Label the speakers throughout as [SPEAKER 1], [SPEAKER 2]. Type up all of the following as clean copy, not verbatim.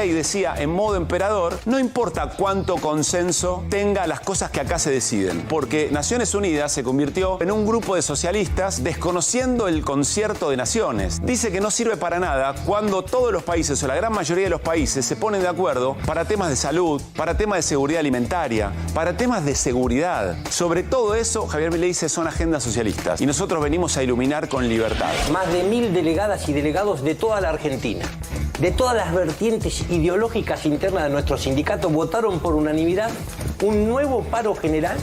[SPEAKER 1] Milei decía en modo emperador, no importa cuánto consenso tenga las cosas que acá se deciden, porque Naciones Unidas se convirtió en un grupo de socialistas desconociendo el concierto de naciones. Dice que no sirve para nada cuando todos los países o la gran mayoría de los países se ponen de acuerdo para temas de salud, para temas de seguridad alimentaria, para temas de seguridad. Sobre todo eso, Javier Milei dice son agendas socialistas y nosotros venimos a iluminar con libertad.
[SPEAKER 2] Más de 1000 delegadas y delegados de toda la Argentina, de todas las vertientes ideológicas internas de nuestro sindicato, votaron por unanimidad un nuevo paro general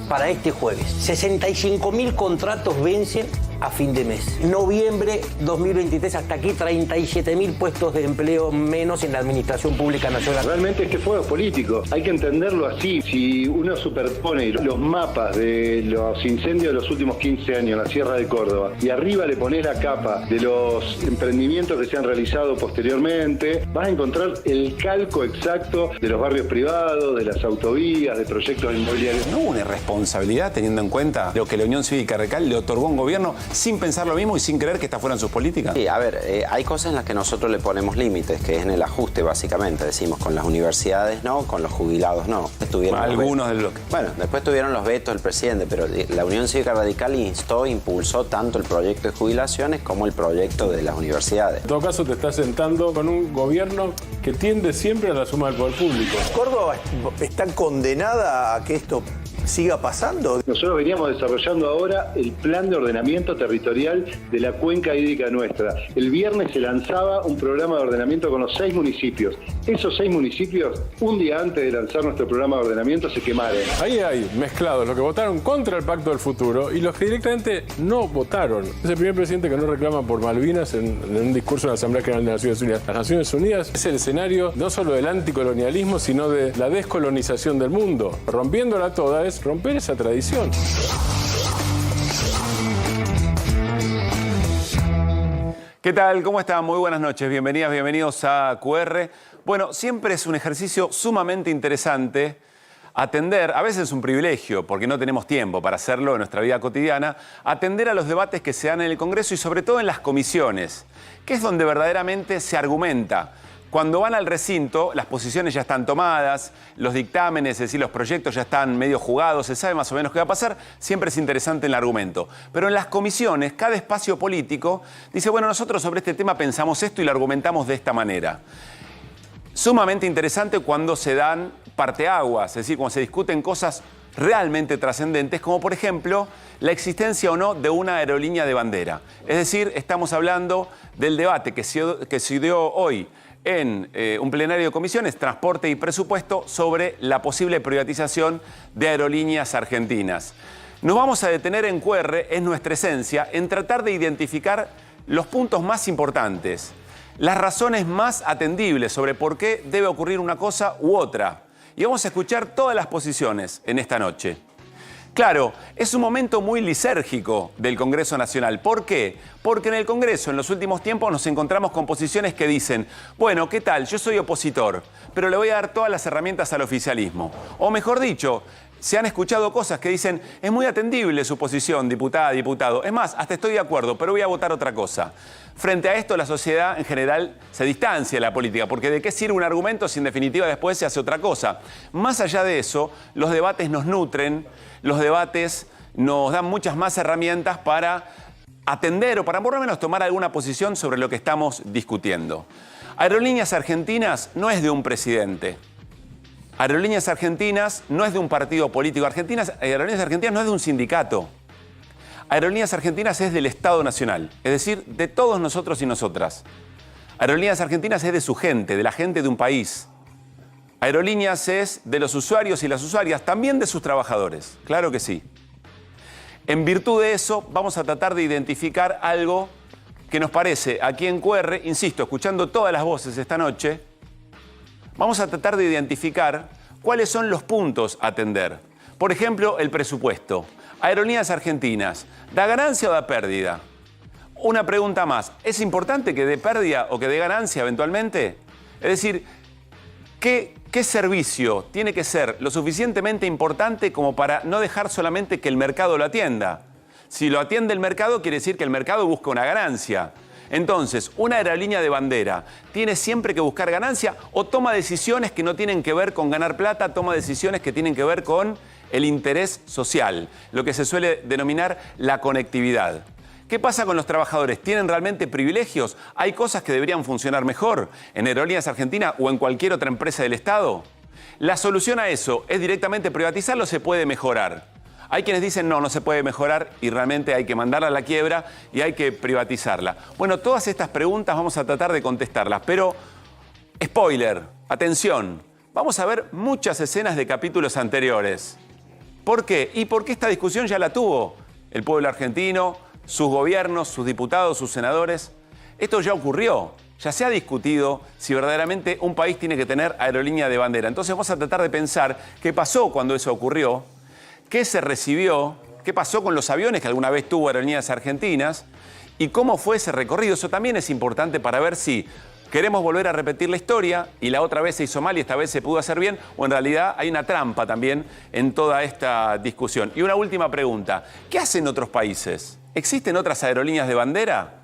[SPEAKER 2] para este jueves. 65.000 contratos vencen a fin de mes. Noviembre 2023 hasta aquí 37.000 puestos de empleo menos en la Administración Pública Nacional.
[SPEAKER 3] Realmente este fuego es político, hay que entenderlo así. Si uno superpone los mapas de los incendios de los últimos 15 años en la Sierra de Córdoba y arriba le pones la capa de los emprendimientos que se han realizado posteriormente, vas a encontrar el calco exacto de los barrios privados, de las autovías, de proyectos inmobiliarios.
[SPEAKER 1] No hubo una irresponsabilidad teniendo en cuenta lo que la Unión Cívica Radical le otorgó a un gobierno sin pensar lo mismo y sin creer que estas fueran sus políticas.
[SPEAKER 4] Sí, a ver, hay cosas en las que nosotros le ponemos límites, que es en el ajuste básicamente. Decimos con las universidades no, con los jubilados no.
[SPEAKER 1] Algunos del bloque.
[SPEAKER 4] Bueno, después tuvieron los vetos del presidente, pero la Unión Cívica Radical impulsó tanto el proyecto de jubilaciones como el proyecto de las universidades.
[SPEAKER 5] En todo caso te estás sentando con un gobierno que tiende siempre a la suma del poder público.
[SPEAKER 6] ¿Córdoba está condenada a que esto siga pasando?
[SPEAKER 3] Nosotros veníamos desarrollando ahora el plan de ordenamiento territorial de la cuenca hídrica nuestra. El viernes se lanzaba un programa de ordenamiento con los 6 municipios. Esos 6 municipios, un día antes de lanzar nuestro programa de ordenamiento, se quemaron.
[SPEAKER 5] Ahí hay mezclados los que votaron contra el Pacto del Futuro y los que directamente no votaron. Es el primer presidente que no reclama por Malvinas en un discurso en la Asamblea General de Naciones Unidas. Las Naciones Unidas es el escenario no solo del anticolonialismo, sino de la descolonización del mundo. Rompiéndola toda es romper esa tradición.
[SPEAKER 1] ¿Qué tal? ¿Cómo están? Muy buenas noches. Bienvenidas, bienvenidos a QR. Bueno, siempre es un ejercicio sumamente interesante atender, a veces es un privilegio, porque no tenemos tiempo para hacerlo en nuestra vida cotidiana, atender a los debates que se dan en el Congreso y sobre todo en las comisiones, que es donde verdaderamente se argumenta. Cuando van al recinto, las posiciones ya están tomadas, los dictámenes, es decir, los proyectos ya están medio jugados, se sabe más o menos qué va a pasar, siempre es interesante el argumento. Pero en las comisiones, cada espacio político dice, bueno, nosotros sobre este tema pensamos esto y lo argumentamos de esta manera. Sumamente interesante cuando se dan parteaguas, es decir, cuando se discuten cosas realmente trascendentes, como por ejemplo la existencia o no de una aerolínea de bandera. Es decir, estamos hablando del debate que se dio hoy en un plenario de comisiones, transporte y presupuesto, sobre la posible privatización de aerolíneas argentinas. Nos vamos a detener en QR, es nuestra esencia, en tratar de identificar los puntos más importantes, las razones más atendibles sobre por qué debe ocurrir una cosa u otra. Y vamos a escuchar todas las posiciones en esta noche. Claro, es un momento muy lisérgico del Congreso Nacional. ¿Por qué? Porque en el Congreso, en los últimos tiempos, nos encontramos con posiciones que dicen, bueno, ¿qué tal? Yo soy opositor, pero le voy a dar todas las herramientas al oficialismo. O mejor dicho, se han escuchado cosas que dicen, es muy atendible su posición, diputada, diputado. Es más, hasta estoy de acuerdo, pero voy a votar otra cosa. Frente a esto, la sociedad en general se distancia de la política, porque ¿de qué sirve un argumento si en definitiva después se hace otra cosa? Más allá de eso, los debates nos nutren, los debates nos dan muchas más herramientas para atender o para por lo menos tomar alguna posición sobre lo que estamos discutiendo. Aerolíneas Argentinas no es de un presidente. Aerolíneas Argentinas no es de un partido político. Aerolíneas Argentinas no es de un sindicato. Aerolíneas Argentinas es del Estado Nacional, es decir, de todos nosotros y nosotras. Aerolíneas Argentinas es de su gente, de la gente de un país. Aerolíneas es de los usuarios y las usuarias, también de sus trabajadores, claro que sí. En virtud de eso, vamos a tratar de identificar algo que nos parece aquí en QR, insisto, escuchando todas las voces esta noche, vamos a tratar de identificar cuáles son los puntos a atender. Por ejemplo, el presupuesto. Aerolíneas Argentinas, ¿da ganancia o da pérdida? Una pregunta más, ¿es importante que dé pérdida o que dé ganancia eventualmente? Es decir, ¿qué servicio tiene que ser lo suficientemente importante como para no dejar solamente que el mercado lo atienda? Si lo atiende el mercado, quiere decir que el mercado busca una ganancia. Entonces, ¿una aerolínea de bandera tiene siempre que buscar ganancia o toma decisiones que no tienen que ver con ganar plata, toma decisiones que tienen que ver con el interés social, lo que se suele denominar la conectividad? ¿Qué pasa con los trabajadores? ¿Tienen realmente privilegios? ¿Hay cosas que deberían funcionar mejor en Aerolíneas Argentinas o en cualquier otra empresa del Estado? ¿La solución a eso es directamente privatizarlo o se puede mejorar? Hay quienes dicen no se puede mejorar y realmente hay que mandarla a la quiebra y hay que privatizarla. Bueno, todas estas preguntas vamos a tratar de contestarlas, pero spoiler, atención, vamos a ver muchas escenas de capítulos anteriores. ¿Por qué? Y porque esta discusión ya la tuvo el pueblo argentino, sus gobiernos, sus diputados, sus senadores. Esto ya ocurrió. Ya se ha discutido si verdaderamente un país tiene que tener aerolínea de bandera. Entonces vamos a tratar de pensar qué pasó cuando eso ocurrió, qué se recibió, qué pasó con los aviones que alguna vez tuvo Aerolíneas Argentinas y cómo fue ese recorrido. Eso también es importante para ver si queremos volver a repetir la historia y la otra vez se hizo mal y esta vez se pudo hacer bien, o en realidad hay una trampa también en toda esta discusión. Y una última pregunta, ¿qué hacen otros países? ¿Existen otras aerolíneas de bandera?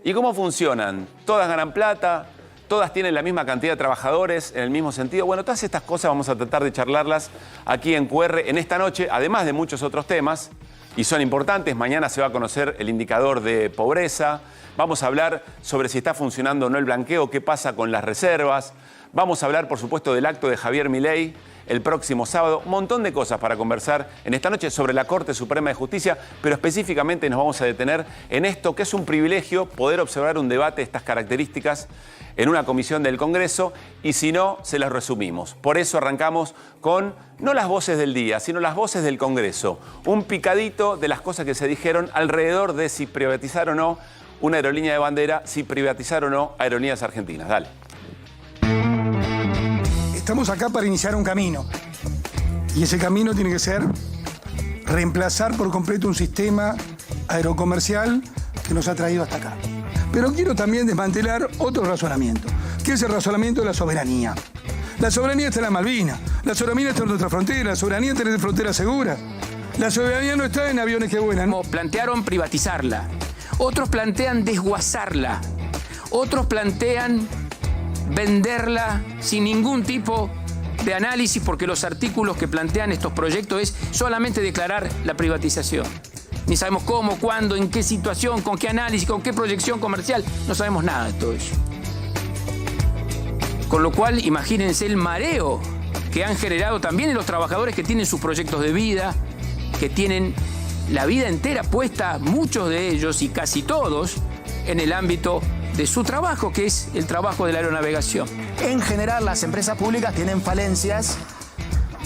[SPEAKER 1] ¿Y cómo funcionan? ¿Todas ganan plata? ¿Todas tienen la misma cantidad de trabajadores en el mismo sentido? Bueno, todas estas cosas vamos a tratar de charlarlas aquí en QR en esta noche, además de muchos otros temas, y son importantes. Mañana se va a conocer el indicador de pobreza. Vamos a hablar sobre si está funcionando o no el blanqueo, qué pasa con las reservas. Vamos a hablar, por supuesto, del acto de Javier Milei el próximo sábado. Un montón de cosas para conversar en esta noche sobre la Corte Suprema de Justicia, pero específicamente nos vamos a detener en esto, que es un privilegio poder observar un debate de estas características en una comisión del Congreso, y si no, se las resumimos. Por eso arrancamos con, no las voces del día, sino las voces del Congreso. Un picadito de las cosas que se dijeron alrededor de si privatizar o no una aerolínea de bandera, si privatizar o no Aerolíneas Argentinas. Dale.
[SPEAKER 7] Estamos acá para iniciar un camino. Y ese camino tiene que ser reemplazar por completo un sistema aerocomercial que nos ha traído hasta acá. Pero quiero también desmantelar otro razonamiento, que es el razonamiento de la soberanía. La soberanía está en la Malvinas, la soberanía está en nuestra frontera, la soberanía está en frontera segura. La soberanía no está en aviones que vuelan.
[SPEAKER 8] Como plantearon privatizarla, otros plantean desguazarla, otros plantean venderla sin ningún tipo de análisis, porque los artículos que plantean estos proyectos es solamente declarar la privatización. Ni sabemos cómo, cuándo, en qué situación, con qué análisis, con qué proyección comercial. No sabemos nada de todo eso. Con lo cual, imagínense el mareo que han generado también en los trabajadores que tienen sus proyectos de vida, que tienen la vida entera puesta, muchos de ellos y casi todos, en el ámbito de su trabajo, que es el trabajo de la aeronavegación.
[SPEAKER 9] En general, las empresas públicas tienen falencias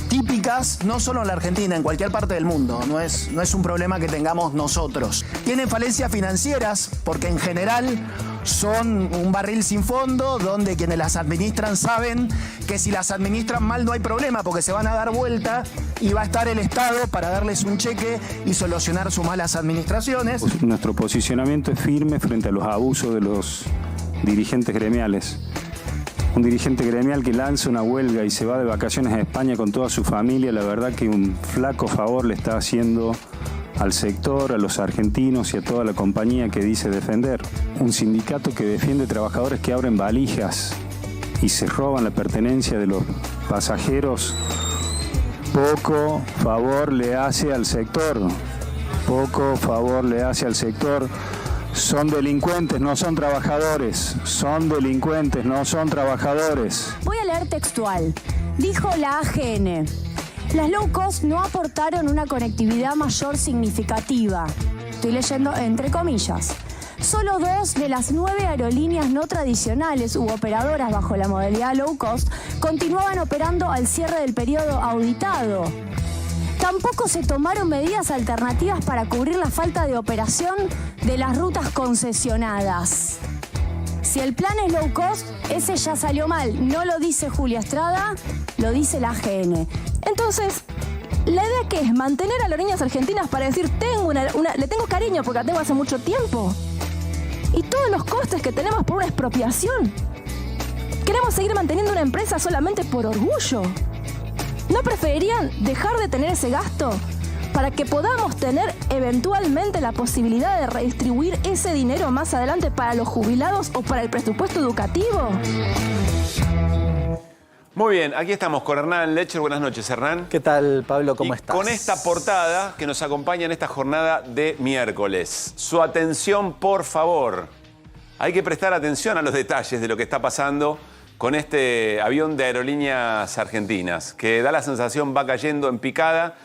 [SPEAKER 9] típicas, no solo en la Argentina, en cualquier parte del mundo. No es un problema que tengamos nosotros. Tienen falencias financieras porque en general son un barril sin fondo, donde quienes las administran saben que si las administran mal no hay problema, porque se van a dar vuelta y va a estar el Estado para darles un cheque y solucionar sus malas administraciones.
[SPEAKER 10] Nuestro posicionamiento es firme frente a los abusos de los dirigentes gremiales. Un dirigente gremial que lanza una huelga y se va de vacaciones a España con toda su familia, la verdad que un flaco favor le está haciendo al sector, a los argentinos y a toda la compañía que dice defender. Un sindicato que defiende trabajadores que abren valijas y se roban la pertenencia de los pasajeros, poco favor le hace al sector. Poco favor le hace al sector. Son delincuentes, no son trabajadores. Son delincuentes, no son trabajadores.
[SPEAKER 11] Voy a leer textual. Dijo la AGN. Las low cost no aportaron una conectividad mayor significativa. Estoy leyendo entre comillas. Solo 2 de las 9 aerolíneas no tradicionales u operadoras bajo la modalidad low cost continuaban operando al cierre del periodo auditado. Tampoco se tomaron medidas alternativas para cubrir la falta de operación de las rutas concesionadas. Si el plan es low cost, ese ya salió mal. No lo dice Julia Estrada, lo dice la AGN.
[SPEAKER 12] Entonces, la idea que es mantener a Aerolíneas Argentinas para decir, le tengo cariño porque la tengo hace mucho tiempo. Y todos los costes que tenemos por una expropiación. ¿Queremos seguir manteniendo una empresa solamente por orgullo? ¿No preferirían dejar de tener ese gasto para que podamos tener eventualmente la posibilidad de redistribuir ese dinero más adelante para los jubilados o para el presupuesto educativo?
[SPEAKER 1] Muy bien, aquí estamos con Hernán Lecher. Buenas noches, Hernán.
[SPEAKER 13] ¿Qué tal, Pablo? ¿Cómo estás?
[SPEAKER 1] Con esta portada que nos acompaña en esta jornada de miércoles. Su atención, por favor. Hay que prestar atención a los detalles de lo que está pasando con este avión de Aerolíneas Argentinas, que da la sensación va cayendo en picada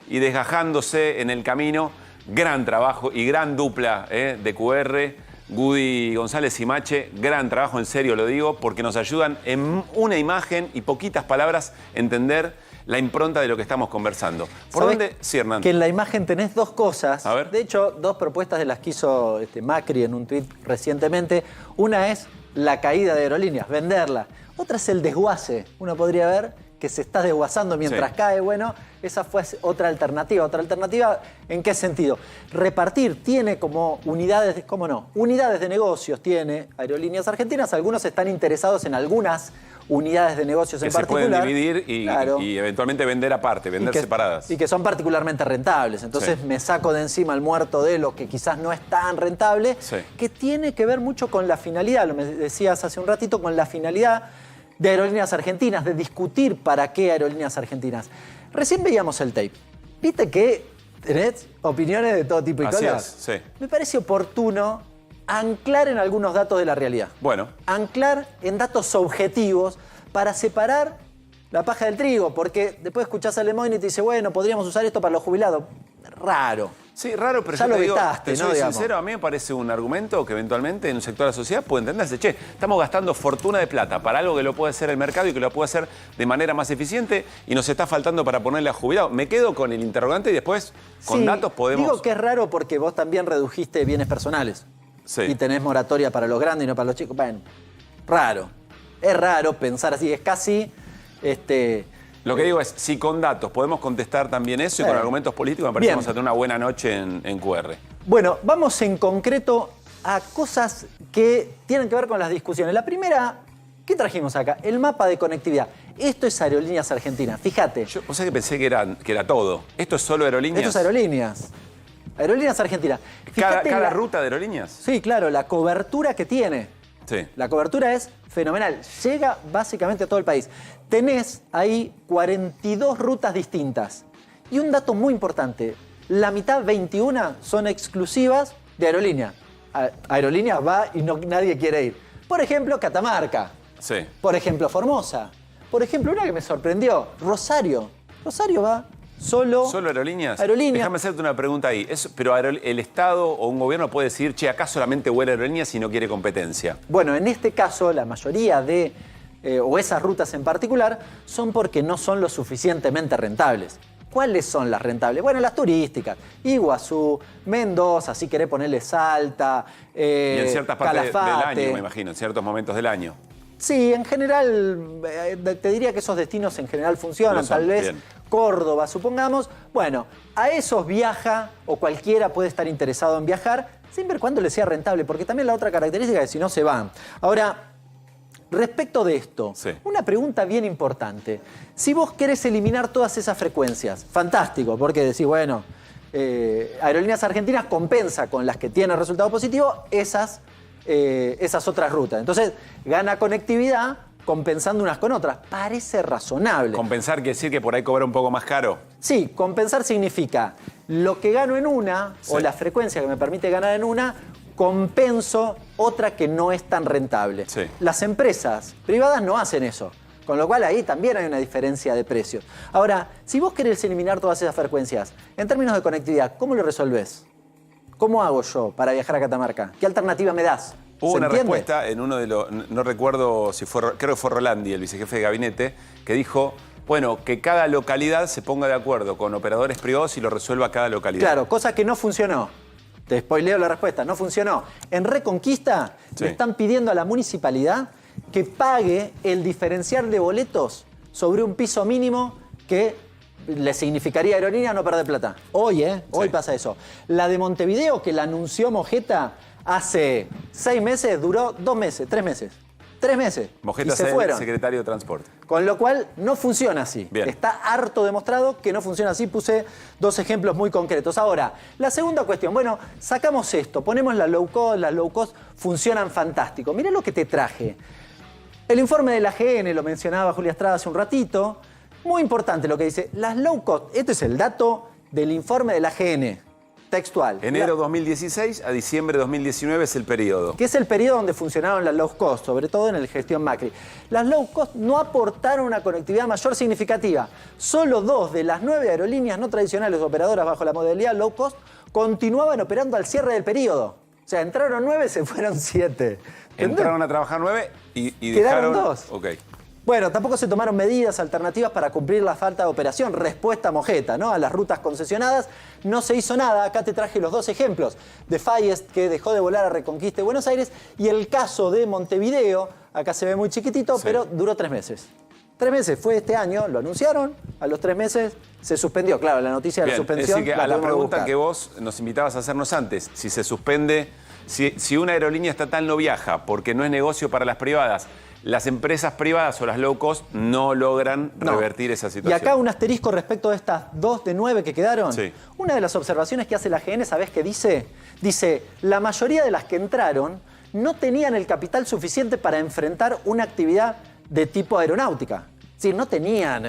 [SPEAKER 1] y desgajándose en el camino. Gran trabajo y gran dupla de QR. Gudi González y Mache, gran trabajo, en serio lo digo, porque nos ayudan en una imagen y poquitas palabras entender la impronta de lo que estamos conversando. ¿Por dónde? Sí, Hernán.
[SPEAKER 13] Que en la imagen tenés dos cosas.
[SPEAKER 1] A ver.
[SPEAKER 13] De hecho, dos propuestas de las que hizo Macri en un tuit recientemente. Una es la caída de Aerolíneas, venderla. Otra es el desguace. Uno podría ver que se está desguazando mientras cae. Bueno, esa fue otra alternativa. ¿Otra alternativa en qué sentido? Repartir. Tiene como unidades, ¿cómo no? Unidades de negocios tiene Aerolíneas Argentinas. Algunos están interesados en algunas unidades de negocios en particular.
[SPEAKER 1] Que se pueden dividir y eventualmente vender aparte, vender separadas.
[SPEAKER 13] Y que son particularmente rentables. Entonces me saco de encima el muerto de lo que quizás no es tan rentable, que tiene que ver mucho con la finalidad, lo me decías hace un ratito, con la finalidad de Aerolíneas Argentinas, de discutir para qué Aerolíneas Argentinas. Recién veíamos el tape. Viste que tenés opiniones de todo tipo y color.
[SPEAKER 1] Sí.
[SPEAKER 13] Me parece oportuno anclar en algunos datos de la realidad.
[SPEAKER 1] Bueno.
[SPEAKER 13] Anclar en datos objetivos para separar la paja del trigo, porque después escuchás a Lemoyne y te dice, bueno, podríamos usar esto para los jubilados. Raro.
[SPEAKER 1] Sí, raro, pero
[SPEAKER 13] ya
[SPEAKER 1] yo
[SPEAKER 13] lo
[SPEAKER 1] te digo,
[SPEAKER 13] vetaste,
[SPEAKER 1] te
[SPEAKER 13] ¿no?
[SPEAKER 1] soy
[SPEAKER 13] Digamos.
[SPEAKER 1] sincero, a mí me parece un argumento que eventualmente en un sector de la sociedad puede entenderse. Che, estamos gastando fortuna de plata para algo que lo puede hacer el mercado y que lo puede hacer de manera más eficiente y nos está faltando para ponerle a jubilado. Me quedo con el interrogante y después con datos podemos...
[SPEAKER 13] Digo que es raro porque vos también redujiste bienes personales. Y tenés moratoria para los grandes y no para los chicos. Bueno, raro. Es raro pensar así. Es casi...
[SPEAKER 1] Lo que digo es, si con datos podemos contestar también eso y con argumentos políticos, me parece que vamos a tener una buena noche en QR.
[SPEAKER 13] Bueno, vamos en concreto a cosas que tienen que ver con las discusiones. La primera, ¿qué trajimos acá? El mapa de conectividad. Esto es Aerolíneas Argentinas, fíjate.
[SPEAKER 1] Yo que pensé que era todo. ¿Esto es solo Aerolíneas?
[SPEAKER 13] Esto es Aerolíneas. Aerolíneas Argentinas.
[SPEAKER 1] ¿Cada ruta de Aerolíneas?
[SPEAKER 13] Sí, claro, la cobertura que tiene.
[SPEAKER 1] Sí.
[SPEAKER 13] La cobertura es fenomenal. Llega básicamente a todo el país. Tenés ahí 42 rutas distintas. Y un dato muy importante. La mitad, 21, son exclusivas de Aerolíneas. Aerolíneas va y nadie quiere ir. Por ejemplo, Catamarca.
[SPEAKER 1] Sí.
[SPEAKER 13] Por ejemplo, Formosa. Por ejemplo, una que me sorprendió, Rosario. Rosario va solo...
[SPEAKER 1] ¿Solo Aerolíneas?
[SPEAKER 13] Aerolíneas.
[SPEAKER 1] Déjame hacerte una pregunta ahí. Pero el Estado o un gobierno puede decir, che, acá solamente vuela Aerolíneas si no quiere competencia.
[SPEAKER 13] Bueno, en este caso, la mayoría de, o esas rutas en particular, son porque no son lo suficientemente rentables. ¿Cuáles son las rentables? Bueno, las turísticas. Iguazú, Mendoza, si querés ponerle Salta,
[SPEAKER 1] y en ciertas partes del
[SPEAKER 13] Calafate.
[SPEAKER 1] año, me imagino, en ciertos momentos del año.
[SPEAKER 13] Sí, en general, te diría que esos destinos en general funcionan. Tal vez
[SPEAKER 1] bien.
[SPEAKER 13] Córdoba, supongamos. Bueno, a esos viaja, o cualquiera puede estar interesado en viajar, siempre y cuando le sea rentable, porque también la otra característica es que si no se van. Ahora, respecto de esto, una pregunta bien importante. Si vos querés eliminar todas esas frecuencias, fantástico, porque decís, bueno, Aerolíneas Argentinas compensa con las que tienen resultado positivo esas otras rutas. Entonces, gana conectividad compensando unas con otras. Parece razonable.
[SPEAKER 1] ¿Compensar quiere decir que por ahí cobra un poco más caro?
[SPEAKER 13] Sí, compensar significa lo que gano en una, o la frecuencia que me permite ganar en una, compenso otra que no es tan rentable. Las empresas privadas no hacen eso, con lo cual ahí también hay una diferencia de precios. Ahora, si vos querés eliminar todas esas frecuencias, en términos de conectividad, ¿cómo lo resolvés? ¿Cómo hago yo para viajar a Catamarca? ¿Qué alternativa me das?
[SPEAKER 1] Hubo una respuesta en uno de los, no recuerdo si fue, creo que fue Rolandi, el vicejefe de gabinete, que dijo, bueno, que cada localidad se ponga de acuerdo con operadores privados y lo resuelva cada localidad.
[SPEAKER 13] Claro, cosa que no funcionó. Te spoileo la respuesta, no funcionó. En Reconquista le están pidiendo a la municipalidad que pague el diferencial de boletos sobre un piso mínimo que le significaría a Aerolíneas no perder plata. Hoy, hoy pasa eso. La de Montevideo, que la anunció Mojeta hace 6 meses, duró 2 meses, 3 meses.
[SPEAKER 2] 3 meses.
[SPEAKER 1] Mojeta
[SPEAKER 2] y se
[SPEAKER 1] es el
[SPEAKER 2] fueron.
[SPEAKER 1] secretario de Transporte.
[SPEAKER 2] Con lo cual no funciona así.
[SPEAKER 1] Bien.
[SPEAKER 2] Está harto demostrado que no funciona así. Puse 2 ejemplos muy concretos. Ahora, la segunda cuestión. Bueno, sacamos esto, ponemos las low cost funcionan fantástico. Mirá lo que te traje. El informe de la AGN, lo mencionaba Julia Estrada hace un ratito. Muy importante lo que dice. Las low cost, este es el dato del informe de la AGN. Textual.
[SPEAKER 1] Enero 2016 a diciembre 2019 es el periodo.
[SPEAKER 2] Que es el periodo donde funcionaron las low cost, sobre todo en la gestión Macri. Las low cost no aportaron una conectividad mayor significativa. Solo 2 de las 9 aerolíneas no tradicionales operadoras bajo la modalidad low cost continuaban operando al cierre del periodo. O sea, entraron 9, se fueron 7.
[SPEAKER 1] Entraron a trabajar 9 y
[SPEAKER 2] Quedaron
[SPEAKER 1] dejaron...
[SPEAKER 2] 2.
[SPEAKER 1] Ok.
[SPEAKER 2] Bueno, tampoco se tomaron medidas alternativas para cumplir la falta de operación. Respuesta Mojeta, ¿no? A las rutas concesionadas no se hizo nada. Acá te traje los 2 ejemplos de Fayest, que dejó de volar a Reconquista y Buenos Aires, y el caso de Montevideo. Acá se ve muy chiquitito, pero duró 3 meses. 3 meses, fue este año, lo anunciaron, a los 3 meses se suspendió. Claro, la noticia de la suspensión.
[SPEAKER 1] Es decir, que a la pregunta que vos nos invitabas a hacernos antes, si se suspende, si una aerolínea estatal no viaja porque no es negocio para las privadas, las empresas privadas o las low cost no logran revertir esa situación.
[SPEAKER 2] Y acá un asterisco respecto de estas 2 de 9 que quedaron.
[SPEAKER 1] Sí.
[SPEAKER 2] Una de las observaciones que hace la AGN, ¿sabés qué dice? Dice, la mayoría de las que entraron no tenían el capital suficiente para enfrentar una actividad de tipo aeronáutica. Es decir, no eran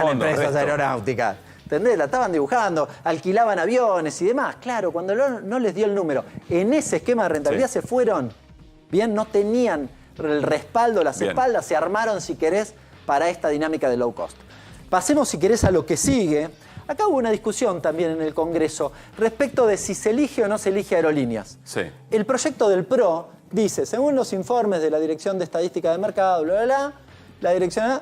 [SPEAKER 1] fondos,
[SPEAKER 2] empresas aeronáuticas. ¿Entendés? La estaban dibujando, alquilaban aviones y demás. Claro, cuando no les dio el número, en ese esquema de rentabilidad se fueron. Bien, no tenían el respaldo, las espaldas, se armaron, si querés, para esta dinámica de low cost. Pasemos, si querés, a lo que sigue. Acá hubo una discusión también en el Congreso respecto de si se elige o no se elige aerolíneas.
[SPEAKER 1] Sí.
[SPEAKER 2] El proyecto del PRO dice, según los informes de la Dirección de Estadística de Mercado, la Dirección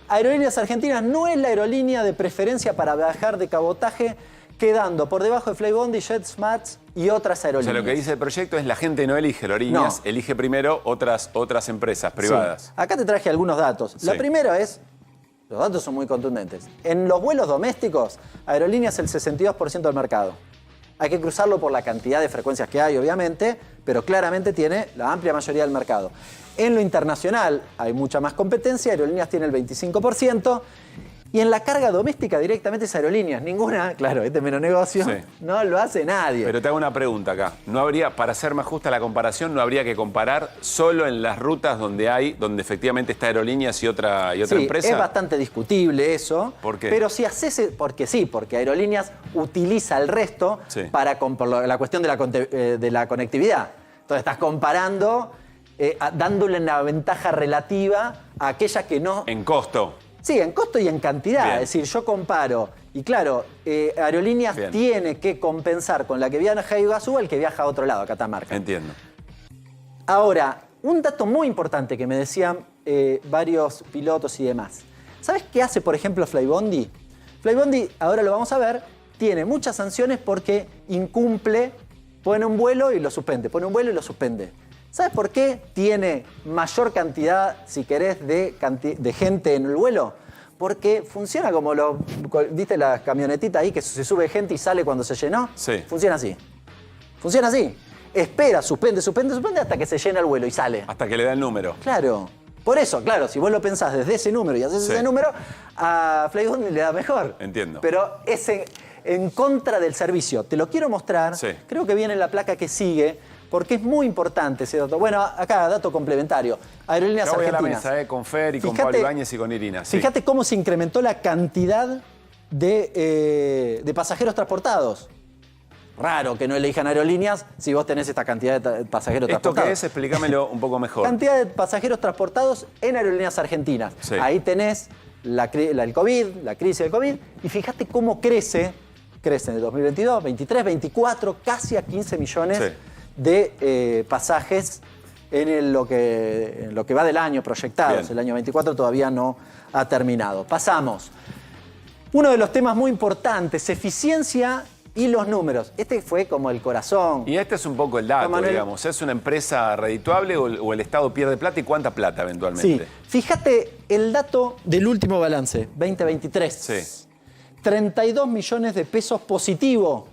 [SPEAKER 2] Aerolíneas Argentinas no es la aerolínea de preferencia para viajar de cabotaje, quedando por debajo de Flybondi, JetSmart y otras
[SPEAKER 1] O
[SPEAKER 2] aerolíneas.
[SPEAKER 1] sea, lo que dice el proyecto es la gente no elige aerolíneas, elige primero otras empresas privadas.
[SPEAKER 2] Sí. Acá te traje algunos datos. La primera es, los datos son muy contundentes. En los vuelos domésticos, aerolíneas el 62% del mercado. Hay que cruzarlo por la cantidad de frecuencias que hay, obviamente, pero claramente tiene la amplia mayoría del mercado. En lo internacional hay mucha más competencia, aerolíneas tiene el 25%. Y en la carga doméstica directamente es aerolíneas. Ninguna, claro, este menos negocio, no lo hace nadie.
[SPEAKER 1] Pero te hago una pregunta acá. ¿No habría, para hacer más justa la comparación, no habría que comparar solo en las rutas donde efectivamente está aerolíneas y otra empresa?
[SPEAKER 2] Es bastante discutible eso.
[SPEAKER 1] ¿Por qué?
[SPEAKER 2] Pero si haces, porque aerolíneas utiliza el resto para por la cuestión de la conectividad. Entonces estás comparando, dándole una ventaja relativa a aquella que no...
[SPEAKER 1] En costo.
[SPEAKER 2] Sí, en costo y en cantidad.
[SPEAKER 1] Bien.
[SPEAKER 2] Es decir, yo comparo. Y claro, Aerolíneas tiene que compensar con la que viaja a Iguazú el que viaja a otro lado, a Catamarca.
[SPEAKER 1] Entiendo.
[SPEAKER 2] Ahora, un dato muy importante que me decían varios pilotos y demás. ¿Sabes qué hace, por ejemplo, Flybondi? Flybondi, ahora lo vamos a ver, tiene muchas sanciones porque incumple, pone un vuelo y lo suspende, pone un vuelo y lo suspende. ¿Sabes por qué tiene mayor cantidad, si querés, de gente en el vuelo? Porque funciona como ¿viste la camionetita ahí que se sube gente y sale cuando se llenó?
[SPEAKER 1] Sí.
[SPEAKER 2] Funciona así. Funciona así. Espera, suspende hasta que se llena el vuelo y sale.
[SPEAKER 1] Hasta que le da el número.
[SPEAKER 2] Claro. Por eso, claro, si vos lo pensás desde ese número y haces ese número, a Flybondi le da mejor.
[SPEAKER 1] Entiendo.
[SPEAKER 2] Pero es en contra del servicio. Te lo quiero mostrar. Creo que viene en la placa que sigue, porque es muy importante ese dato. Bueno, acá, dato complementario. Aerolíneas
[SPEAKER 1] Argentinas. Voy
[SPEAKER 2] Argentinas.
[SPEAKER 1] a la mesa, con Fer y con Pablo Ibáñez y con Irina. Sí.
[SPEAKER 2] Fíjate cómo se incrementó la cantidad de pasajeros transportados. Raro que no elijan aerolíneas si vos tenés esta cantidad de pasajeros transportados.
[SPEAKER 1] ¿Esto qué es? Explícamelo un poco mejor.
[SPEAKER 2] Cantidad de pasajeros transportados en Aerolíneas Argentinas.
[SPEAKER 1] Sí.
[SPEAKER 2] Ahí tenés el COVID, la crisis del COVID, y fíjate cómo crece en el 2022, 23, 24, casi a 15 millones de pasajes en lo que va del año proyectados.
[SPEAKER 1] Bien.
[SPEAKER 2] El año 24 todavía no ha terminado. Pasamos. Uno de los temas muy importantes, eficiencia y los números. Este fue como el corazón.
[SPEAKER 1] Y este es un poco el dato, digamos. ¿Es una empresa redituable o el Estado pierde plata? ¿Y cuánta plata eventualmente?
[SPEAKER 2] Sí. Fíjate el dato del último balance, 2023.
[SPEAKER 1] Sí.
[SPEAKER 2] 32 millones de pesos positivo.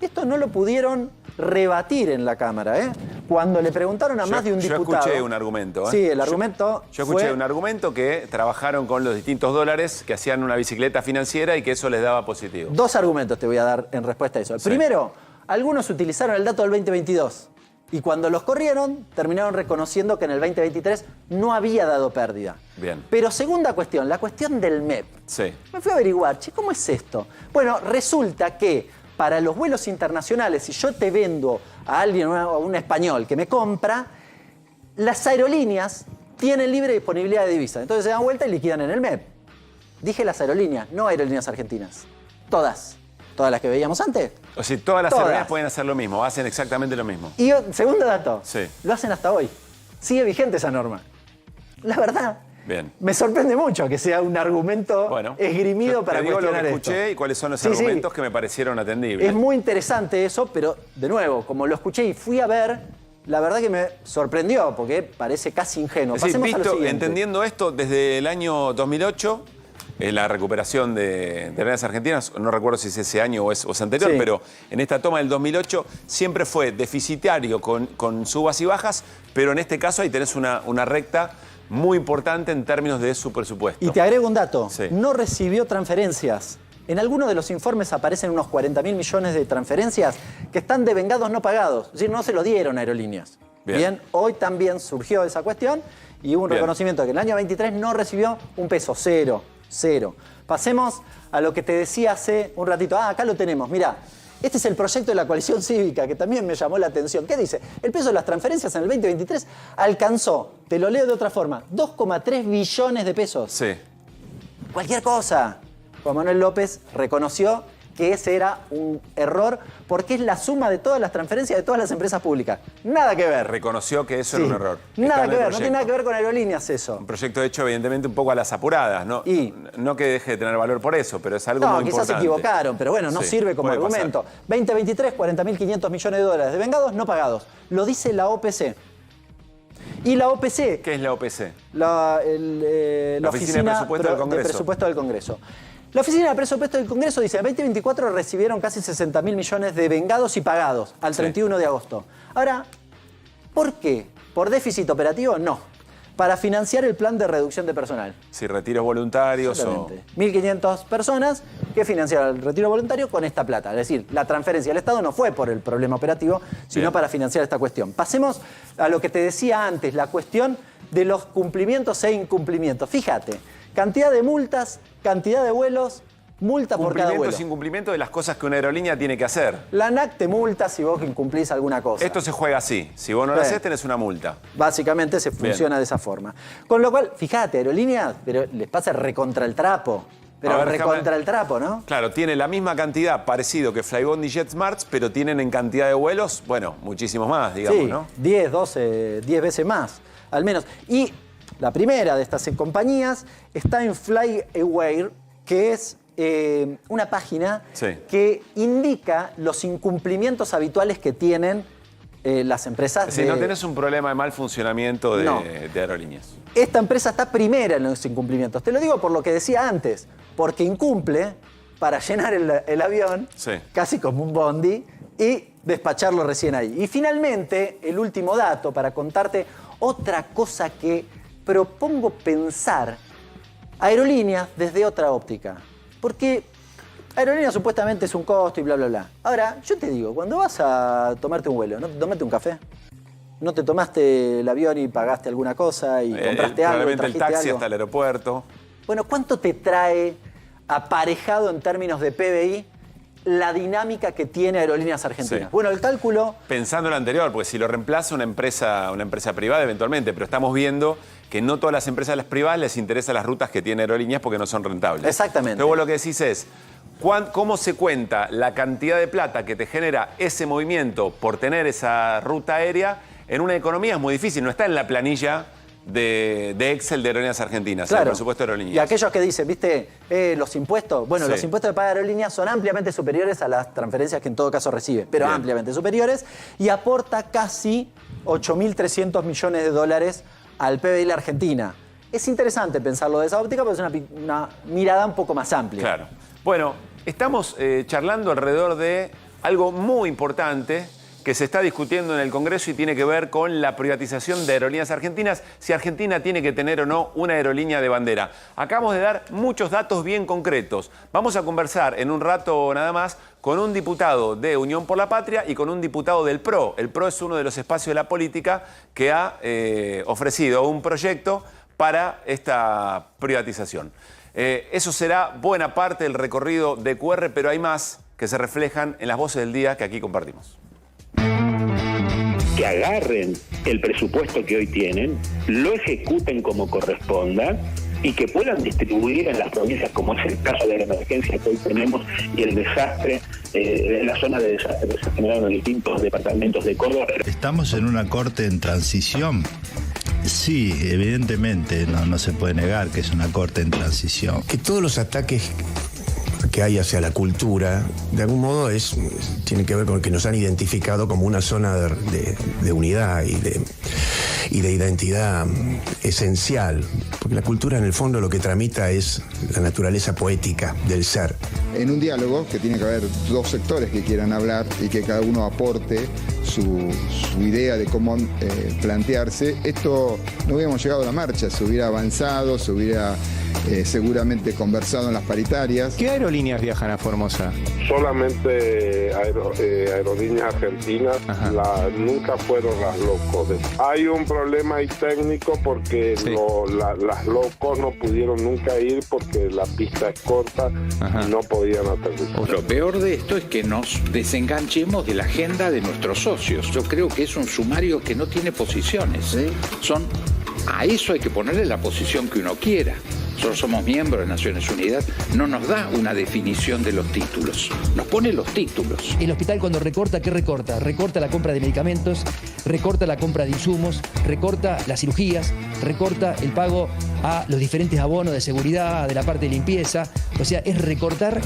[SPEAKER 2] Esto no lo pudieron rebatir en la Cámara,
[SPEAKER 13] Cuando le preguntaron a más de un diputado...
[SPEAKER 1] Yo escuché un argumento.
[SPEAKER 13] Sí, el argumento
[SPEAKER 1] Yo escuché
[SPEAKER 13] fue...
[SPEAKER 1] un argumento que trabajaron con los distintos dólares, que hacían una bicicleta financiera y que eso les daba positivo.
[SPEAKER 13] 2 argumentos te voy a dar en respuesta a eso. El primero, algunos utilizaron el dato del 2022 y cuando los corrieron terminaron reconociendo que en el 2023 no había dado pérdida.
[SPEAKER 1] Bien.
[SPEAKER 13] Pero segunda cuestión, la cuestión del MEP.
[SPEAKER 1] Sí.
[SPEAKER 13] Me fui a averiguar, che, ¿cómo es esto? Bueno, resulta que para los vuelos internacionales, si yo te vendo a alguien, a un español que me compra, las aerolíneas tienen libre disponibilidad de divisas. Entonces se dan vuelta y liquidan en el MEP. Dije las aerolíneas, no aerolíneas argentinas. Todas. Todas las que veíamos antes.
[SPEAKER 1] O sea, todas las
[SPEAKER 13] Todas.
[SPEAKER 1] aerolíneas pueden hacer lo mismo, hacen exactamente lo mismo.
[SPEAKER 13] Y segundo dato,
[SPEAKER 1] Sí.
[SPEAKER 13] lo hacen hasta hoy. Sigue vigente esa norma. La verdad,
[SPEAKER 1] Bien.
[SPEAKER 13] me sorprende mucho que sea un argumento esgrimido
[SPEAKER 1] Yo
[SPEAKER 13] para
[SPEAKER 1] te digo lo
[SPEAKER 13] cuestionar
[SPEAKER 1] que
[SPEAKER 13] esto.
[SPEAKER 1] escuché y cuáles son los
[SPEAKER 13] Sí, sí.
[SPEAKER 1] argumentos que me parecieron atendibles.
[SPEAKER 13] Es muy interesante eso, pero de nuevo, como lo escuché y fui a ver, la verdad que me sorprendió porque parece casi ingenuo.
[SPEAKER 1] Es decir,
[SPEAKER 13] Pasemos a lo siguiente.
[SPEAKER 1] entendiendo esto, desde el año 2008, la recuperación de Aerolíneas Argentinas, no recuerdo si es ese año o es anterior,
[SPEAKER 13] Sí.
[SPEAKER 1] pero en esta toma del 2008 siempre fue deficitario con subas y bajas, pero en este caso ahí tenés una recta muy importante en términos de su presupuesto.
[SPEAKER 13] Y te agrego un dato,
[SPEAKER 1] Sí.
[SPEAKER 13] no recibió transferencias. En algunos de los informes aparecen unos 40.000 millones de transferencias que están devengados no pagados. Es decir, no se lo dieron a aerolíneas.
[SPEAKER 1] Bien.
[SPEAKER 13] Hoy también surgió esa cuestión y hubo un
[SPEAKER 1] Bien.
[SPEAKER 13] reconocimiento de que en el año 23 no recibió un peso, cero. Pasemos a lo que te decía hace un ratito. Acá lo tenemos, mirá. Este es el proyecto de la coalición cívica que también me llamó la atención. ¿Qué dice? El peso de las transferencias en el 2023 alcanzó, te lo leo de otra forma, 2,3 billones de pesos.
[SPEAKER 1] Sí.
[SPEAKER 13] Cualquier cosa. Juan Manuel López reconoció que ese era un error porque es la suma de todas las transferencias de todas las empresas públicas. Nada que ver.
[SPEAKER 1] Reconoció que eso
[SPEAKER 13] Sí.
[SPEAKER 1] era un error.
[SPEAKER 13] Nada
[SPEAKER 1] Está en
[SPEAKER 13] que
[SPEAKER 1] el
[SPEAKER 13] ver, no tiene nada
[SPEAKER 1] proyecto.
[SPEAKER 13] que ver con aerolíneas eso.
[SPEAKER 1] Un proyecto hecho, evidentemente, un poco a las apuradas, ¿no? No que deje de tener valor por eso, pero es algo
[SPEAKER 13] No,
[SPEAKER 1] muy
[SPEAKER 13] quizás se
[SPEAKER 1] importante.
[SPEAKER 13] equivocaron, pero bueno, no
[SPEAKER 1] Sí,
[SPEAKER 13] sirve como
[SPEAKER 1] puede pasar.
[SPEAKER 13] argumento. 2023, 40.500 millones de dólares de vengados no pagados. Lo dice la OPC. Y la OPC...
[SPEAKER 1] ¿Qué es la OPC?
[SPEAKER 13] La
[SPEAKER 1] Oficina de Presupuesto del Congreso.
[SPEAKER 13] de Presupuesto del Congreso. La Oficina de Presupuesto del Congreso dice, en 2024 recibieron casi 60.000 millones de vengados y pagados al 31 de agosto. Ahora, ¿por qué? ¿Por déficit operativo? No. Para financiar el plan de reducción de personal.
[SPEAKER 1] Si retiros voluntarios o...
[SPEAKER 13] 1.500 personas que financiaron el retiro voluntario con esta plata. Es decir, la transferencia al Estado no fue por el problema operativo, sino
[SPEAKER 1] Bien.
[SPEAKER 13] para financiar esta cuestión. Pasemos a lo que te decía antes, la cuestión de los cumplimientos e incumplimientos. Fíjate, cantidad de multas, cantidad de vuelos, multa por cada
[SPEAKER 1] Cumplimiento
[SPEAKER 13] vuelo.
[SPEAKER 1] sin cumplimiento de las cosas que una aerolínea tiene que hacer.
[SPEAKER 13] La ANAC te multa si vos incumplís alguna cosa.
[SPEAKER 1] Esto se juega así. Si vos no lo
[SPEAKER 13] Sí.
[SPEAKER 1] haces, tenés una multa.
[SPEAKER 13] Básicamente se funciona de esa forma. Con lo cual, fíjate, aerolíneas, pero les pasa recontra el trapo. Pero
[SPEAKER 1] A ver,
[SPEAKER 13] recontra el trapo, ¿no?
[SPEAKER 1] Claro, tiene la misma cantidad, parecido que Flybondi y JetSmarts, pero tienen en cantidad de vuelos, bueno, muchísimos más, digamos,
[SPEAKER 13] Sí,
[SPEAKER 1] ¿no?
[SPEAKER 13] 10, 12, 10 veces más, al menos. Y la primera de estas compañías está en FlyAware, que es una página
[SPEAKER 1] Sí.
[SPEAKER 13] que indica los incumplimientos habituales que tienen las empresas.
[SPEAKER 1] Es decir, no tenés un problema de mal funcionamiento de,
[SPEAKER 13] No.
[SPEAKER 1] de aerolíneas.
[SPEAKER 13] Esta empresa está primera en los incumplimientos. Te lo digo por lo que decía antes, porque incumple para llenar el avión,
[SPEAKER 1] Sí.
[SPEAKER 13] casi como un bondi, y despacharlo recién ahí. Y finalmente, el último dato para contarte otra cosa que propongo pensar aerolíneas desde otra óptica. Porque aerolíneas supuestamente es un costo y bla, bla, bla. Ahora, yo te digo, cuando vas a tomarte un vuelo, ¿no te tomaste un café? ¿No te tomaste el avión y pagaste alguna cosa y compraste algo?
[SPEAKER 1] Probablemente el
[SPEAKER 13] trajiste
[SPEAKER 1] taxi
[SPEAKER 13] algo?
[SPEAKER 1] hasta el aeropuerto.
[SPEAKER 13] Bueno, ¿cuánto te trae aparejado en términos de PBI la dinámica que tiene Aerolíneas Argentinas?
[SPEAKER 1] Sí.
[SPEAKER 13] Bueno, el cálculo...
[SPEAKER 1] Pensando en lo anterior, porque si lo reemplaza una empresa privada eventualmente, pero estamos viendo que no todas las empresas privadas les interesan las rutas que tiene aerolíneas porque no son rentables.
[SPEAKER 13] Exactamente.
[SPEAKER 1] Entonces vos lo que decís es, ¿cómo se cuenta la cantidad de plata que te genera ese movimiento por tener esa ruta aérea en una economía? Es muy difícil, no está en la planilla de Excel de Aerolíneas Argentinas, el presupuesto de aerolíneas.
[SPEAKER 13] Y aquellos que dicen, ¿viste? Los impuestos. Bueno,
[SPEAKER 1] Sí.
[SPEAKER 13] los impuestos que paga Aerolíneas son ampliamente superiores a las transferencias que en todo caso recibe, pero
[SPEAKER 1] Bien.
[SPEAKER 13] ampliamente superiores, y aporta casi 8.300 millones de dólares al PBI de la Argentina. Es interesante pensarlo de esa óptica, pero es una mirada un poco más amplia.
[SPEAKER 1] Claro. Bueno, estamos charlando alrededor de algo muy importante que se está discutiendo en el Congreso y tiene que ver con la privatización de Aerolíneas Argentinas, si Argentina tiene que tener o no una aerolínea de bandera. Acabamos de dar muchos datos bien concretos. Vamos a conversar en un rato nada más con un diputado de Unión por la Patria y con un diputado del PRO. El PRO es uno de los espacios de la política que ha ofrecido un proyecto para esta privatización. Eso será buena parte del recorrido de QR, pero hay más que se reflejan en las voces del día que aquí compartimos.
[SPEAKER 14] Que agarren el presupuesto que hoy tienen, lo ejecuten como corresponda y que puedan distribuir en las provincias, como es el caso de la emergencia que hoy tenemos y el desastre, la zona de desastre que se generaron en distintos departamentos de Córdoba.
[SPEAKER 15] ¿Estamos en una corte en transición? Sí, evidentemente, no se puede negar que es una corte en transición.
[SPEAKER 16] Que todos los ataques que hay hacia la cultura, de algún modo tiene que ver con que nos han identificado como una zona de unidad y de identidad esencial, porque la cultura en el fondo lo que tramita es la naturaleza poética del ser.
[SPEAKER 17] En un diálogo que tiene que haber dos sectores que quieran hablar y que cada uno aporte su idea de cómo plantearse, esto no hubiéramos llegado a la marcha, se hubiera avanzado, se hubiera seguramente conversado en las paritarias.
[SPEAKER 18] ¿Qué aerolíneas viajan a Formosa?
[SPEAKER 19] Solamente aerolíneas argentinas, nunca fueron las low cost. Hay un problema ahí técnico porque las low cost no pudieron nunca ir porque la pista es corta y no podían aterrizar.
[SPEAKER 20] Lo peor de esto es que nos desenganchemos de la agenda de nuestros socios. Yo creo que es un sumario que no tiene posiciones. A eso hay que ponerle la posición que uno quiera. Nosotros somos miembros de Naciones Unidas, no nos da una definición de los títulos, nos pone los títulos.
[SPEAKER 21] El hospital cuando recorta, ¿qué recorta? Recorta la compra de medicamentos, recorta la compra de insumos, recorta las cirugías, recorta el pago a los diferentes abonos de seguridad, de la parte de limpieza, o sea, es recortar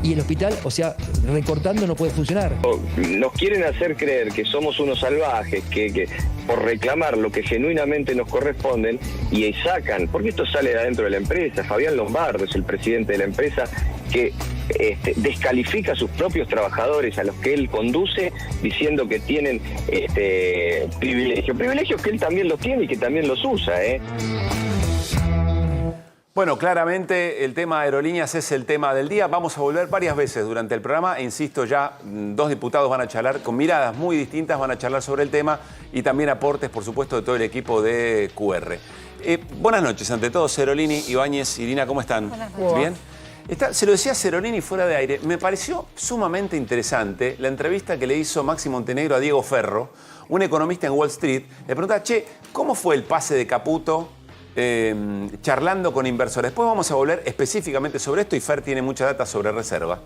[SPEAKER 21] y el hospital, o sea, recortando no puede funcionar.
[SPEAKER 22] Nos quieren hacer creer que somos unos salvajes, que por reclamar lo que genuinamente nos corresponden y sacan, porque esto sale de adentro de la empresa. Fabián Lombardo es el presidente de la empresa que descalifica a sus propios trabajadores a los que él conduce diciendo que tienen privilegios que él también los tiene y que también los usa.
[SPEAKER 1] Bueno, claramente el tema aerolíneas es el tema del día. Vamos a volver varias veces durante el programa. E insisto, ya dos diputados van a charlar con miradas muy distintas, van a charlar sobre el tema y también aportes, por supuesto, de todo el equipo de QR. Buenas noches, ante todo, Serolini, Ibáñez, Irina, ¿cómo están? ¿Bien? Se lo decía Serolini fuera de aire. Me pareció sumamente interesante la entrevista que le hizo Maxi Montenegro a Diego Ferro, un economista en Wall Street. Le preguntaba, ¿cómo fue el pase de Caputo charlando con inversores? Después vamos a volver específicamente sobre esto y Fer tiene mucha data sobre reserva.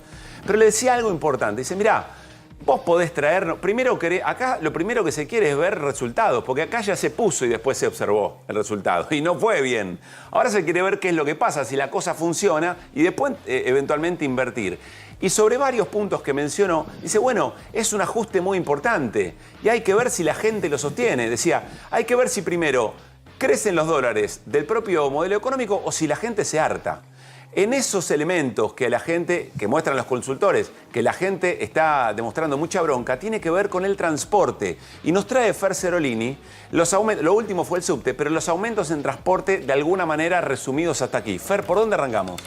[SPEAKER 1] Pero le decía algo importante. Dice, mirá, vos podés traernos... Acá lo primero que se quiere es ver resultados, porque acá ya se puso y después se observó el resultado. Y no fue bien. Ahora se quiere ver qué es lo que pasa, si la cosa funciona y después eventualmente invertir. Y sobre varios puntos que mencionó, dice, bueno, es un ajuste muy importante y hay que ver si la gente lo sostiene. Decía, hay que ver si primero crecen los dólares del propio modelo económico o si la gente se harta. En esos elementos que la gente, que muestran los consultores, que la gente está demostrando mucha bronca, tiene que ver con el transporte. Y nos trae Fer Serolini, lo último fue el subte, pero los aumentos en transporte de alguna manera resumidos hasta aquí. Fer, ¿por dónde arrancamos?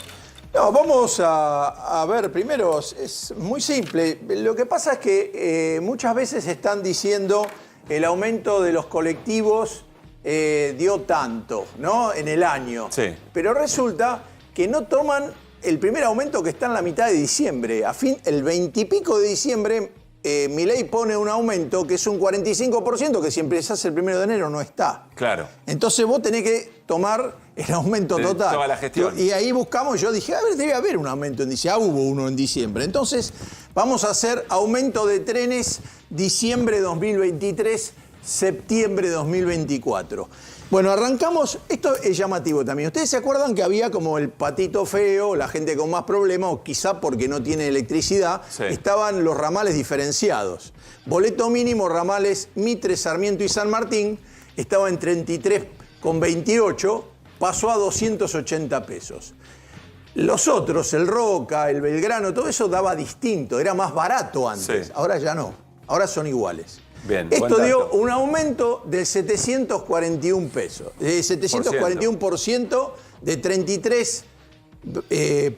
[SPEAKER 6] No, vamos a ver, primero, es muy simple. Lo que pasa es que muchas veces están diciendo el aumento de los colectivos dio tanto, ¿no? En el año. Sí. Pero resulta que no toman el primer aumento que está en la mitad de diciembre. El 20 y pico de diciembre, Milei pone un aumento que es un 45%, que si empezás el 1 de enero no está.
[SPEAKER 1] Claro.
[SPEAKER 6] Entonces vos tenés que tomar el aumento total.
[SPEAKER 1] Toda la gestión.
[SPEAKER 6] Y ahí buscamos, yo dije, a ver, debe haber un aumento en diciembre. Hubo uno en diciembre. Entonces, vamos a hacer aumento de trenes diciembre 2023, septiembre 2024. Bueno, arrancamos, esto es llamativo también. ¿Ustedes se acuerdan que había como el patito feo, la gente con más problemas, o quizá porque no tiene electricidad, estaban los ramales diferenciados? Boleto mínimo, ramales Mitre, Sarmiento y San Martín, estaba en 33,28, pasó a 280 pesos. Los otros, el Roca, el Belgrano, todo eso daba distinto, era más barato antes, ahora ya no. ahora son iguales.
[SPEAKER 1] Bien,
[SPEAKER 6] Esto dio un aumento de 741 pesos, 741% de 33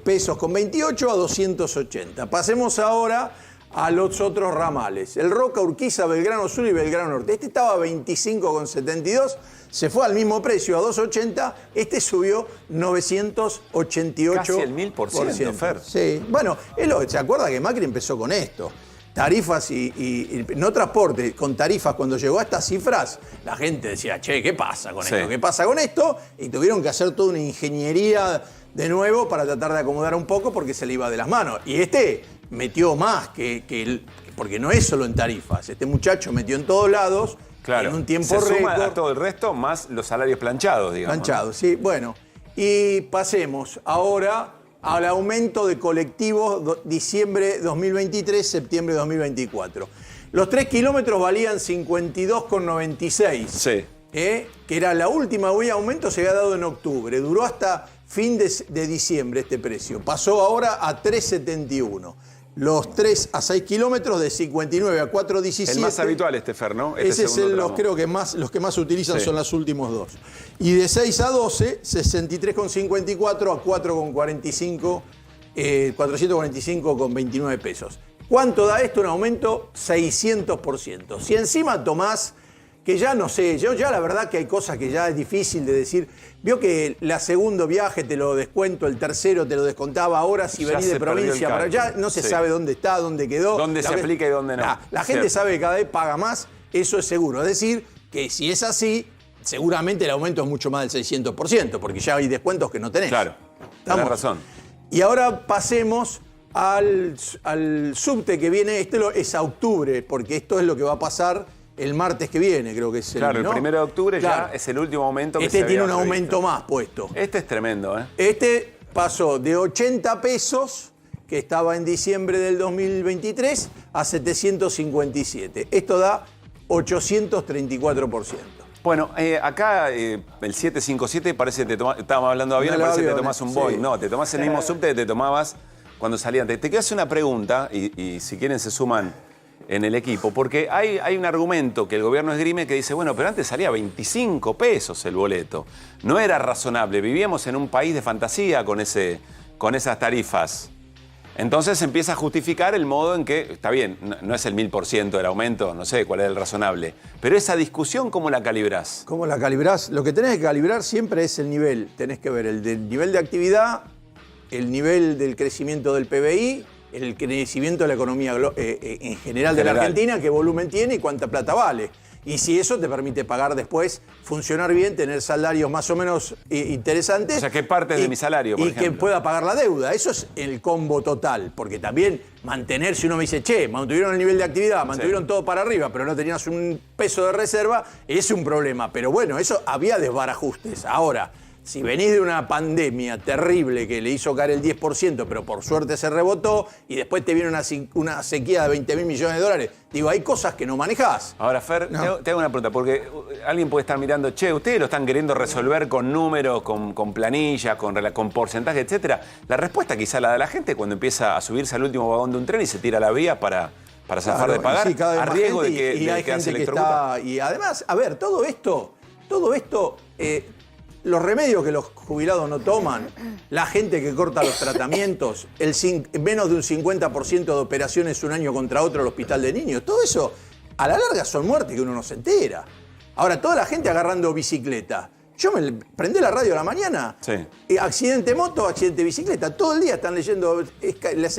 [SPEAKER 6] pesos con 28 a 280. Pasemos ahora a los otros ramales. El Roca, Urquiza, Belgrano Sur y Belgrano Norte. Este estaba a 25,72, se fue al mismo precio, a 280. Este subió 988%.
[SPEAKER 1] Casi el 1000%, Fer.
[SPEAKER 6] Sí, bueno, ¿se acuerda que Macri empezó con esto? Tarifas y no transporte, con tarifas, cuando llegó a estas cifras, la gente decía, che, ¿qué pasa con esto? ¿Qué pasa con esto? Y tuvieron que hacer toda una ingeniería de nuevo para tratar de acomodar un poco porque se le iba de las manos. Y este metió más porque no es solo en tarifas. Este muchacho metió en todos lados, en un tiempo récord.
[SPEAKER 1] Se suma a todo el resto más los salarios planchados, digamos.
[SPEAKER 6] Planchados, sí. Bueno, y pasemos ahora al aumento de colectivos diciembre 2023, septiembre 2024. Los 3 kilómetros valían 52,96.
[SPEAKER 1] Sí.
[SPEAKER 6] Que era la última aumento, se había dado en octubre. Duró hasta fin de diciembre este precio. Pasó ahora a 3,71. Los 3 a 6 kilómetros de 59 a 4,17.
[SPEAKER 1] El más habitual Fer, ¿no?
[SPEAKER 6] Ese es creo que los que más se utilizan son los últimos dos. Y de 6 a 12, 63,54 a 4,45, 445,29 pesos. ¿Cuánto da esto? Un aumento 600%. Si encima tomás, que ya no sé, yo ya la verdad que hay cosas que ya es difícil de decir. Vio que el segundo viaje te lo descuento, el tercero te lo descontaba ahora si venís de provincia, pero ya no se sabe dónde está, dónde quedó.
[SPEAKER 1] Dónde se aplica y dónde no.
[SPEAKER 6] La gente sabe que cada vez paga más, eso es seguro. Es decir, que si es así, seguramente el aumento es mucho más del 600%, porque ya hay descuentos que no tenés.
[SPEAKER 1] Claro, tenés razón.
[SPEAKER 6] Y ahora pasemos al subte que viene, es a octubre, porque esto es lo que va a pasar el martes que viene, creo que es el,
[SPEAKER 1] Claro, el 1 de octubre ya es el último aumento que se había
[SPEAKER 6] tiene un
[SPEAKER 1] previsto.
[SPEAKER 6] aumento más puesto.
[SPEAKER 1] Este es tremendo, ¿eh?
[SPEAKER 6] Este pasó de 80 pesos, que estaba en diciembre del 2023, a 757. Esto da 834%.
[SPEAKER 1] Bueno, acá el 757 parece que estábamos hablando de avión, parece que te tomás un Boeing. No, te tomás el mismo subte que te tomabas cuando salían. Te quiero hacer una pregunta, y si quieren se suman en el equipo, porque hay un argumento que el gobierno esgrime que dice, bueno, pero antes salía 25 pesos el boleto. No era razonable, vivíamos en un país de fantasía con esas tarifas. Entonces se empieza a justificar el modo en que, está bien, no es el 1000% del aumento, no sé cuál es el razonable, pero esa discusión, ¿cómo la calibrás?
[SPEAKER 6] ¿Cómo la calibrás? Lo que tenés que calibrar siempre es el nivel. Tenés que ver el nivel de actividad, el nivel del crecimiento del PBI, el crecimiento de la economía en general de la Argentina, qué volumen tiene y cuánta plata vale. Y si eso te permite pagar después, funcionar bien, tener salarios más o menos interesantes.
[SPEAKER 1] O sea, ¿qué parte de mi salario, por ejemplo?
[SPEAKER 6] Que pueda pagar la deuda. Eso es el combo total. Porque también mantener, si uno me dice, che, mantuvieron el nivel de actividad, mantuvieron todo para arriba, pero no tenías un peso de reserva, es un problema. Pero bueno, eso había desbarajustes. Ahora, si venís de una pandemia terrible que le hizo caer el 10%, pero por suerte se rebotó, y después te viene una sequía de 20.000 millones de dólares, digo, hay cosas que no manejás.
[SPEAKER 1] Ahora, Fer, te hago una pregunta, porque alguien puede estar mirando, che, ustedes lo están queriendo resolver con números, con planillas, con porcentaje, etcétera. La respuesta quizá la da la gente cuando empieza a subirse al último vagón de un tren y se tira a la vía para zafar de pagar,
[SPEAKER 6] sí, cada vez
[SPEAKER 1] a
[SPEAKER 6] más
[SPEAKER 1] riesgo
[SPEAKER 6] gente,
[SPEAKER 1] de que
[SPEAKER 6] hay
[SPEAKER 1] quedarse
[SPEAKER 6] gente que
[SPEAKER 1] electrocutada.
[SPEAKER 6] está. Y además, a ver, todo esto, los remedios que los jubilados no toman, la gente que corta los tratamientos, menos de un 50% de operaciones un año contra otro al hospital de niños, todo eso, a la larga son muertes que uno no se entera. Ahora, toda la gente agarrando bicicleta. Yo me prendí la radio a la mañana, accidente moto, accidente bicicleta, todo el día están leyendo,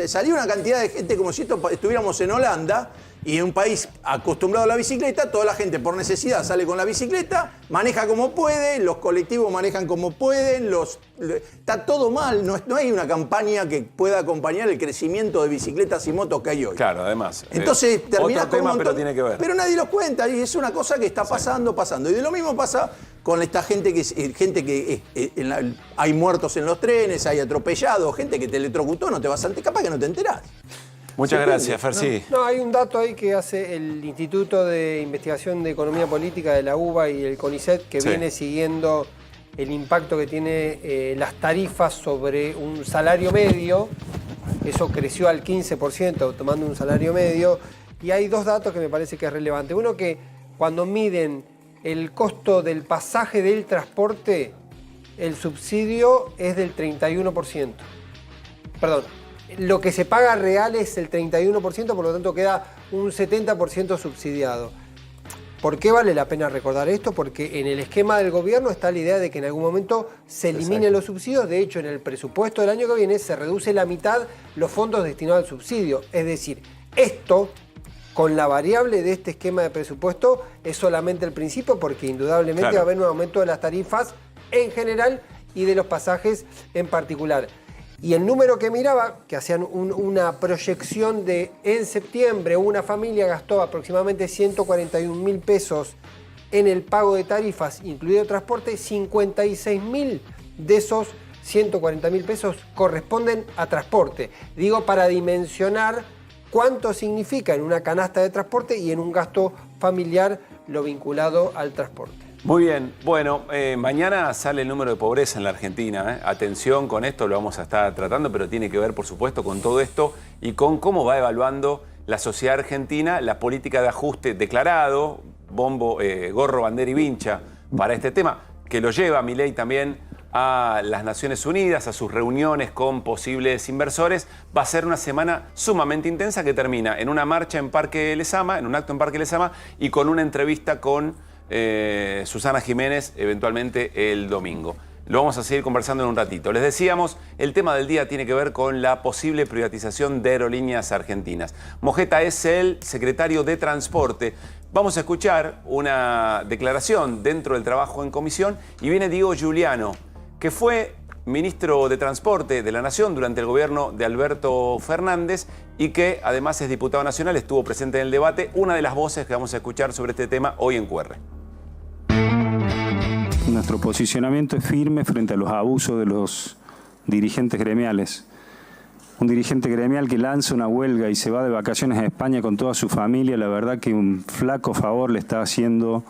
[SPEAKER 6] salió una cantidad de gente como si estuviéramos en Holanda, y en un país acostumbrado a la bicicleta, toda la gente por necesidad sale con la bicicleta, maneja como puede, los colectivos manejan como pueden, está todo mal, no hay una campaña que pueda acompañar el crecimiento de bicicletas y motos que hay hoy.
[SPEAKER 1] Claro, además.
[SPEAKER 6] Entonces terminás
[SPEAKER 1] otro
[SPEAKER 6] con
[SPEAKER 1] tema,
[SPEAKER 6] un montón,
[SPEAKER 1] pero tiene que ver.
[SPEAKER 6] Pero nadie lo cuenta, y es una cosa que está pasando. Y de lo mismo pasa con esta gente que hay muertos en los trenes, hay atropellados, gente que te electrocutó, no te vas ante, capaz que no te enterás.
[SPEAKER 1] Muchas gracias, Fer, sí.
[SPEAKER 3] No, hay un dato ahí que hace el Instituto de Investigación de Economía Política de la UBA y el CONICET, que viene siguiendo el impacto que tiene las tarifas sobre un salario medio. Eso creció al 15%, tomando un salario medio, Y hay dos datos que me parece que es relevante. Uno, que cuando miden el costo del pasaje del transporte, el subsidio es del 31%. Perdón, lo que se paga real es el 31%, por lo tanto queda un 70% subsidiado. ¿Por qué vale la pena recordar esto? Porque en el esquema del gobierno está la idea de que en algún momento se eliminen los subsidios. De hecho, en el presupuesto del año que viene se reduce la mitad los fondos destinados al subsidio. Es decir, esto, con la variable de este esquema de presupuesto, es solamente el principio, porque indudablemente va a haber un aumento de las tarifas en general y de los pasajes en particular. Y el número que miraba, que hacían una proyección de en septiembre, una familia gastó aproximadamente 141.000 pesos en el pago de tarifas, incluido transporte. 56.000 de esos 140.000 pesos corresponden a transporte. Digo, para dimensionar cuánto significa en una canasta de transporte y en un gasto familiar lo vinculado al transporte.
[SPEAKER 1] Muy bien, bueno, mañana sale el número de pobreza en la Argentina. Atención con esto, lo vamos a estar tratando, pero tiene que ver, por supuesto, con todo esto y con cómo va evaluando la sociedad argentina la política de ajuste declarado, bombo, gorro, bandera y vincha para este tema, que lo lleva Milei también a las Naciones Unidas, a sus reuniones con posibles inversores. Va a ser una semana sumamente intensa que termina en una marcha en Parque Lezama, en un acto en Parque Lezama, y con una entrevista con Susana Jiménez, eventualmente el domingo. Lo vamos a seguir conversando en un ratito. Les decíamos, el tema del día tiene que ver con la posible privatización de Aerolíneas Argentinas. Mojeta es el secretario de Transporte. Vamos a escuchar una declaración dentro del trabajo en comisión y viene Diego Giuliano, que fue ministro de Transporte de la Nación durante el gobierno de Alberto Fernández y que además es diputado nacional, estuvo presente en el debate, una de las voces que vamos a escuchar sobre este tema hoy en QR.
[SPEAKER 10] Nuestro posicionamiento es firme frente a los abusos de los dirigentes gremiales. Un dirigente gremial que lanza una huelga y se va de vacaciones a España con toda su familia, la verdad que un flaco favor le está haciendo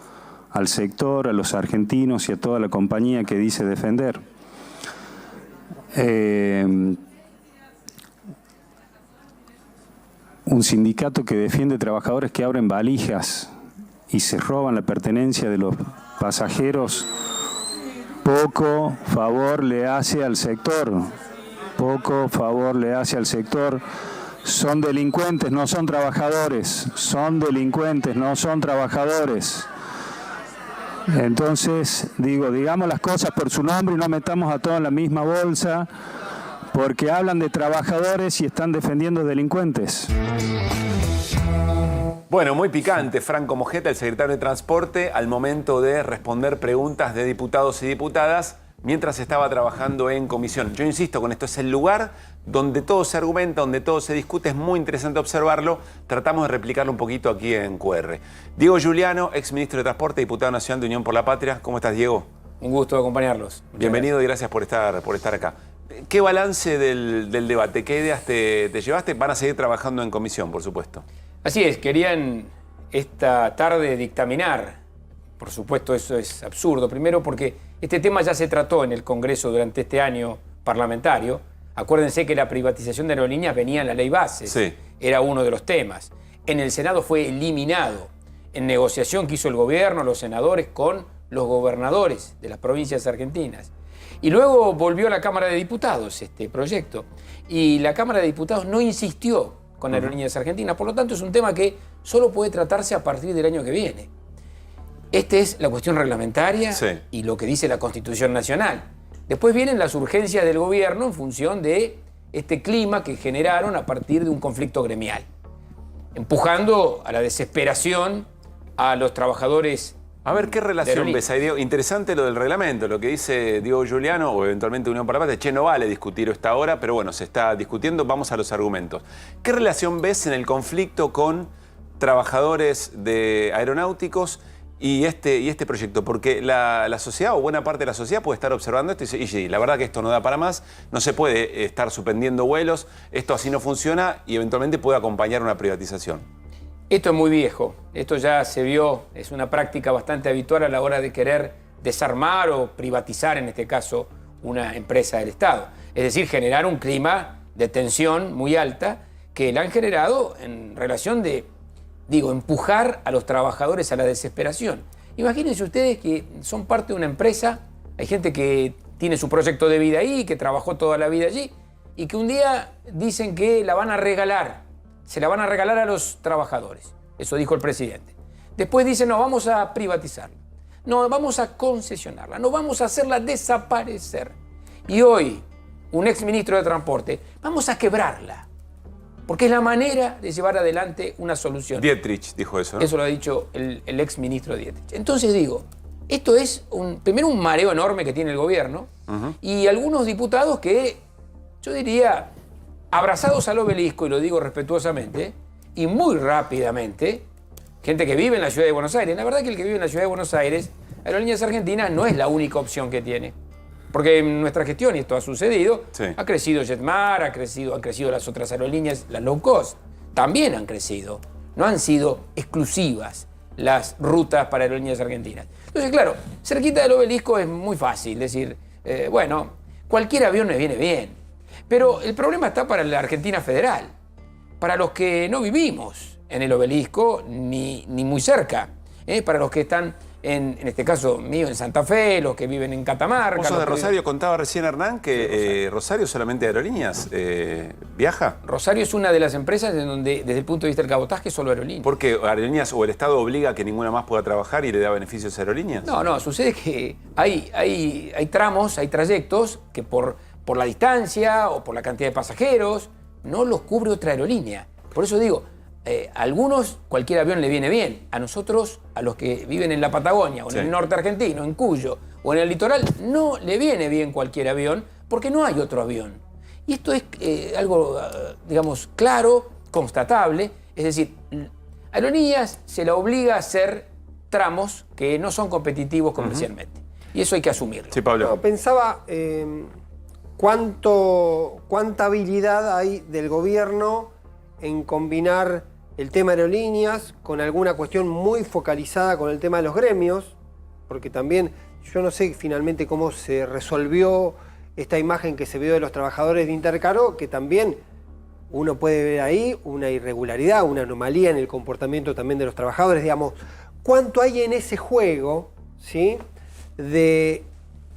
[SPEAKER 10] al sector, a los argentinos y a toda la compañía que dice defender. Un sindicato que defiende trabajadores que abren valijas y se roban la pertenencia de los pasajeros, poco favor le hace al sector. Poco favor le hace al sector. Son delincuentes, no son trabajadores. Son delincuentes, no son trabajadores. Entonces, digamos las cosas por su nombre y no metamos a todos en la misma bolsa, porque hablan de trabajadores y están defendiendo delincuentes.
[SPEAKER 1] Bueno, muy picante, Franco Mojeta, el secretario de Transporte, al momento de responder preguntas de diputados y diputadas mientras estaba trabajando en comisión. Yo insisto con esto, es el lugar donde todo se argumenta, donde todo se discute, es muy interesante observarlo. Tratamos de replicarlo un poquito aquí en QR. Diego Giuliano, ex ministro de Transporte, diputado nacional de Unión por la Patria. ¿Cómo estás, Diego?
[SPEAKER 4] Un gusto acompañarlos.
[SPEAKER 1] Bienvenido y gracias por estar acá. ¿Qué balance del debate? ¿Qué ideas te llevaste? Van a seguir trabajando en comisión, por supuesto.
[SPEAKER 4] Así es, querían esta tarde dictaminar. Por supuesto, eso es absurdo. Primero porque este tema ya se trató en el Congreso durante este año parlamentario. Acuérdense que la privatización de aerolíneas venía en la ley base.
[SPEAKER 1] Sí.
[SPEAKER 4] Era uno de los temas. En el Senado fue eliminado. En negociación que hizo el gobierno, los senadores, con los gobernadores de las provincias argentinas. Y luego volvió a la Cámara de Diputados este proyecto. Y la Cámara de Diputados no insistió con Aerolíneas Argentinas. Por lo tanto, es un tema que solo puede tratarse a partir del año que viene. Esta es la cuestión reglamentaria y lo que dice la Constitución Nacional. Después vienen las urgencias del gobierno en función de este clima que generaron a partir de un conflicto gremial, empujando a la desesperación a los trabajadores.
[SPEAKER 1] A ver, ¿qué relación ves ahí, Diego? Interesante lo del reglamento, lo que dice Diego Giuliano o eventualmente Unión por la Patria. Che, no vale discutir esto ahora, pero bueno, se está discutiendo, vamos a los argumentos. ¿Qué relación ves en el conflicto con trabajadores de aeronáuticos y este proyecto? Porque la sociedad o buena parte de la sociedad puede estar observando esto y dice, sí, la verdad que esto no da para más, no se puede estar suspendiendo vuelos, esto así no funciona y eventualmente puede acompañar una privatización.
[SPEAKER 4] Esto es muy viejo, esto ya se vio, es una práctica bastante habitual a la hora de querer desarmar o privatizar, en este caso, una empresa del Estado. Es decir, generar un clima de tensión muy alta que la han generado en relación de digo, empujar a los trabajadores a la desesperación. Imagínense ustedes que son parte de una empresa, hay gente que tiene su proyecto de vida ahí, que trabajó toda la vida allí, y que un día dicen que la van a regalar, se la van a regalar a los trabajadores. Eso dijo el presidente. Después dicen, no, vamos a privatizarla, no, vamos a concesionarla, no, vamos a hacerla desaparecer. Y hoy, un exministro de Transporte, vamos a quebrarla, porque es la manera de llevar adelante una solución.
[SPEAKER 1] Dietrich dijo eso, ¿no?
[SPEAKER 4] Eso lo ha dicho el exministro Dietrich. Entonces digo, esto es primero un mareo enorme que tiene el gobierno y algunos diputados que, yo diría, abrazados al obelisco, y lo digo respetuosamente, y muy rápidamente, gente que vive en la ciudad de Buenos Aires. La verdad que el que vive en la ciudad de Buenos Aires, Aerolíneas Argentinas no es la única opción que tiene. Porque en nuestra gestión, y esto ha sucedido, ha crecido Jetmar, han crecido las otras aerolíneas, las low cost, también han crecido. No han sido exclusivas las rutas para Aerolíneas Argentinas. Entonces, claro, cerquita del obelisco es muy fácil decir, bueno, cualquier avión me viene bien. Pero el problema está para la Argentina Federal, para los que no vivimos en el obelisco ni muy cerca, para los que están en este caso mío en Santa Fe, los que viven en Catamarca.
[SPEAKER 1] ¿Vos sos de Rosario? Contaba recién Hernán que Rosario solamente Aerolíneas viaja.
[SPEAKER 4] Rosario es una de las empresas en donde, desde el punto de vista del cabotaje, solo Aerolíneas.
[SPEAKER 1] ¿Por qué Aerolíneas o el Estado obliga a que ninguna más pueda trabajar y le da beneficios a Aerolíneas?
[SPEAKER 4] No, sucede que hay tramos, hay trayectos que por la distancia o por la cantidad de pasajeros no los cubre otra aerolínea. Por eso digo, a algunos cualquier avión le viene bien. A nosotros, a los que viven en la Patagonia o en el norte argentino, en Cuyo o en el litoral, no le viene bien cualquier avión porque no hay otro avión. Y esto es algo, digamos, claro, constatable. Es decir, Aerolíneas se la obliga a hacer tramos que no son competitivos comercialmente. Y eso hay que asumirlo.
[SPEAKER 1] Sí, Pablo.
[SPEAKER 3] No, pensaba cuánta habilidad hay del gobierno en combinar el tema aerolíneas con alguna cuestión muy focalizada con el tema de los gremios, porque también yo no sé finalmente cómo se resolvió esta imagen que se vio de los trabajadores de Intercargo, que también uno puede ver ahí una irregularidad, una anomalía en el comportamiento también de los trabajadores. Digamos, ¿cuánto hay en ese juego, ¿sí?, de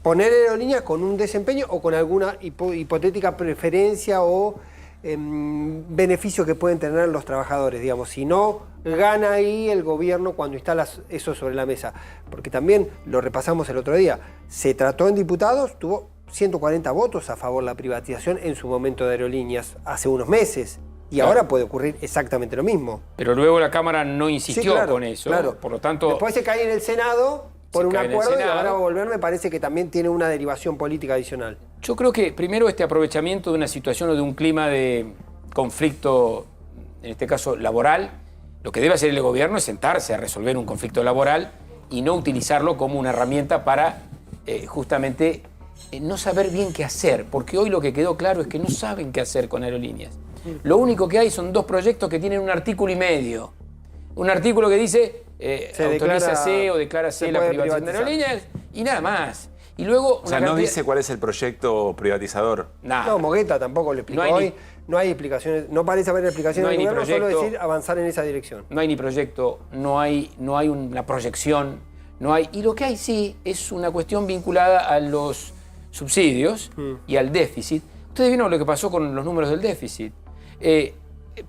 [SPEAKER 3] poner aerolíneas con un desempeño o con alguna hipotética preferencia o beneficio que pueden tener los trabajadores? Digamos, si no gana ahí el gobierno cuando instala eso sobre la mesa. Porque también lo repasamos el otro día, se trató en diputados, tuvo 140 votos a favor de la privatización en su momento de Aerolíneas hace unos meses. Y ahora puede ocurrir exactamente lo mismo.
[SPEAKER 4] Pero luego la Cámara no insistió con eso.
[SPEAKER 3] Claro.
[SPEAKER 4] Por lo tanto,
[SPEAKER 3] después se cae en el Senado por un acuerdo y ahora va a volver, me parece que también tiene una derivación política adicional.
[SPEAKER 4] Yo creo que primero este aprovechamiento de una situación o de un clima de conflicto, en este caso laboral, lo que debe hacer el gobierno es sentarse a resolver un conflicto laboral y no utilizarlo como una herramienta para justamente no saber bien qué hacer, porque hoy lo que quedó claro es que no saben qué hacer con Aerolíneas. Lo único que hay son dos proyectos que tienen un artículo y medio. Un artículo que dice autorízase o declárase la privatización de Aerolíneas y nada más. Y luego
[SPEAKER 1] o sea, no dice cuál es el proyecto privatizador.
[SPEAKER 4] Nada.
[SPEAKER 3] No, Mogueta tampoco lo explicó hoy. No hay explicaciones, no parece haber explicaciones del gobierno, solo decir avanzar en esa dirección.
[SPEAKER 4] No hay ni proyecto, no hay una proyección, no hay. Y lo que hay sí es una cuestión vinculada a los subsidios y al déficit. Ustedes vieron lo que pasó con los números del déficit.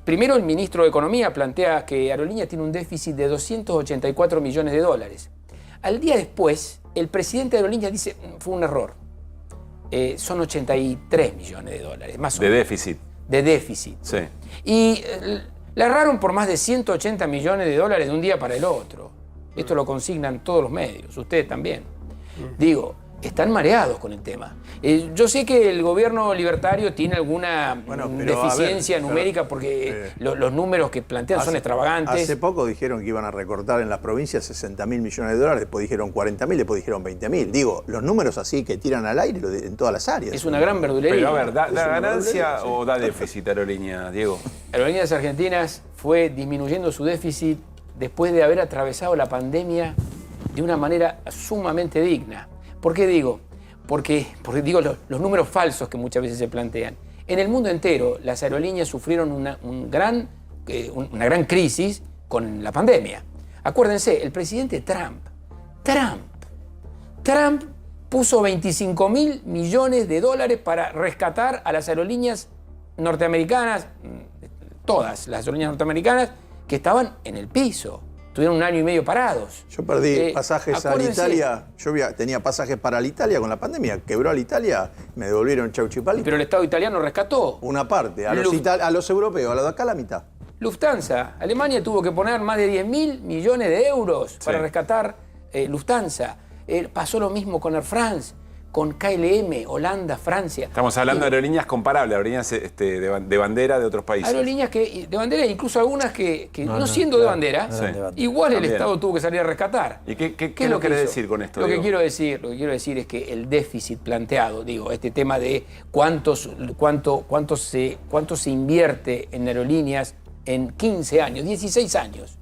[SPEAKER 4] Primero el ministro de Economía plantea que Aerolíneas tiene un déficit de 284 millones de dólares. Al día después, el presidente de Aerolíneas dice, fue un error. Son 83 millones de dólares, más o menos.
[SPEAKER 1] De déficit.
[SPEAKER 4] De déficit.
[SPEAKER 1] Sí.
[SPEAKER 4] Y la erraron por más de 180 millones de dólares de un día para el otro. Esto lo consignan todos los medios, ustedes también. Digo, están mareados con el tema. Yo sé que el gobierno libertario tiene alguna deficiencia numérica porque los números que plantean son extravagantes.
[SPEAKER 6] Hace poco dijeron que iban a recortar en las provincias 60.000 millones de dólares, después dijeron 40.000, después dijeron 20.000. Digo, los números así que tiran al aire en todas las áreas.
[SPEAKER 4] Es una gran verdulería.
[SPEAKER 1] Pero a ver, ¿da ganancia o da déficit Aerolíneas, Diego?
[SPEAKER 4] Aerolíneas Argentinas fue disminuyendo su déficit después de haber atravesado la pandemia de una manera sumamente digna. ¿Por qué digo? Porque digo los números falsos que muchas veces se plantean. En el mundo entero, las aerolíneas sufrieron una gran crisis con la pandemia. Acuérdense, el presidente Trump puso 25.000 millones de dólares para rescatar a las aerolíneas norteamericanas, todas las aerolíneas norteamericanas que estaban en el piso. Estuvieron 1 año y medio parados.
[SPEAKER 6] Yo perdí pasajes a
[SPEAKER 4] acuérdense.
[SPEAKER 6] Italia. Tenía pasajes para Italia con la pandemia. Quebró a Italia, me devolvieron Chauchipalito.
[SPEAKER 4] Pero el Estado italiano rescató.
[SPEAKER 6] Una parte, a los europeos, a los de acá la mitad.
[SPEAKER 4] Lufthansa. Alemania tuvo que poner más de 10.000 millones de euros para rescatar Lufthansa. Pasó lo mismo con Air France, con KLM, Holanda, Francia.
[SPEAKER 1] Estamos hablando de aerolíneas comparables, aerolíneas de bandera de otros países.
[SPEAKER 4] Aerolíneas de bandera, incluso algunas que no siendo de bandera, igual el Estado tuvo que salir a rescatar.
[SPEAKER 1] ¿Y qué es lo que quiere decir con esto?
[SPEAKER 4] Lo que quiero decir es que el déficit planteado, este tema de cuánto se invierte en aerolíneas en 15 años, 16 años.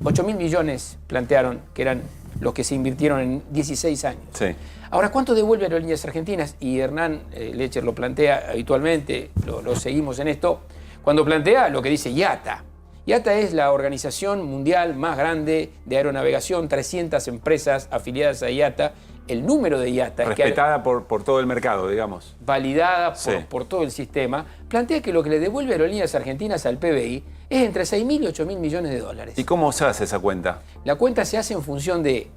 [SPEAKER 4] 8.000 millones plantearon que eran los que se invirtieron en 16 años.
[SPEAKER 1] Sí.
[SPEAKER 4] Ahora, ¿cuánto devuelve Aerolíneas Argentinas? Y Hernán Lecher lo plantea habitualmente, lo seguimos en esto, cuando plantea lo que dice IATA. IATA es la organización mundial más grande de aeronavegación, 300 empresas afiliadas a IATA. El número de IATA...
[SPEAKER 1] Respetada por todo el mercado, digamos.
[SPEAKER 4] Validada por todo el sistema. Plantea que lo que le devuelve Aerolíneas Argentinas al PBI es entre 6.000 y 8.000 millones de dólares.
[SPEAKER 1] ¿Y cómo se hace esa cuenta?
[SPEAKER 4] La cuenta se hace en función de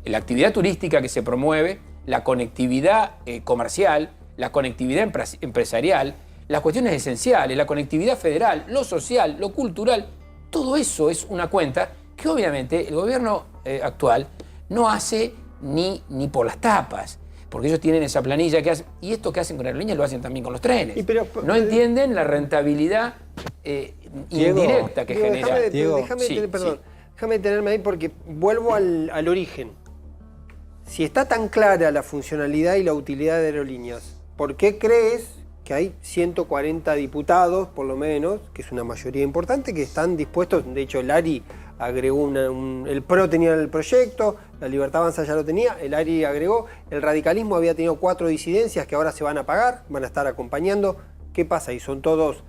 [SPEAKER 4] la actividad turística que se promueve, la conectividad comercial, la conectividad empresarial, las cuestiones esenciales, la conectividad federal, lo social, lo cultural. Todo eso es una cuenta que obviamente el gobierno actual no hace ni por las tapas, porque ellos tienen esa planilla que hacen, y esto que hacen con aerolíneas lo hacen también con los trenes. No entienden la rentabilidad indirecta que genera.
[SPEAKER 3] Déjame detenerme ahí porque vuelvo al origen. Si está tan clara la funcionalidad y la utilidad de aerolíneas, ¿por qué crees que hay 140 diputados, por lo menos, que es una mayoría importante, que están dispuestos? De hecho, el ARI agregó el PRO tenía el proyecto, la Libertad Avanza ya lo tenía, el ARI agregó, el radicalismo había tenido 4 disidencias que ahora se van a pagar, van a estar acompañando. ¿Qué pasa? Y son todos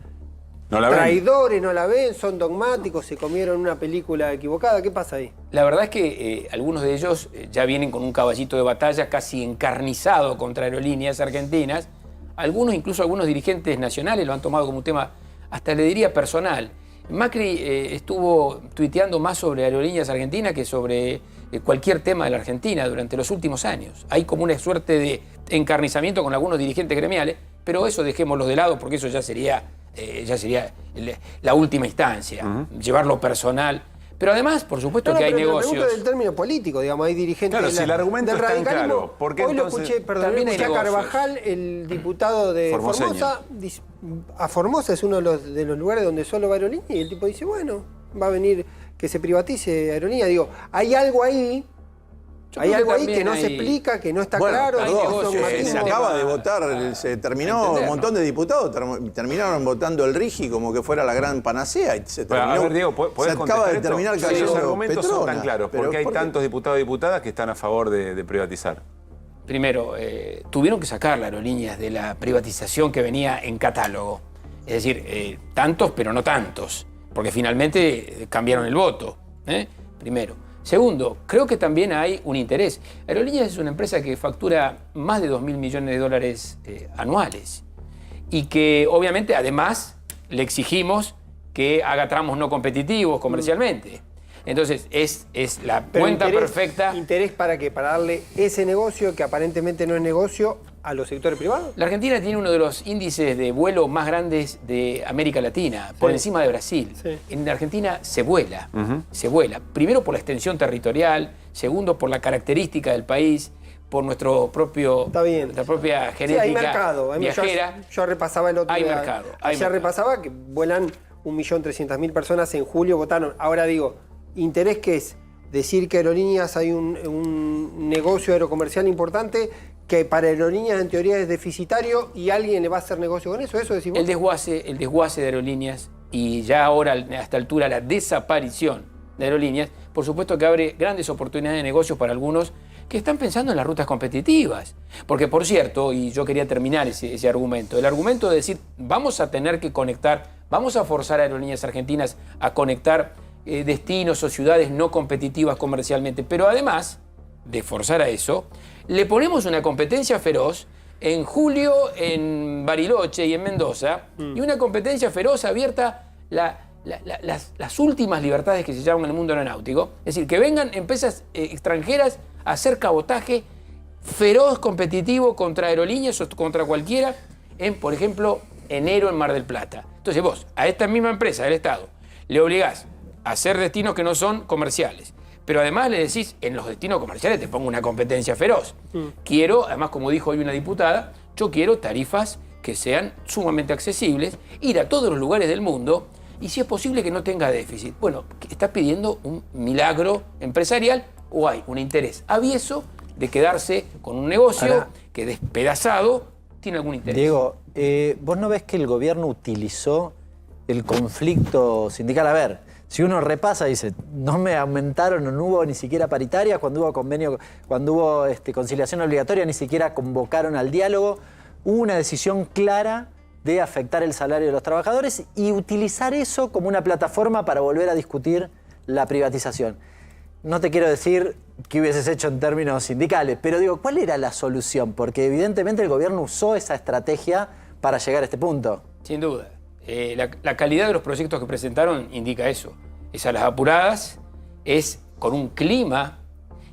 [SPEAKER 3] traidores, no la ven, son dogmáticos, se comieron una película equivocada. ¿Qué pasa ahí?
[SPEAKER 4] La verdad es que algunos de ellos ya vienen con un caballito de batalla casi encarnizado contra Aerolíneas Argentinas. Incluso algunos dirigentes nacionales lo han tomado como un tema, hasta le diría personal. Macri estuvo tuiteando más sobre Aerolíneas Argentinas que sobre cualquier tema de la Argentina durante los últimos años. Hay como una suerte de encarnizamiento con algunos dirigentes gremiales, pero eso dejémoslo de lado porque eso ya sería la última instancia, llevarlo personal. Pero además, por supuesto que hay negocios.
[SPEAKER 3] Me pregunto del término político, digamos, hay dirigentes
[SPEAKER 1] si el argumento
[SPEAKER 3] del
[SPEAKER 1] es tan
[SPEAKER 3] radicalismo.
[SPEAKER 1] claro, ¿por qué
[SPEAKER 3] hoy lo
[SPEAKER 1] entonces
[SPEAKER 3] escuché, a Carvajal, el diputado de Formosa, a Formosa es uno de los lugares donde solo va aerolínea, y el tipo dice, bueno, va a venir que se privatice aerolínea. Digo, hay algo ahí. Hay algo ahí que no se explica, que no está claro.
[SPEAKER 6] Se acaba de votar, se terminó un montón de diputados, terminaron votando el RIGI como que fuera la gran panacea. Y se terminó.
[SPEAKER 1] A ver, Diego,
[SPEAKER 6] se acaba de terminar cayendo
[SPEAKER 1] los argumentos
[SPEAKER 6] Petrona.
[SPEAKER 1] son tan claros. ¿Por qué hay tantos diputados y diputadas que están a favor de privatizar?
[SPEAKER 4] Primero, tuvieron que sacar las aerolíneas de la privatización que venía en catálogo. Es decir, tantos, pero no tantos. Porque finalmente cambiaron el voto. Primero. Segundo, creo que también hay un interés. Aerolíneas es una empresa que factura más de 2.000 millones de dólares anuales y que obviamente además le exigimos que haga tramos no competitivos comercialmente. Entonces es la cuenta perfecta.
[SPEAKER 3] ¿Interés para qué? Para darle ese negocio que aparentemente no es negocio a los sectores privados.
[SPEAKER 4] La Argentina tiene uno de los índices de vuelo más grandes de América Latina, por encima de Brasil. Sí. En Argentina se vuela, se vuela. Primero por la extensión territorial, segundo por la característica del país, por nuestra propia genética
[SPEAKER 3] hay mercado.
[SPEAKER 4] viajera.
[SPEAKER 3] Yo repasaba el otro día.
[SPEAKER 4] Hay mercado.
[SPEAKER 3] Repasaba que vuelan 1.300.000 personas en julio, votaron. Ahora digo, ¿interés qué es? Decir que Aerolíneas hay un negocio aerocomercial importante que para Aerolíneas en teoría es deficitario y alguien le va a hacer negocio con eso. ¿Eso decís vos?
[SPEAKER 4] El desguace de Aerolíneas y ya ahora a esta altura la desaparición de Aerolíneas, por supuesto que abre grandes oportunidades de negocios para algunos que están pensando en las rutas competitivas. Porque, por cierto, y yo quería terminar ese argumento, el argumento de decir vamos a tener que conectar, vamos a forzar a Aerolíneas Argentinas a conectar destinos o ciudades no competitivas comercialmente. Pero además de forzar a eso, le ponemos una competencia feroz en julio en Bariloche y en Mendoza, y una competencia feroz abierta las últimas libertades que se llaman en el mundo aeronáutico. Es decir, que vengan empresas extranjeras a hacer cabotaje feroz, competitivo contra aerolíneas o contra cualquiera, por ejemplo, enero en Mar del Plata. Entonces vos, a esta misma empresa del Estado, le obligás a hacer destinos que no son comerciales, pero además le decís, en los destinos comerciales te pongo una competencia feroz. Quiero, además, como dijo hoy una diputada, yo quiero tarifas que sean sumamente accesibles, ir a todos los lugares del mundo y, si es posible, que no tenga déficit. Bueno, ¿estás pidiendo un milagro empresarial o hay un interés avieso de quedarse con un negocio que despedazado tiene algún interés?
[SPEAKER 13] Diego, ¿vos no ves que el gobierno utilizó el conflicto sindical? A ver, si uno repasa, dice, no me aumentaron, no hubo ni siquiera paritaria, cuando hubo convenio, cuando hubo conciliación obligatoria, ni siquiera convocaron al diálogo. Hubo una decisión clara de afectar el salario de los trabajadores y utilizar eso como una plataforma para volver a discutir la privatización. No te quiero decir qué hubieses hecho en términos sindicales, pero digo, ¿cuál era la solución? Porque evidentemente el gobierno usó esa estrategia para llegar a este punto.
[SPEAKER 4] Sin duda. La calidad de los proyectos que presentaron indica eso. Es a las apuradas, es con un clima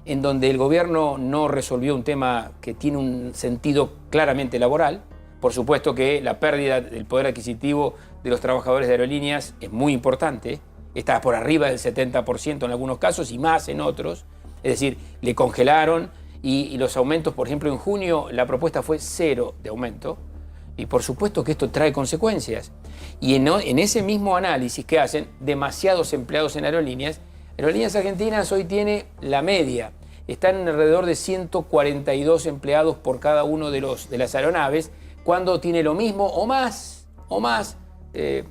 [SPEAKER 4] en donde el gobierno no resolvió un tema que tiene un sentido claramente laboral. Por supuesto que la pérdida del poder adquisitivo de los trabajadores de aerolíneas es muy importante. Está por arriba del 70% en algunos casos y más en otros. Es decir, le congelaron y los aumentos, por ejemplo, en junio la propuesta fue 0 de aumento. Y por supuesto que esto trae consecuencias. Y en ese mismo análisis que hacen, demasiados empleados en Aerolíneas Argentinas hoy tiene la media. Están alrededor de 142 empleados por cada uno de las aeronaves, cuando tiene lo mismo o más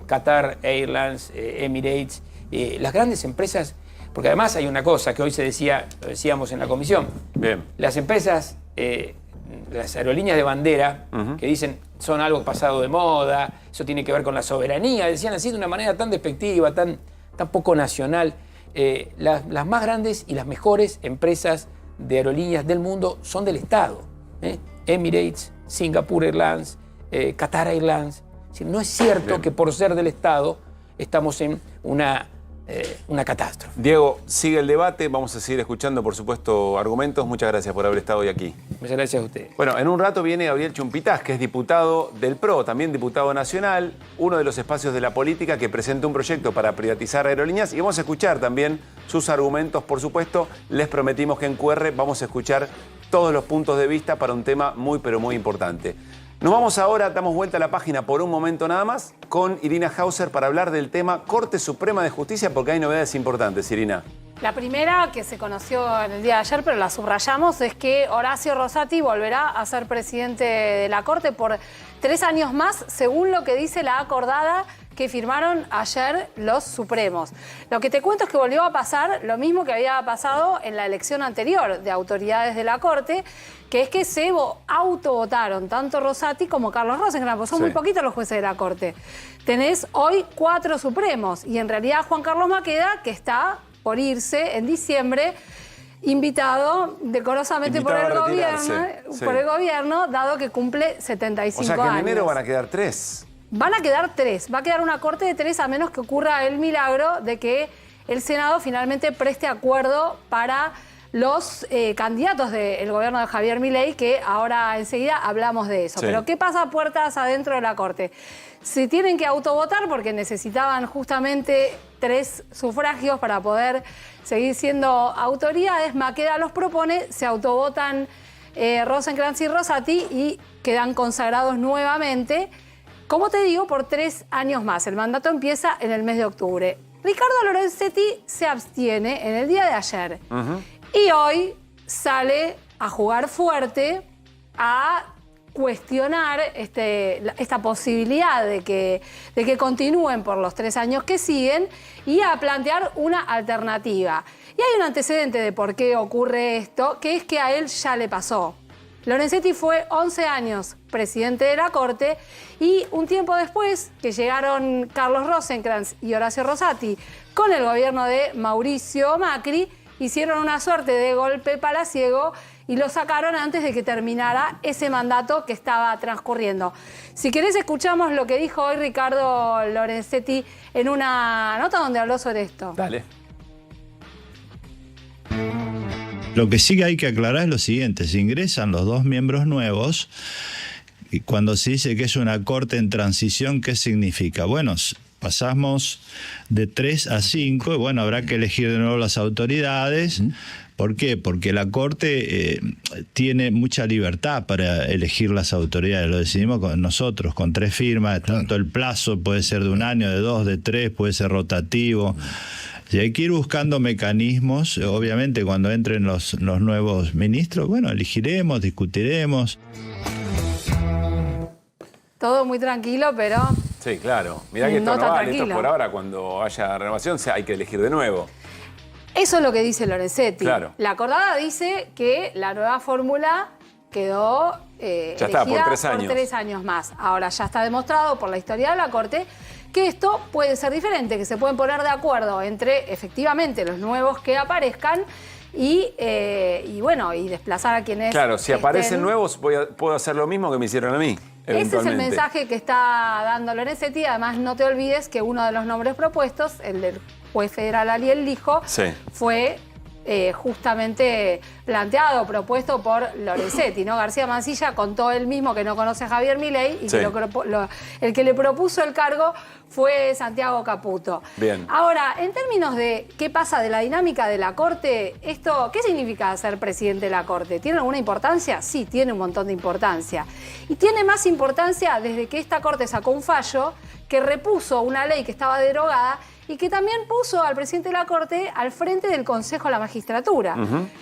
[SPEAKER 4] Qatar Airlines, Emirates, las grandes empresas. Porque además hay una cosa que hoy lo decíamos en la comisión.
[SPEAKER 1] Bien.
[SPEAKER 4] Las empresas, las aerolíneas de bandera, que dicen son algo pasado de moda, eso tiene que ver con la soberanía, decían así de una manera tan despectiva, tan poco nacional. Las más grandes y las mejores empresas de aerolíneas del mundo son del Estado. Emirates, Singapore Airlines, Qatar Airlines. Es decir, no es cierto que por ser del Estado estamos en una catástrofe.
[SPEAKER 1] Diego, sigue el debate, vamos a seguir escuchando, por supuesto, argumentos. Muchas gracias por haber estado hoy aquí.
[SPEAKER 4] Muchas gracias a usted.
[SPEAKER 1] Bueno, en un rato viene Gabriel Chumpitaz, que es diputado del PRO, también diputado nacional, uno de los espacios de la política que presenta un proyecto para privatizar aerolíneas, y vamos a escuchar también sus argumentos, por supuesto. Les prometimos que en QR vamos a escuchar todos los puntos de vista para un tema muy, pero muy importante. Nos vamos ahora, damos vuelta a la página por un momento nada más, con Irina Hauser para hablar del tema Corte Suprema de Justicia, porque hay novedades importantes, Irina.
[SPEAKER 5] La primera, que se conoció en el día de ayer, pero la subrayamos, es que Horacio Rosati volverá a ser presidente de la Corte por 3 años más, según lo que dice la acordada que firmaron ayer los Supremos. Lo que te cuento es que volvió a pasar lo mismo que había pasado en la elección anterior de autoridades de la Corte, que es que se autovotaron tanto Rosati como Carlos Rosenkrantz, porque son muy poquitos los jueces de la Corte. Tenés hoy 4 Supremos y en realidad Juan Carlos Maqueda, que está por irse en diciembre, invitado decorosamente por el gobierno, dado que cumple 75 años.
[SPEAKER 1] O sea que en enero van a quedar 3.
[SPEAKER 5] Van a quedar 3. Va a quedar una corte de 3 a menos que ocurra el milagro de que el Senado finalmente preste acuerdo para los candidatos del gobierno de Javier Milei, que ahora enseguida hablamos de eso.
[SPEAKER 7] Sí.
[SPEAKER 5] Pero ¿qué pasa puertas adentro de la Corte? Se tienen que autovotar porque necesitaban justamente 3 sufragios para poder seguir siendo autoridades. Maqueda los propone, se autovotan Rosenkrantz y Rosati y quedan consagrados nuevamente, como te digo, por 3 años más. El mandato empieza en el mes de octubre. Ricardo Lorenzetti se abstiene en el día de ayer. Y hoy sale a jugar fuerte, a cuestionar esta posibilidad de que continúen por los 3 años que siguen y a plantear una alternativa. Y hay un antecedente de por qué ocurre esto, que es que a él ya le pasó. Lorenzetti fue 11 años presidente de la Corte y un tiempo después que llegaron Carlos Rosenkrantz y Horacio Rosati con el gobierno de Mauricio Macri, hicieron una suerte de golpe palaciego y lo sacaron antes de que terminara ese mandato que estaba transcurriendo. Si querés, escuchamos lo que dijo hoy Ricardo Lorenzetti en una nota donde habló sobre esto.
[SPEAKER 1] Dale.
[SPEAKER 15] Lo que sí que hay que aclarar es lo siguiente: si ingresan los 2 miembros nuevos, y cuando se dice que es una corte en transición, ¿qué significa? Bueno, pasamos de 3 a 5 y bueno, habrá que elegir de nuevo las autoridades. ¿Por qué? Porque la Corte tiene mucha libertad para elegir las autoridades. Lo decidimos nosotros, con 3 firmas. Tanto el plazo puede ser de 1 año, de 2, de 3, puede ser rotativo. Y hay que ir buscando mecanismos. Obviamente, cuando entren los nuevos ministros, bueno, elegiremos, discutiremos.
[SPEAKER 5] Todo muy tranquilo, pero...
[SPEAKER 1] Sí, claro. Mirá que esto no vale. Esto por ahora, cuando haya renovación, hay que elegir de nuevo.
[SPEAKER 5] Eso es lo que dice Lorenzetti.
[SPEAKER 1] Claro.
[SPEAKER 5] La acordada dice que la nueva fórmula quedó elegida por 3 años más. Ahora ya está demostrado por la historia de la Corte que esto puede ser diferente, que se pueden poner de acuerdo entre efectivamente los nuevos que aparezcan y bueno, y desplazar a quienes
[SPEAKER 1] Claro, si aparecen nuevos, puedo hacer lo mismo que me hicieron a mí.
[SPEAKER 5] Ese es el mensaje que está dando Lorenzetti. Además, no te olvides que uno de los nombres propuestos, el del juez federal Ariel Lijo, fue justamente planteado, propuesto por Lorenzetti, ¿no? García Mansilla contó él mismo que no conoce a Javier Milei y que el que le propuso el cargo fue Santiago Caputo.
[SPEAKER 1] Bien.
[SPEAKER 5] Ahora, en términos de qué pasa de la dinámica de la Corte, ¿qué significa ser presidente de la Corte? ¿Tiene alguna importancia? Sí, tiene un montón de importancia. Y tiene más importancia desde que esta Corte sacó un fallo que repuso una ley que estaba derogada y que también puso al presidente de la Corte al frente del Consejo de la Magistratura.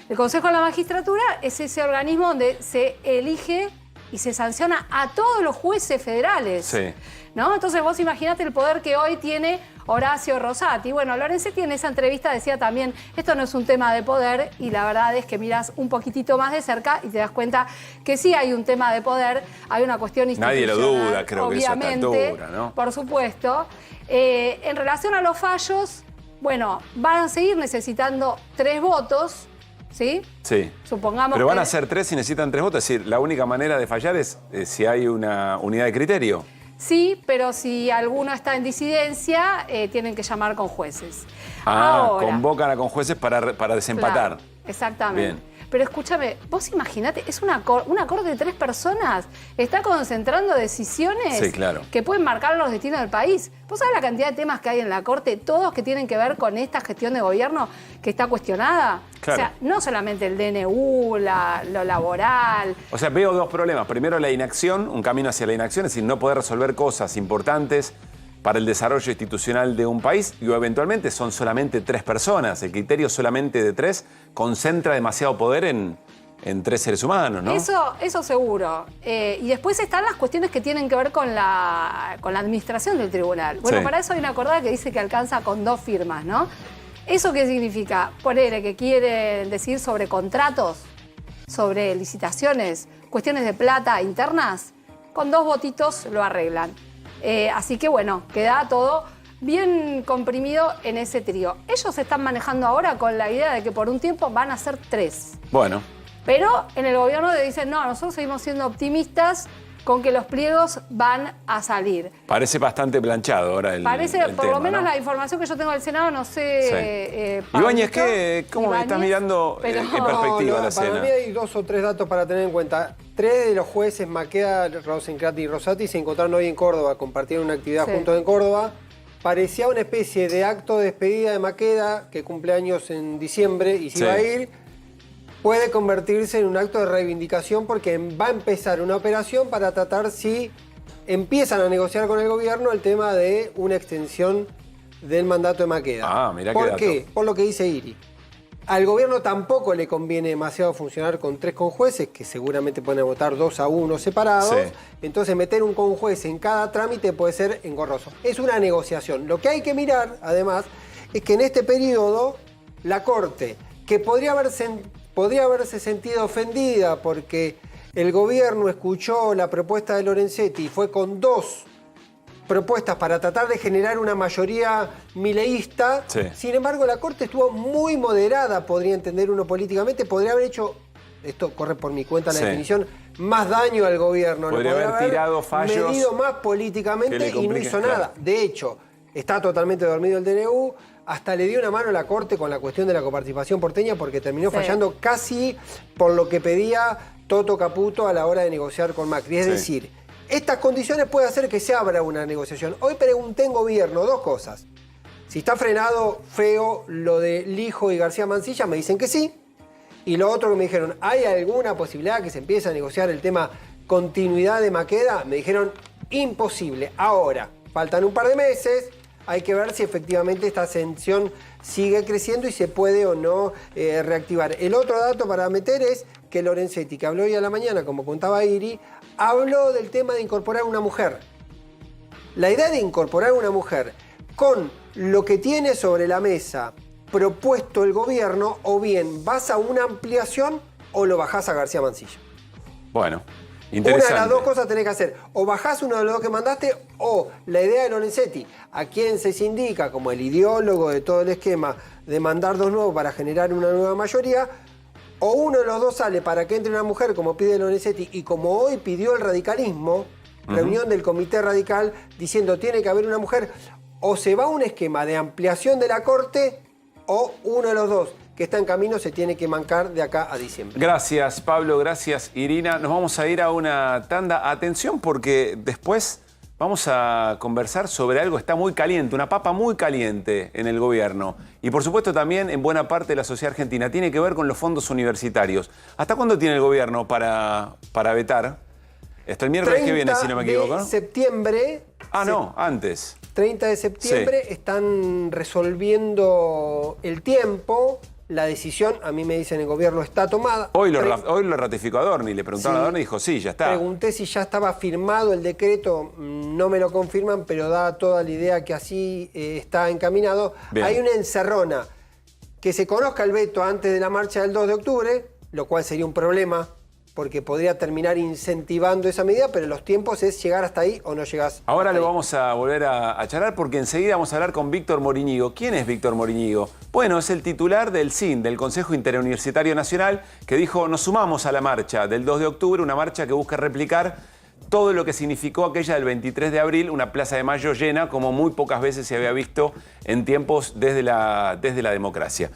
[SPEAKER 5] El Consejo de la Magistratura es ese organismo donde se elige y se sanciona a todos los jueces federales.
[SPEAKER 1] Sí.
[SPEAKER 5] ¿No? Entonces vos imaginate el poder que hoy tiene Horacio Rosati. Bueno, Lorenzetti en esa entrevista decía también, esto no es un tema de poder, y la verdad es que miras un poquitito más de cerca y te das cuenta que sí hay un tema de poder, hay una cuestión institucional.
[SPEAKER 1] Nadie lo duda, creo que eso a esta altura, ¿no?
[SPEAKER 5] Por supuesto. En relación a los fallos, bueno, van a seguir necesitando 3 votos, ¿sí?
[SPEAKER 1] Sí.
[SPEAKER 5] Supongamos
[SPEAKER 1] Pero van
[SPEAKER 5] que...
[SPEAKER 1] a ser 3 y necesitan 3 votos. Es decir, la única manera de fallar es si hay una unidad de criterio.
[SPEAKER 5] Sí, pero si alguno está en disidencia, tienen que llamar con jueces.
[SPEAKER 1] Ahora, convocan a con jueces para desempatar.
[SPEAKER 5] Claro, exactamente.
[SPEAKER 1] Bien.
[SPEAKER 5] Pero escúchame, vos imaginate, es una corte de 3 personas, está concentrando decisiones que pueden marcar los destinos del país. ¿Vos sabés la cantidad de temas que hay en la Corte, todos que tienen que ver con esta gestión de gobierno que está cuestionada?
[SPEAKER 1] Claro.
[SPEAKER 5] O sea, no solamente el DNU, lo laboral.
[SPEAKER 1] O sea, veo 2 problemas. Primero, la inacción, un camino hacia la inacción, es decir, no poder resolver cosas importantes para el desarrollo institucional de un país, y eventualmente son solamente 3 personas. El criterio solamente de 3 concentra demasiado poder en 3 seres humanos, ¿no?
[SPEAKER 5] Eso seguro. Y después están las cuestiones que tienen que ver con la administración del tribunal. Bueno, para eso hay una acordada que dice que alcanza con 2 firmas, ¿no? ¿Eso qué significa? Ponerle que quieren decir sobre contratos, sobre licitaciones, cuestiones de plata internas, con 2 votitos lo arreglan. Así que bueno, queda todo bien comprimido en ese trío. Ellos se están manejando ahora con la idea de que por un tiempo van a ser 3.
[SPEAKER 1] Bueno.
[SPEAKER 5] Pero en el gobierno le dicen, no, nosotros seguimos siendo optimistas con que los pliegos van a salir.
[SPEAKER 1] Parece bastante planchado ahora el
[SPEAKER 5] Parece,
[SPEAKER 1] el
[SPEAKER 5] por
[SPEAKER 1] tema,
[SPEAKER 5] lo menos
[SPEAKER 1] ¿no?
[SPEAKER 5] La información que yo tengo del Senado, no sé...
[SPEAKER 1] Ibáñez, ¿cómo estás mirando en perspectiva la escena?
[SPEAKER 3] Para mí hay 2 o 3 datos para tener en cuenta. 3 de los jueces, Maqueda, Rosenkrantz y Rosati, se encontraron hoy en Córdoba, compartieron una actividad juntos en Córdoba. Parecía una especie de acto de despedida de Maqueda, que cumple años en diciembre y si va a ir, puede convertirse en un acto de reivindicación porque va a empezar una operación para tratar si empiezan a negociar con el gobierno el tema de una extensión del mandato de Maqueda.
[SPEAKER 1] Ah, mirá qué
[SPEAKER 3] ¿Por
[SPEAKER 1] dato.
[SPEAKER 3] qué? Por lo que dice Iri. Al gobierno tampoco le conviene demasiado funcionar con 3 conjueces, que seguramente pueden votar 2 a 1 separados. Entonces meter un conjuez en cada trámite puede ser engorroso. Es una negociación. Lo que hay que mirar, además, es que en este periodo la Corte, que podría haberse sentido ofendida porque el gobierno escuchó la propuesta de Lorenzetti y fue con 2 propuestas para tratar de generar una mayoría mileísta.
[SPEAKER 1] Sí.
[SPEAKER 3] Sin embargo, la Corte estuvo muy moderada, podría entender uno políticamente, podría haber hecho, esto corre por mi cuenta la
[SPEAKER 1] Sí.
[SPEAKER 3] definición, más daño al gobierno.
[SPEAKER 1] Podría haber tirado fallos
[SPEAKER 3] medido más
[SPEAKER 1] que
[SPEAKER 3] políticamente
[SPEAKER 1] le
[SPEAKER 3] y no
[SPEAKER 1] compliquen,
[SPEAKER 3] hizo
[SPEAKER 1] claro.
[SPEAKER 3] nada. De hecho, está totalmente dormido el DNU, hasta le dio una mano a la Corte con la cuestión de la coparticipación porteña porque terminó
[SPEAKER 5] Sí.
[SPEAKER 3] fallando casi por lo que pedía Toto Caputo a la hora de negociar con Macri. Es
[SPEAKER 1] Sí.
[SPEAKER 3] decir, estas condiciones pueden hacer que se abra una negociación. Hoy pregunté en gobierno 2 cosas. Si está frenado feo lo de Lijo y García Mansilla, me dicen que sí. Y lo otro que me dijeron, ¿hay alguna posibilidad que se empiece a negociar el tema continuidad de Maqueda? Me dijeron, imposible. Ahora, faltan un par de meses, hay que ver si efectivamente esta ascensión sigue creciendo y se puede o no reactivar. El otro dato para meter es que Lorenzetti, que habló hoy a la mañana, como contaba Iri, habló del tema de incorporar una mujer. La idea de incorporar una mujer con lo que tiene sobre la mesa propuesto el gobierno, o bien vas a una ampliación o lo bajás a García Mansilla.
[SPEAKER 1] Bueno,
[SPEAKER 3] Una
[SPEAKER 1] interesante.
[SPEAKER 3] de las 2 cosas tenés que hacer. O bajás uno de los 2 que mandaste, o la idea de Lorenzetti, a quien se indica como el ideólogo de todo el esquema de mandar 2 nuevos para generar una nueva mayoría, o uno de los 2 sale para que entre una mujer, como pide Lorenzetti, y como hoy pidió el radicalismo, reunión del Comité Radical, diciendo tiene que haber una mujer, o se va a un esquema de ampliación de la Corte, o uno de los 2 que está en camino se tiene que mancar de acá a diciembre.
[SPEAKER 1] Gracias, Pablo. Gracias, Irina. Nos vamos a ir a una tanda. Atención, porque después vamos a conversar sobre algo que está muy caliente, una papa muy caliente en el gobierno. Y por supuesto también en buena parte de la sociedad argentina. Tiene que ver con los fondos universitarios. ¿Hasta cuándo tiene el gobierno para vetar? Hasta el miércoles que viene, si no me equivoco, ¿no?
[SPEAKER 3] 30 de septiembre.
[SPEAKER 1] Ah, no, antes.
[SPEAKER 3] 30 de septiembre están resolviendo el tiempo. La decisión, a mí me dicen el gobierno, está tomada.
[SPEAKER 1] Hoy lo ratificó Adorni. Le preguntaron
[SPEAKER 3] Sí.
[SPEAKER 1] a Adorni y dijo, sí, ya está.
[SPEAKER 3] Pregunté si ya estaba firmado el decreto, no me lo confirman, pero da toda la idea que así está encaminado.
[SPEAKER 1] Bien.
[SPEAKER 3] Hay una encerrona. Que se conozca el veto antes de la marcha del 2 de octubre, lo cual sería un problema, porque podría terminar incentivando esa medida, pero los tiempos es llegar hasta ahí o no llegás.
[SPEAKER 1] Ahora
[SPEAKER 3] hasta
[SPEAKER 1] lo
[SPEAKER 3] ahí.
[SPEAKER 1] vamos a volver a charlar porque enseguida vamos a hablar con Víctor Morínigo. ¿Quién es Víctor Morínigo? Bueno, es el titular del CIN, del Consejo Interuniversitario Nacional, que dijo, nos sumamos a la marcha del 2 de octubre, una marcha que busca replicar todo lo que significó aquella del 23 de abril, una Plaza de Mayo llena, como muy pocas veces se había visto en tiempos desde la democracia.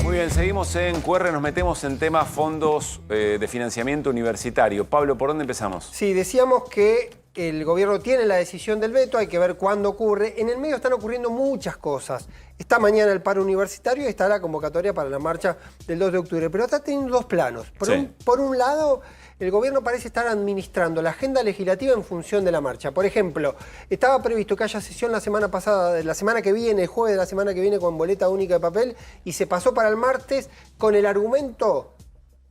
[SPEAKER 1] Muy bien, seguimos en QR, nos metemos en temas fondos de financiamiento universitario. Pablo, ¿por dónde empezamos?
[SPEAKER 3] Sí, decíamos que el gobierno tiene la decisión del veto, hay que ver cuándo ocurre. En el medio están ocurriendo muchas cosas. Está mañana el paro universitario y está la convocatoria para la marcha del 2 de octubre. Pero está teniendo 2 planos. Por un lado, el gobierno parece estar administrando la agenda legislativa en función de la marcha. Por ejemplo, estaba previsto que haya sesión la semana pasada, la semana que viene, el jueves de la semana que viene, con boleta única de papel, y se pasó para el martes con el argumento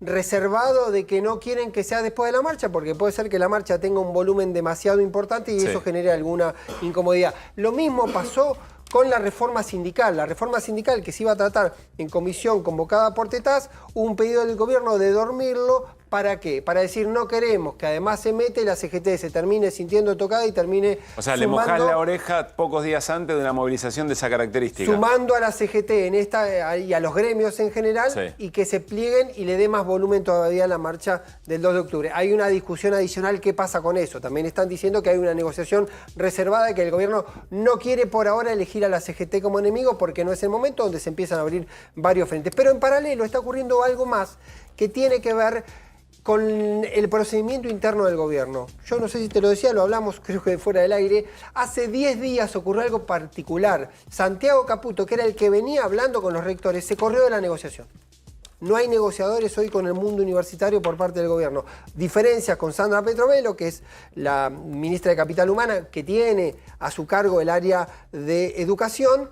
[SPEAKER 3] reservado de que no quieren que sea después de la marcha, porque puede ser que la marcha tenga un volumen demasiado importante y eso genere alguna incomodidad. Lo mismo pasó con la reforma sindical. La reforma sindical que se iba a tratar en comisión convocada por Tetaz, hubo un pedido del gobierno de dormirlo. ¿Para qué? Para decir no queremos que además se mete y la CGT se termine sintiendo tocada y termine
[SPEAKER 1] O sea, le mojás la oreja pocos días antes de una movilización de esa característica.
[SPEAKER 3] sumando a la CGT en esta y a los gremios en general,
[SPEAKER 1] Sí.
[SPEAKER 3] y que se plieguen y le dé más volumen todavía a la marcha del 2 de octubre. Hay una discusión adicional, ¿qué pasa con eso? También están diciendo que hay una negociación reservada y que el gobierno no quiere por ahora elegir a la CGT como enemigo porque no es el momento, donde se empiezan a abrir varios frentes. Pero en paralelo está ocurriendo algo más que tiene que ver con el procedimiento interno del gobierno. Yo no sé si te lo decía, lo hablamos creo que fuera del aire. Hace 10 días ocurrió algo particular. Santiago Caputo, que era el que venía hablando con los rectores, se corrió de la negociación. No hay negociadores hoy con el mundo universitario por parte del gobierno. Diferencias con Sandra Petrovelo, que es la ministra de Capital Humana, que tiene a su cargo el área de educación.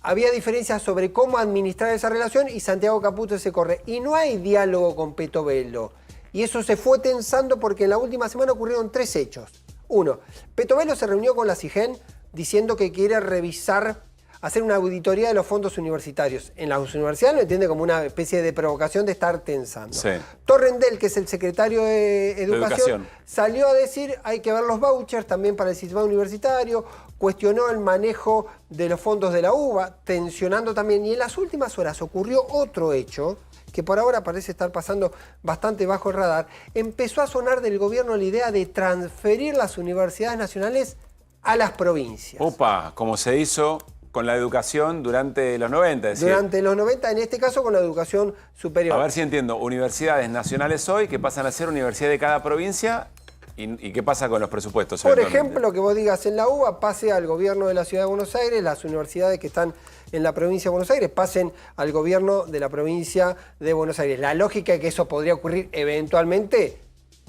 [SPEAKER 3] Había diferencias sobre cómo administrar esa relación y Santiago Caputo se corre. Y no hay diálogo con Petovelo. Y eso se fue tensando porque en la última semana ocurrieron 3 hechos. Uno, Petovelo se reunió con la CIGEN diciendo que quiere revisar hacer una auditoría de los fondos universitarios. En las universidades lo entiende como una especie de provocación de estar tensando.
[SPEAKER 1] Sí.
[SPEAKER 3] Torrendel, que es el secretario de
[SPEAKER 1] Educación,
[SPEAKER 3] salió a decir hay que ver los vouchers también para el sistema universitario, cuestionó el manejo de los fondos de la UBA, tensionando también. Y en las últimas horas ocurrió otro hecho que por ahora parece estar pasando bastante bajo el radar. Empezó a sonar del gobierno la idea de transferir las universidades nacionales a las provincias.
[SPEAKER 1] Opa, como se hizo con la educación durante los 90. Es decir,
[SPEAKER 3] Durante los 90, en este caso con la educación superior.
[SPEAKER 1] a ver si entiendo, universidades nacionales hoy que pasan a ser universidad de cada provincia y qué pasa con los presupuestos.
[SPEAKER 3] Por
[SPEAKER 1] eventualmente.
[SPEAKER 3] ejemplo, que vos digas en la UBA pase al gobierno de la Ciudad de Buenos Aires, las universidades que están en la provincia de Buenos Aires pasen al gobierno de la provincia de Buenos Aires. La lógica es que eso podría ocurrir eventualmente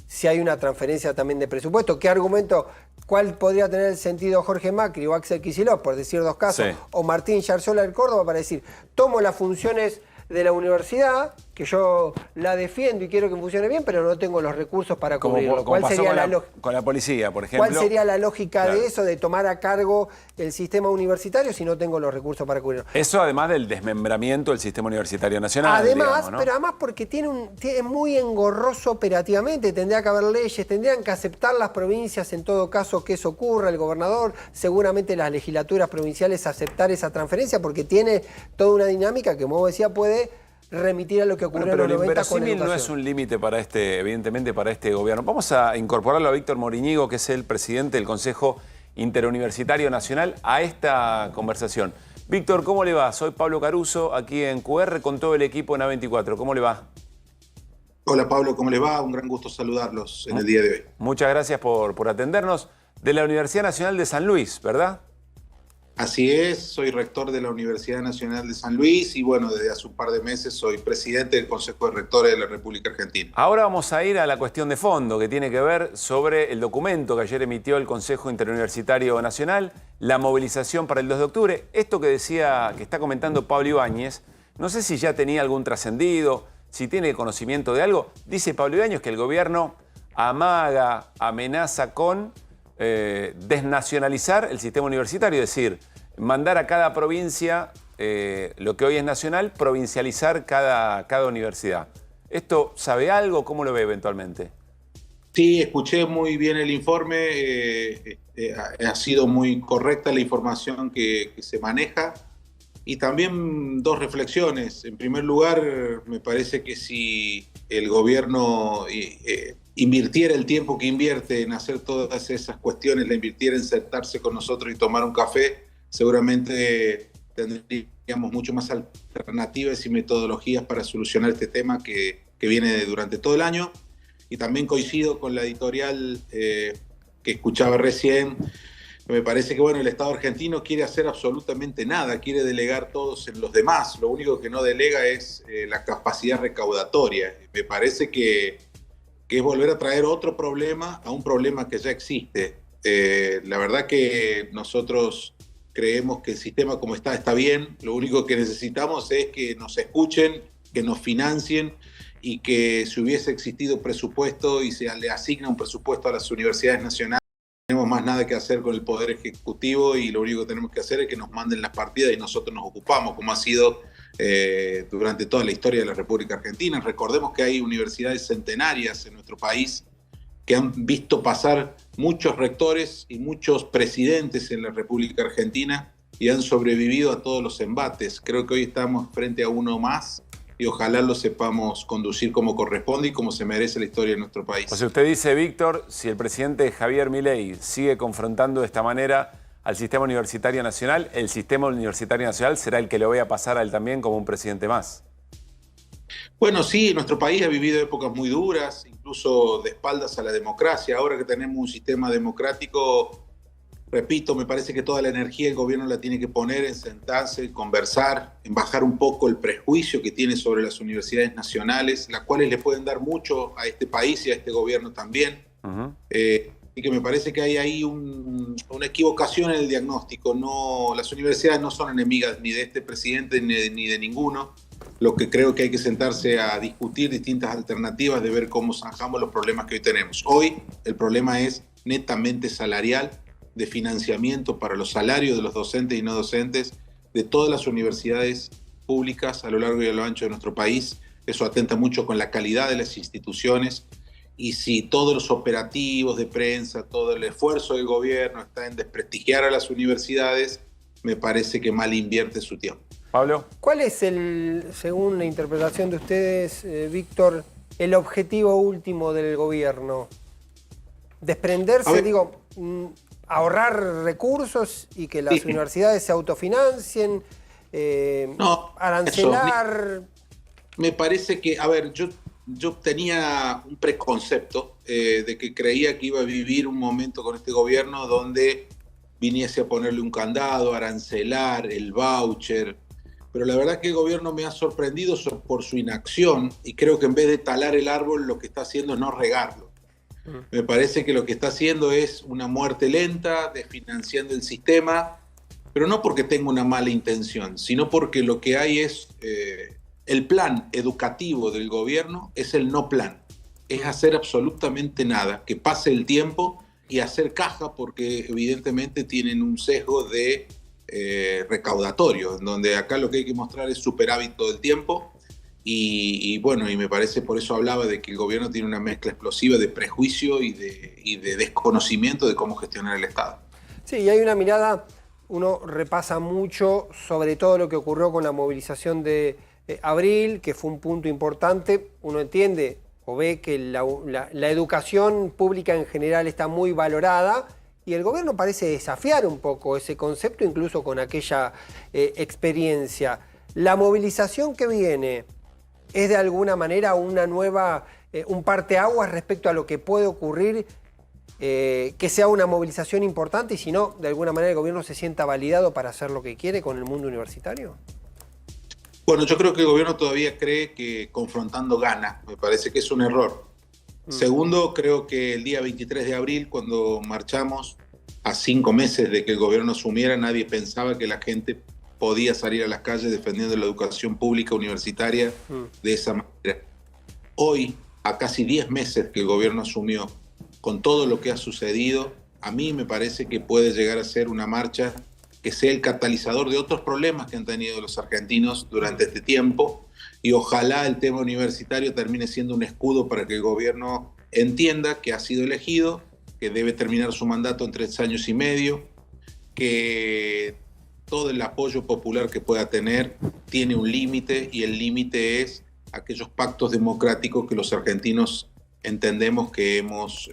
[SPEAKER 3] si hay una transferencia también de presupuesto. ¿Qué argumento, cuál podría tener el sentido Jorge Macri o Axel Kicillof, por decir dos casos,
[SPEAKER 1] Sí.
[SPEAKER 3] o Martín Yarzola del Córdoba para decir, tomo las funciones de la universidad, que yo la defiendo y quiero que funcione bien, pero no tengo los recursos para cubrirlo?
[SPEAKER 1] Como
[SPEAKER 3] ¿Cuál
[SPEAKER 1] pasó
[SPEAKER 3] sería
[SPEAKER 1] con la policía, por ejemplo?
[SPEAKER 3] ¿Cuál sería la lógica
[SPEAKER 1] Claro.
[SPEAKER 3] de eso, de tomar a cargo el sistema universitario si no tengo los recursos para cubrirlo?
[SPEAKER 1] Eso además del desmembramiento del sistema universitario nacional.
[SPEAKER 3] Además,
[SPEAKER 1] digamos, ¿no?
[SPEAKER 3] pero además porque es muy engorroso operativamente, tendría que haber leyes, tendrían que aceptar las provincias en todo caso que eso ocurra, el gobernador, seguramente las legislaturas provinciales aceptar esa transferencia porque tiene toda una dinámica que, como vos decía, puede remitir a lo que ocurrió
[SPEAKER 1] Pero
[SPEAKER 3] en los
[SPEAKER 1] el
[SPEAKER 3] 90 con
[SPEAKER 1] inverosímil no es
[SPEAKER 3] educación.
[SPEAKER 1] un límite para evidentemente para este gobierno. Vamos a incorporarlo a Víctor Moriñigo, que es el presidente del Consejo Interuniversitario Nacional, a esta conversación. Víctor, ¿cómo le va? Soy Pablo Caruso, aquí en QR, con todo el equipo en A24. ¿Cómo le va?
[SPEAKER 7] Hola Pablo, ¿cómo les va? Un gran gusto saludarlos en el día de hoy.
[SPEAKER 1] Muchas gracias por atendernos. De la Universidad Nacional de San Luis, ¿verdad?
[SPEAKER 7] Así es, soy rector de la Universidad Nacional de San Luis y bueno, desde hace un par de meses soy presidente del Consejo de Rectores de la República Argentina.
[SPEAKER 1] Ahora vamos a ir a la cuestión de fondo, que tiene que ver sobre el documento que ayer emitió el Consejo Interuniversitario Nacional, la movilización para el 2 de octubre. Esto que decía, que está comentando Pablo Ibáñez, no sé si ya tenía algún trascendido, si tiene conocimiento de algo. Dice Pablo Ibáñez que el gobierno amaga, amenaza con desnacionalizar el sistema universitario, es decir, mandar a cada provincia lo que hoy es nacional, provincializar cada universidad. ¿Esto sabe algo? ¿Cómo lo ve eventualmente?
[SPEAKER 7] Sí, escuché muy bien el informe, ha sido muy correcta la información que se maneja y también dos reflexiones. En primer lugar, me parece que si el gobierno invirtiera el tiempo que invierte en hacer todas esas cuestiones, la invirtiera en sentarse con nosotros y tomar un café, seguramente tendríamos mucho más alternativas y metodologías para solucionar este tema que viene durante todo el año. Y también coincido con la editorial que escuchaba recién. Me parece que bueno, el Estado argentino quiere hacer absolutamente nada, quiere delegar todos en los demás. Lo único que no delega es la capacidad recaudatoria. Me parece que es volver a traer otro problema a un problema que ya existe. La verdad que nosotros creemos que el sistema como está bien. Lo único que necesitamos es que nos escuchen, que nos financien y que si hubiese existido presupuesto y se le asigna un presupuesto a las universidades nacionales, no tenemos más nada que hacer con el Poder Ejecutivo y lo único que tenemos que hacer es que nos manden las partidas y nosotros nos ocupamos, como ha sido durante toda la historia de la República Argentina. Recordemos que hay universidades centenarias en nuestro país que han visto pasar muchos rectores y muchos presidentes en la República Argentina y han sobrevivido a todos los embates. Creo que hoy estamos frente a uno más y ojalá lo sepamos conducir como corresponde y como se merece la historia de nuestro país.
[SPEAKER 1] O sea, usted dice, Víctor, si el presidente Javier Milei sigue confrontando de esta manera al sistema universitario nacional, el sistema universitario nacional será el que lo vea pasar a él también como un presidente más.
[SPEAKER 7] Bueno, sí, nuestro país ha vivido épocas muy duras, incluso de espaldas a la democracia. Ahora que tenemos un sistema democrático, repito, me parece que toda la energía el gobierno la tiene que poner en sentarse, en conversar, en bajar un poco el prejuicio que tiene sobre las universidades nacionales, las cuales le pueden dar mucho a este país y a este gobierno también. Y que me parece que hay ahí una equivocación en el diagnóstico. Las universidades no son enemigas ni de este presidente ni de ninguno. Lo que creo que hay que sentarse a discutir distintas alternativas de ver cómo zanjamos los problemas que hoy tenemos. Hoy el problema es netamente salarial, de financiamiento para los salarios de los docentes y no docentes de todas las universidades públicas a lo largo y a lo ancho de nuestro país. Eso atenta mucho con la calidad de las instituciones. Y si todos los operativos de prensa, todo el esfuerzo del gobierno está en desprestigiar a las universidades, me parece que mal invierte su tiempo.
[SPEAKER 1] Pablo.
[SPEAKER 3] ¿Cuál es según la interpretación de ustedes, Víctor, el objetivo último del gobierno? ¿Desprenderse, ahorrar recursos y que las universidades se autofinancien? ¿Arancelar?
[SPEAKER 7] Me parece que, yo tenía un preconcepto de que creía que iba a vivir un momento con este gobierno donde viniese a ponerle un candado, arancelar, el voucher. Pero la verdad que el gobierno me ha sorprendido por su inacción y creo que en vez de talar el árbol lo que está haciendo es no regarlo. Me parece que lo que está haciendo es una muerte lenta, desfinanciando el sistema, pero no porque tenga una mala intención, sino porque lo que hay es el plan educativo del gobierno es el no plan. Es hacer absolutamente nada, que pase el tiempo y hacer caja porque evidentemente tienen un sesgo de recaudatorio, en donde acá lo que hay que mostrar es superávit todo el tiempo y me parece, por eso hablaba de que el gobierno tiene una mezcla explosiva de prejuicio y de desconocimiento de cómo gestionar el Estado.
[SPEAKER 3] Sí, y hay una mirada, uno repasa mucho sobre todo lo que ocurrió con la movilización de abril, que fue un punto importante. Uno entiende o ve que la educación pública en general está muy valorada y el gobierno parece desafiar un poco ese concepto, incluso con aquella experiencia. ¿La movilización que viene es de alguna manera una nueva, un parteaguas respecto a lo que puede ocurrir, que sea una movilización importante y si no, de alguna manera el gobierno se sienta validado para hacer lo que quiere con el mundo universitario?
[SPEAKER 7] Bueno, yo creo que el gobierno todavía cree que confrontando gana. Me parece que es un error. Segundo, creo que el día 23 de abril, cuando marchamos, a 5 meses de que el gobierno asumiera, nadie pensaba que la gente podía salir a las calles defendiendo la educación pública universitaria de esa manera. Hoy, a casi 10 meses que el gobierno asumió, con todo lo que ha sucedido, a mí me parece que puede llegar a ser una marcha que sea el catalizador de otros problemas que han tenido los argentinos durante este tiempo y ojalá el tema universitario termine siendo un escudo para que el gobierno entienda que ha sido elegido, que debe terminar su mandato en 3 años y medio, que todo el apoyo popular que pueda tener tiene un límite y el límite es aquellos pactos democráticos que los argentinos entendemos que hemos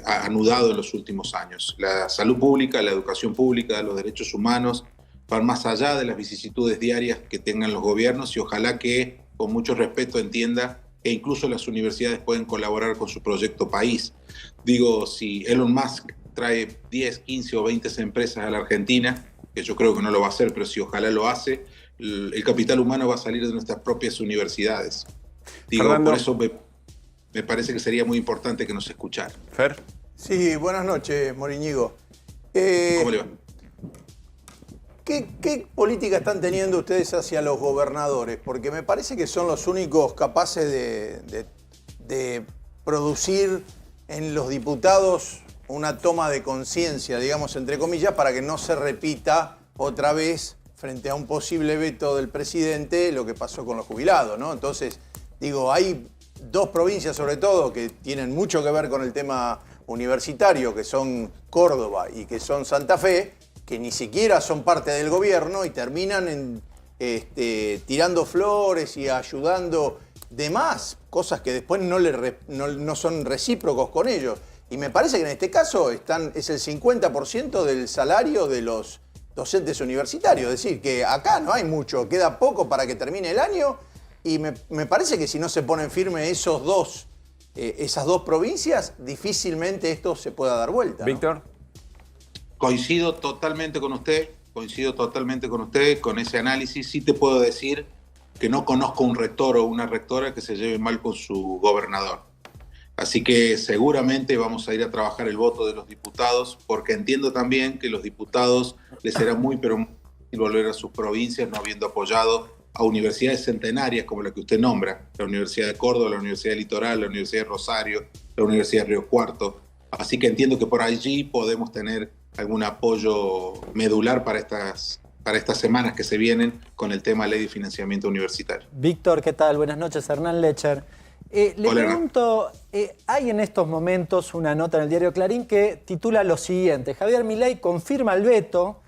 [SPEAKER 7] anudado en los últimos años. La salud pública, la educación pública, los derechos humanos van más allá de las vicisitudes diarias que tengan los gobiernos y ojalá que con mucho respeto entienda que incluso las universidades pueden colaborar con su proyecto país. Digo, si Elon Musk trae 10, 15 o 20 empresas a la Argentina, que yo creo que no lo va a hacer, pero si ojalá lo hace, el capital humano va a salir de nuestras propias universidades. Digo, Fernando, por eso me parece que sería muy importante que nos escuchara.
[SPEAKER 1] Fer.
[SPEAKER 6] Sí, buenas noches, Moriñigo.
[SPEAKER 7] ¿Cómo le va?
[SPEAKER 6] ¿Qué política están teniendo ustedes hacia los gobernadores? Porque me parece que son los únicos capaces de producir en los diputados una toma de conciencia, digamos, entre comillas, para que no se repita otra vez frente a un posible veto del presidente lo que pasó con los jubilados, ¿no? Entonces, digo, hay 2 provincias sobre todo que tienen mucho que ver con el tema universitario, que son Córdoba y que son Santa Fe, que ni siquiera son parte del gobierno y terminan tirando flores y ayudando de más, cosas que después no son recíprocos con ellos. Y me parece que en este caso es el 50% del salario de los docentes universitarios. Es decir, que acá no hay mucho, queda poco para que termine el año y me parece que si no se ponen firmes esas dos provincias, difícilmente esto se pueda dar vuelta, ¿no?
[SPEAKER 1] Víctor.
[SPEAKER 7] Coincido totalmente con usted con ese análisis. Sí te puedo decir que no conozco un rector o una rectora que se lleve mal con su gobernador. Así que seguramente vamos a ir a trabajar el voto de los diputados, porque entiendo también que los diputados les será muy difícil volver a sus provincias no habiendo apoyado a universidades centenarias como la que usted nombra, la Universidad de Córdoba, la Universidad Litoral, la Universidad de Rosario, la Universidad de Río Cuarto. Así que entiendo que por allí podemos tener algún apoyo medular para estas semanas que se vienen con el tema ley de financiamiento universitario.
[SPEAKER 13] Víctor, ¿qué tal? Buenas noches, Hernán Lecher. Le
[SPEAKER 7] Hola,
[SPEAKER 13] pregunto, hay en estos momentos una nota en el diario Clarín que titula lo siguiente: Javier Milei confirma el veto,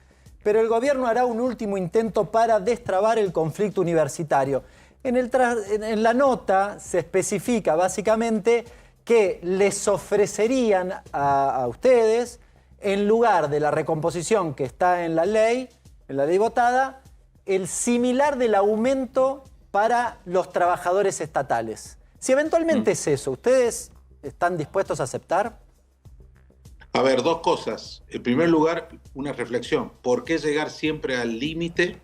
[SPEAKER 13] pero el gobierno hará un último intento para destrabar el conflicto universitario. En la nota se especifica básicamente que les ofrecerían a ustedes, en lugar de la recomposición que está en la ley votada, el similar del aumento para los trabajadores estatales. Si eventualmente es eso, ¿ustedes están dispuestos a aceptar?
[SPEAKER 7] A ver, dos cosas. En primer lugar, una reflexión. ¿Por qué llegar siempre al límite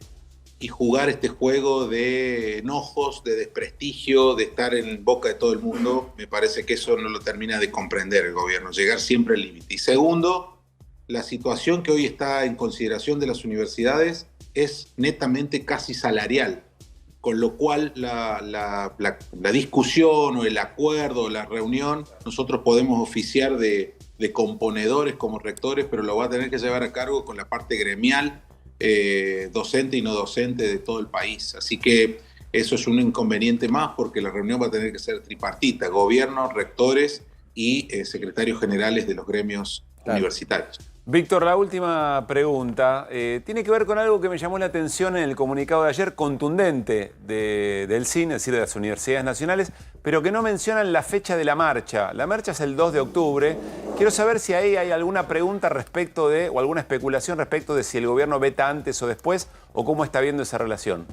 [SPEAKER 7] y jugar este juego de enojos, de desprestigio, de estar en boca de todo el mundo? Me parece que eso no lo termina de comprender el gobierno, llegar siempre al límite. Y segundo, la situación que hoy está en consideración de las universidades es netamente casi salarial, con lo cual la discusión o el acuerdo o la reunión, nosotros podemos oficiar de componedores como rectores, pero lo va a tener que llevar a cargo con la parte gremial, docente y no docente de todo el país. Así que eso es un inconveniente más, porque la reunión va a tener que ser tripartita: gobierno, rectores y secretarios generales de los gremios universitarios.
[SPEAKER 1] Víctor, la última pregunta tiene que ver con algo que me llamó la atención en el comunicado de ayer, contundente del CIN, es decir, de las universidades nacionales, pero que no mencionan la fecha de la marcha. La marcha es el 2 de octubre. Quiero saber si ahí hay alguna pregunta respecto de, o alguna especulación respecto de si el gobierno veta antes o después, o cómo está viendo esa relación.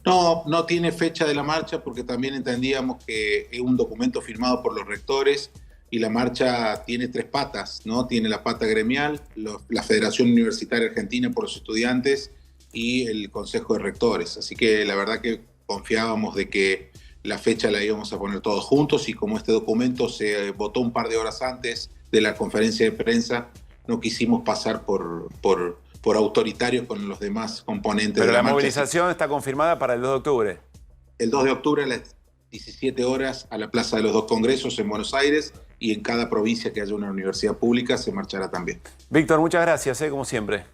[SPEAKER 7] No tiene fecha de la marcha, porque también entendíamos que es un documento firmado por los rectores y la marcha tiene tres patas, ¿no? Tiene la pata gremial, la Federación Universitaria Argentina por los estudiantes y el Consejo de Rectores. Así que la verdad que confiábamos de que la fecha la íbamos a poner todos juntos, y como este documento se votó un par de horas antes de la conferencia de prensa, no quisimos pasar por autoritarios con los demás componentes.
[SPEAKER 1] Pero
[SPEAKER 7] de la
[SPEAKER 1] movilización está confirmada para el 2 de octubre.
[SPEAKER 7] El 2 de octubre a las 17 horas a la Plaza de los Dos Congresos en Buenos Aires, y en cada provincia que haya una universidad pública se marchará también.
[SPEAKER 1] Víctor, muchas gracias, como siempre.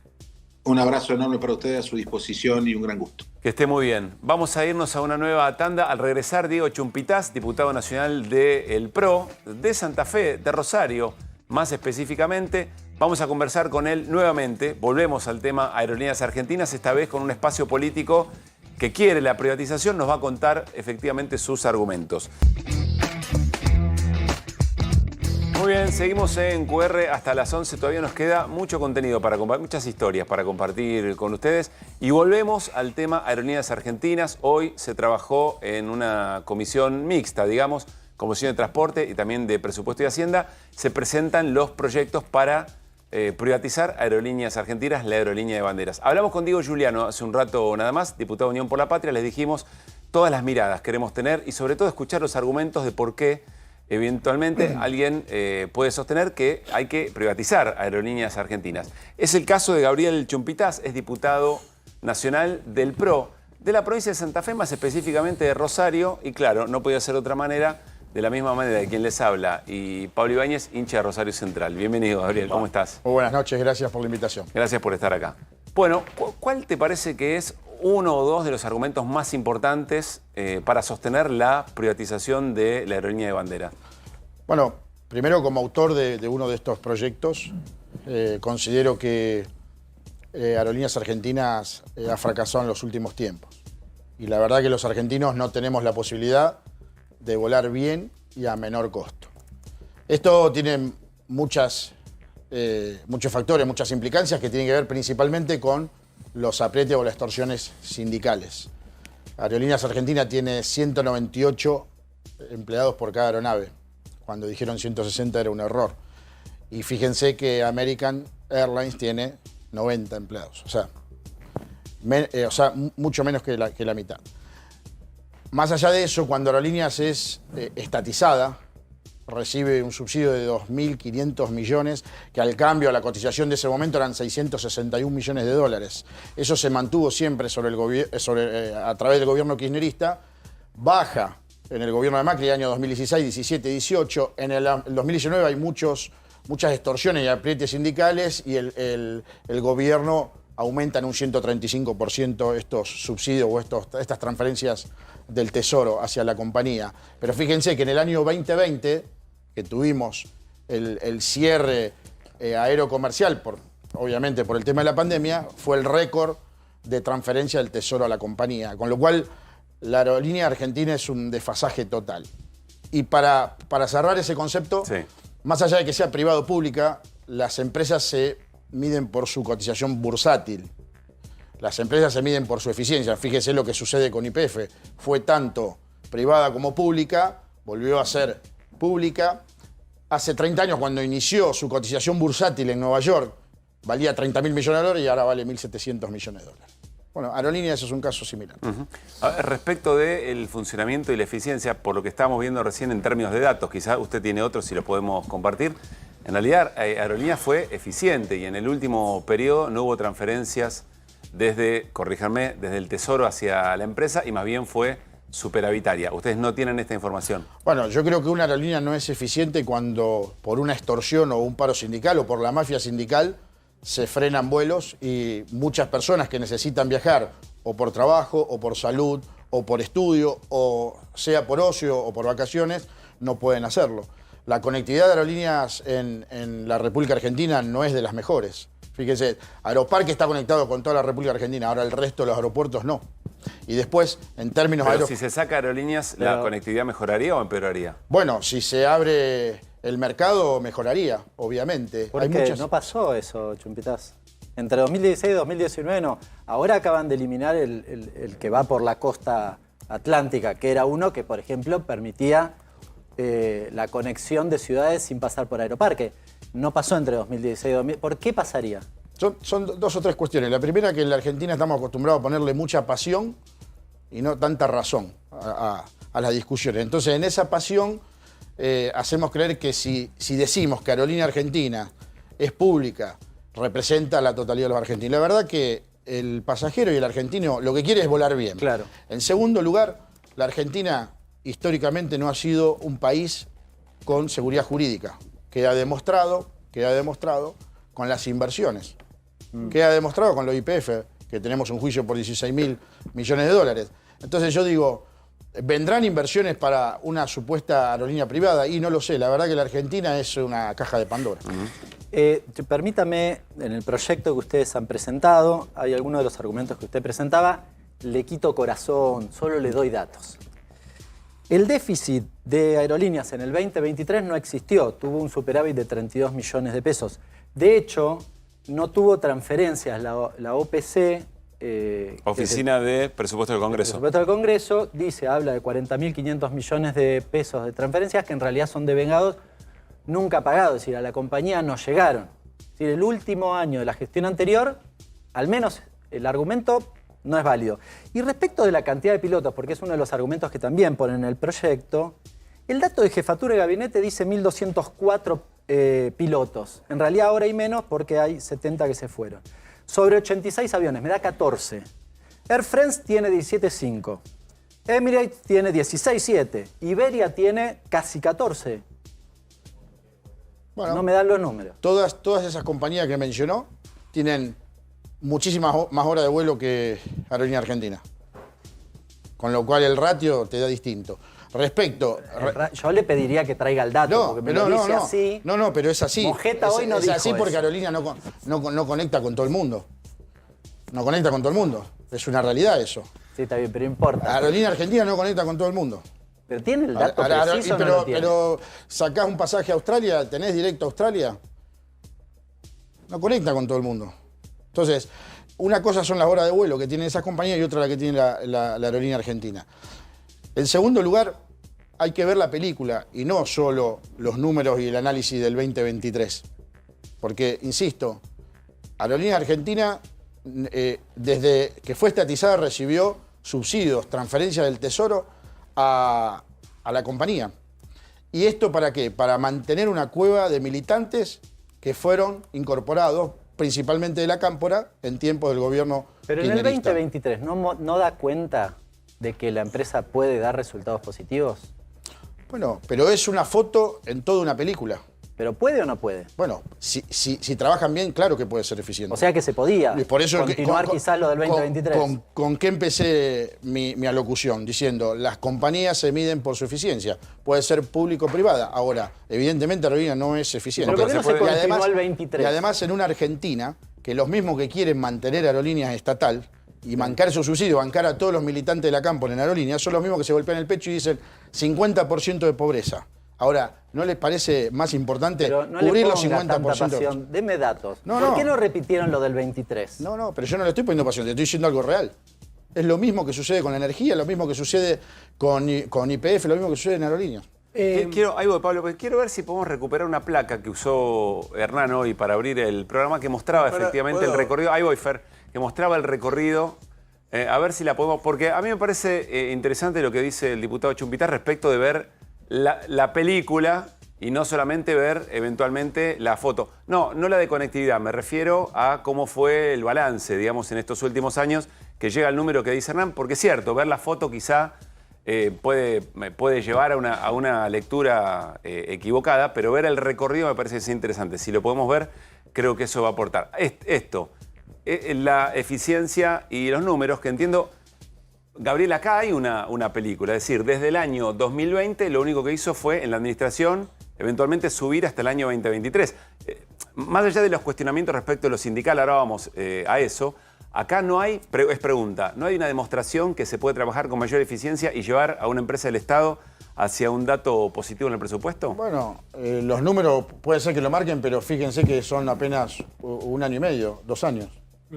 [SPEAKER 7] Un abrazo enorme para ustedes, a su disposición, y un gran gusto.
[SPEAKER 1] Que esté muy bien. Vamos a irnos a una nueva tanda. Al regresar, Diego Chumpitaz, diputado nacional del PRO de Santa Fe, de Rosario, más específicamente. Vamos a conversar con él nuevamente. Volvemos al tema Aerolíneas Argentinas, esta vez con un espacio político que quiere la privatización. Nos va a contar efectivamente sus argumentos. Muy bien, seguimos en QR hasta las 11. Todavía nos queda mucho contenido para compartir, muchas historias para compartir con ustedes. Y volvemos al tema Aerolíneas Argentinas. Hoy se trabajó en una comisión mixta, digamos, Comisión de Transporte y también de Presupuesto y Hacienda. Se presentan los proyectos para privatizar Aerolíneas Argentinas, la aerolínea de banderas. Hablamos con Diego Giuliano hace un rato nada más, diputado de Unión por la Patria. Les dijimos todas las miradas queremos tener y sobre todo escuchar los argumentos de por qué eventualmente alguien puede sostener que hay que privatizar Aerolíneas Argentinas. Es el caso de Gabriel Chumpitaz, es diputado nacional del PRO de la provincia de Santa Fe, más específicamente de Rosario, y claro, no podía ser de otra manera, de la misma manera de quien les habla, y Pablo Ibáñez, hincha de Rosario Central. Bienvenido, Gabriel, ¿cómo estás?
[SPEAKER 8] Muy buenas noches, gracias por la invitación.
[SPEAKER 1] Gracias por estar acá. Bueno, ¿cuál te parece que es uno o dos de los argumentos más importantes para sostener la privatización de la aerolínea de bandera?
[SPEAKER 8] Bueno, primero, como autor de uno de estos proyectos, considero que Aerolíneas Argentinas ha fracasado en los últimos tiempos. Y la verdad que los argentinos no tenemos la posibilidad de volar bien y a menor costo. Esto tiene muchos factores, muchas implicancias que tienen que ver principalmente con los aprietes o las extorsiones sindicales. Aerolíneas Argentinas tiene 198 empleados por cada aeronave. Cuando dijeron 160 era un error. Y fíjense que American Airlines tiene 90 empleados. O sea, mucho menos que la mitad. Más allá de eso, cuando Aerolíneas es estatizada, recibe un subsidio de 2.500 millones, que al cambio a la cotización de ese momento eran 661 millones de dólares. Eso se mantuvo siempre a través del gobierno kirchnerista, baja en el gobierno de Macri, año 2016, 17, 18. En el 2019 hay muchas extorsiones y aprietes sindicales, y el gobierno aumentan un 135% estos subsidios o estas transferencias del Tesoro hacia la compañía. Pero fíjense que en el año 2020, que tuvimos el cierre aerocomercial, obviamente por el tema de la pandemia, fue el récord de transferencia del Tesoro a la compañía. Con lo cual, la aerolínea argentina es un desfasaje total. Y para cerrar ese concepto, sí, más allá de que sea privado o pública, las empresas se miden por su cotización bursátil. Las empresas se miden por su eficiencia. Fíjese lo que sucede con YPF. Fue tanto privada como pública, volvió a ser pública. Hace 30 años, cuando inició su cotización bursátil en Nueva York, valía 30.000 millones de dólares y ahora vale 1.700 millones de dólares. Bueno, Aerolíneas es un caso similar.
[SPEAKER 1] Respecto del funcionamiento y la eficiencia, por lo que estábamos viendo recién en términos de datos, quizás usted tiene otros si lo podemos compartir. En realidad, Aerolíneas fue eficiente y en el último periodo no hubo transferencias desde, corríjanme, desde el Tesoro hacia la empresa y más bien fue superavitaria. ¿Ustedes no tienen esta información?
[SPEAKER 8] Bueno, yo creo que una aerolínea no es eficiente cuando por una extorsión o un paro sindical o por la mafia sindical se frenan vuelos y muchas personas que necesitan viajar o por trabajo o por salud o por estudio o sea por ocio o por vacaciones no pueden hacerlo. La conectividad de aerolíneas en la República Argentina no es de las mejores. Fíjense, Aeroparque está conectado con toda la República Argentina, ahora el resto de los aeropuertos no. Y después, en términos
[SPEAKER 1] Pero si se saca Aerolíneas, ¿la conectividad mejoraría o empeoraría?
[SPEAKER 8] Bueno, si se abre el mercado, mejoraría, obviamente.
[SPEAKER 13] Porque no pasó eso, Chumpitaz. Entre 2016 y 2019 no. Ahora acaban de eliminar el que va por la costa atlántica, que era uno que, por ejemplo, permitía la conexión de ciudades sin pasar por Aeroparque. No pasó entre 2016 y 2019. ¿Por qué pasaría?
[SPEAKER 8] Son dos o tres cuestiones. La primera, que en la Argentina estamos acostumbrados a ponerle mucha pasión y no tanta razón a las discusiones. Entonces, en esa pasión hacemos creer que si decimos que Aerolínea Argentina es pública, representa a la totalidad de los argentinos. La verdad que el pasajero y el argentino lo que quiere es volar bien.
[SPEAKER 13] Claro.
[SPEAKER 8] En segundo lugar, la Argentina históricamente no ha sido un país con seguridad jurídica. Queda demostrado con las inversiones. Queda demostrado con los YPF, que tenemos un juicio por 16.000 millones de dólares. Entonces yo digo, ¿vendrán inversiones para una supuesta aerolínea privada? Y no lo sé, la verdad que la Argentina es una caja de Pandora.
[SPEAKER 13] Permítame, en el proyecto que ustedes han presentado, hay algunos de los argumentos que usted presentaba, le quito corazón, solo le doy datos. El déficit de Aerolíneas en el 2023 no existió, tuvo un superávit de 32 millones de pesos. De hecho, no tuvo transferencias la OPC.
[SPEAKER 1] Oficina de Presupuesto del Congreso.
[SPEAKER 13] El Presupuesto del Congreso habla de 40.500 millones de pesos de transferencias que en realidad son devengados nunca pagados, es decir, a la compañía no llegaron. Es decir, el último año de la gestión anterior, al menos el argumento no es válido. Y respecto de la cantidad de pilotos, porque es uno de los argumentos que también ponen en el proyecto, el dato de jefatura de gabinete dice 1.204 pilotos. En realidad ahora hay menos porque hay 70 que se fueron. Sobre 86 aviones, me da 14. Air France tiene 17,5. Emirates tiene 16,7. Iberia tiene casi 14.
[SPEAKER 8] Bueno,
[SPEAKER 13] no me dan los números.
[SPEAKER 8] Todas esas compañías que mencionó tienen muchísimas más horas de vuelo que Aerolínea Argentina. Con lo cual el ratio te da distinto. Respecto...
[SPEAKER 13] Yo le pediría que traiga el dato, porque me lo dice así.
[SPEAKER 8] No, pero es así.
[SPEAKER 13] Mojeta hoy no dijo
[SPEAKER 8] así porque
[SPEAKER 13] eso.
[SPEAKER 8] Aerolínea no conecta con todo el mundo. No conecta con todo el mundo. Es una realidad eso.
[SPEAKER 13] Sí, está bien, pero importa.
[SPEAKER 8] Aerolínea Argentina no conecta con todo el mundo.
[SPEAKER 13] Pero tiene el dato preciso,
[SPEAKER 8] pero,
[SPEAKER 13] no lo tiene.
[SPEAKER 8] Pero sacás un pasaje a Australia, tenés directo a Australia, no conecta con todo el mundo. Entonces, una cosa son las horas de vuelo que tienen esas compañías y otra la que tiene la Aerolínea Argentina. En segundo lugar, hay que ver la película y no solo los números y el análisis del 2023. Porque, insisto, Aerolínea Argentina, desde que fue estatizada, recibió subsidios, transferencias del Tesoro a la compañía. ¿Y esto para qué? Para mantener una cueva de militantes que fueron incorporados, principalmente de la Cámpora, en tiempos del gobierno
[SPEAKER 13] Pero en el
[SPEAKER 8] kirchnerista.
[SPEAKER 13] 2023, ¿no da cuenta de que la empresa puede dar resultados positivos?
[SPEAKER 8] Bueno, pero es una foto en toda una película.
[SPEAKER 13] ¿Pero puede o no puede?
[SPEAKER 8] Bueno, si trabajan bien, claro que puede ser eficiente.
[SPEAKER 13] O sea que se podía
[SPEAKER 8] Y por eso
[SPEAKER 13] continuar quizás lo del 2023.
[SPEAKER 8] ¿Con qué empecé mi alocución? Diciendo, las compañías se miden por su eficiencia. Puede ser público o privada. Ahora, evidentemente Aerolíneas no es eficiente.
[SPEAKER 13] ¿Pero por qué no se continuó el 23?
[SPEAKER 8] Y además en una Argentina, que los mismos que quieren mantener Aerolíneas estatal y bancar esos subsidios, bancar a todos los militantes de la Cámpora en Aerolíneas, son los mismos que se golpean el pecho y dicen 50% de pobreza. Ahora, ¿no les parece más importante
[SPEAKER 13] no
[SPEAKER 8] cubrir los
[SPEAKER 13] tanta
[SPEAKER 8] 50%?
[SPEAKER 13] pasión. Deme datos.
[SPEAKER 8] No,
[SPEAKER 13] ¿Por
[SPEAKER 8] no.
[SPEAKER 13] qué no repitieron lo del 23?
[SPEAKER 8] No, pero yo no le estoy poniendo pasión, te estoy diciendo algo real. Es lo mismo que sucede con la energía, lo mismo que sucede con YPF, lo mismo que sucede en Aerolíneas.
[SPEAKER 1] Pablo, porque quiero ver si podemos recuperar una placa que usó Hernán hoy para abrir el programa que mostraba efectivamente el recorrido. Ahí voy, Fer, que mostraba el recorrido. A ver si la podemos. Porque a mí me parece interesante lo que dice el diputado Chumpitaz respecto de ver la película y no solamente ver eventualmente la foto. No la de conectividad, me refiero a cómo fue el balance, digamos, en estos últimos años, que llega al número que dice Hernán, porque es cierto, ver la foto quizá puede llevar a una lectura equivocada, pero ver el recorrido me parece que es interesante. Si lo podemos ver, creo que eso va a aportar. La eficiencia y los números, que entiendo... Gabriel, acá hay una película, es decir, desde el año 2020 lo único que hizo fue en la administración eventualmente subir hasta el año 2023. Más allá de los cuestionamientos respecto a lo sindical, ahora vamos a eso, acá no hay, es pregunta, ¿no hay una demostración que se puede trabajar con mayor eficiencia y llevar a una empresa del Estado hacia un dato positivo en el presupuesto?
[SPEAKER 8] Bueno, los números puede ser que lo marquen, pero fíjense que son apenas 1 año y medio, 2 años.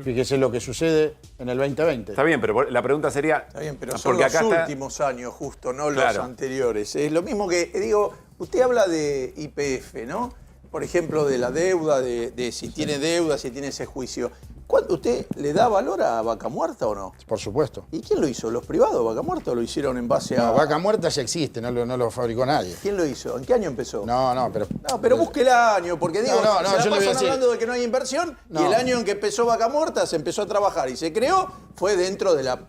[SPEAKER 8] Fíjese lo que sucede en el 2020.
[SPEAKER 1] Está bien, pero la pregunta sería...
[SPEAKER 6] Está bien, pero son los últimos años justo, no los anteriores. Es lo mismo que, digo, usted habla de YPF, ¿no? Por ejemplo, de la deuda, de si tiene deuda, si tiene ese juicio. ¿Usted le da valor a Vaca Muerta o no?
[SPEAKER 8] Por supuesto.
[SPEAKER 6] ¿Y quién lo hizo? ¿Los privados Vaca Muerta o lo hicieron en base a...?
[SPEAKER 8] No, Vaca Muerta ya existe, no lo fabricó nadie.
[SPEAKER 6] ¿Quién lo hizo? ¿En qué año empezó?
[SPEAKER 8] Pero...
[SPEAKER 6] No, pero busque el año, porque digo,
[SPEAKER 8] yo le voy a decir...
[SPEAKER 6] hablando de que no hay inversión, y el año en que empezó Vaca Muerta se empezó a trabajar y se creó, fue dentro de la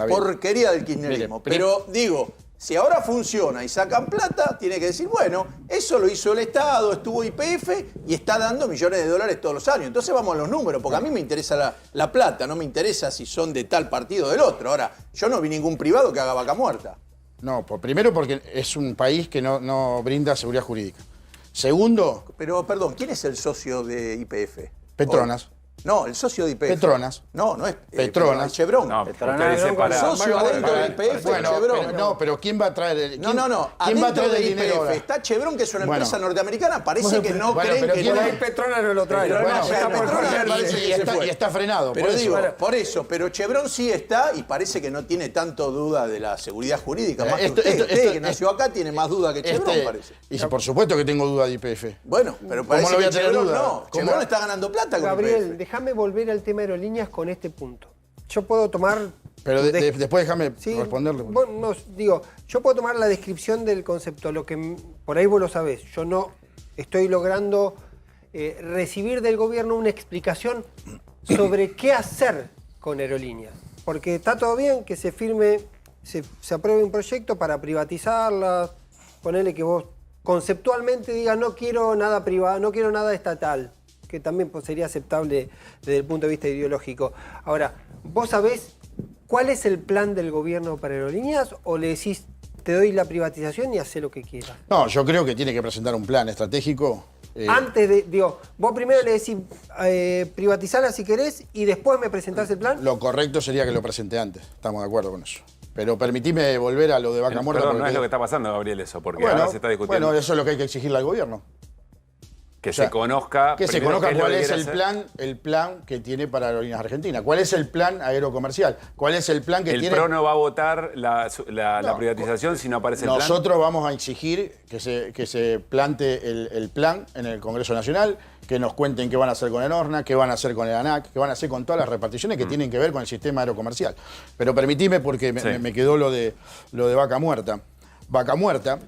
[SPEAKER 6] porquería del kirchnerismo. Pero digo... Si ahora funciona y sacan plata, tiene que decir, bueno, eso lo hizo el Estado, estuvo YPF y está dando millones de dólares todos los años. Entonces vamos a los números, porque a mí me interesa la plata, no me interesa si son de tal partido o del otro. Ahora, yo no vi ningún privado que haga Vaca Muerta.
[SPEAKER 8] No, primero porque es un país que no brinda seguridad jurídica. Segundo...
[SPEAKER 6] Pero, perdón, ¿quién es el socio de YPF?
[SPEAKER 8] Petronas.
[SPEAKER 6] No, el socio de YPF.
[SPEAKER 8] Petronas.
[SPEAKER 6] No es
[SPEAKER 8] Petronas.
[SPEAKER 6] Chevron.
[SPEAKER 1] No,
[SPEAKER 6] Petronas. El socio adentro de YPF, Chevron.
[SPEAKER 8] Pero ¿quién va a traer el
[SPEAKER 6] ¿quién va a traer el dinero ahora? Está Chevron, que es una empresa norteamericana. Parece que no creen que
[SPEAKER 3] no hay Petronas, no lo trae.
[SPEAKER 8] Y está frenado.
[SPEAKER 6] Pero por eso. Pero Chevron sí está y parece que no tiene tanto duda de la seguridad jurídica. Más que usted que nació acá tiene más duda que Chevron, parece.
[SPEAKER 8] Y por supuesto que tengo duda de YPF.
[SPEAKER 6] Bueno, pero parece que Chevron no. Chevron está ganando plata con
[SPEAKER 3] Gabriel, déjame volver al tema de aerolíneas con este punto. Yo puedo tomar...
[SPEAKER 8] Pero después déjame responderle.
[SPEAKER 3] Bueno, yo puedo tomar la descripción del concepto, lo que por ahí vos lo sabés. Yo no estoy logrando recibir del gobierno una explicación sobre qué hacer con aerolíneas. Porque está todo bien que se firme, se apruebe un proyecto para privatizarlas, ponerle que vos conceptualmente digas no quiero nada privado, no quiero nada estatal, que también sería aceptable desde el punto de vista ideológico. Ahora, ¿vos sabés cuál es el plan del gobierno para aerolíneas o le decís te doy la privatización y hacé lo que quieras?
[SPEAKER 8] No, yo creo que tiene que presentar un plan estratégico.
[SPEAKER 3] Antes de, vos primero le decís privatizarla si querés y después me presentás el plan.
[SPEAKER 8] Lo correcto sería que lo presente antes, estamos de acuerdo con eso. Pero permitime volver a lo de Vaca Muerta.
[SPEAKER 1] Perdón, no es lo que está pasando, Gabriel, eso, porque ahora se está discutiendo.
[SPEAKER 8] Bueno, eso es lo que hay que exigirle al gobierno.
[SPEAKER 1] Que se conozca...
[SPEAKER 8] Que se conozca cuál es el plan que tiene para Aerolíneas Argentinas. ¿Cuál es el plan aerocomercial? ¿Cuál es el plan que tiene...?
[SPEAKER 1] El PRO no va a votar la privatización si no aparece el plan.
[SPEAKER 8] Nosotros vamos a exigir que se plantee el plan en el Congreso Nacional, que nos cuenten qué van a hacer con el ENORNA, qué van a hacer con el ANAC, qué van a hacer con todas las reparticiones que tienen que ver con el sistema aerocomercial. Pero permitime, porque me quedó lo de Vaca Muerta. Vaca Muerta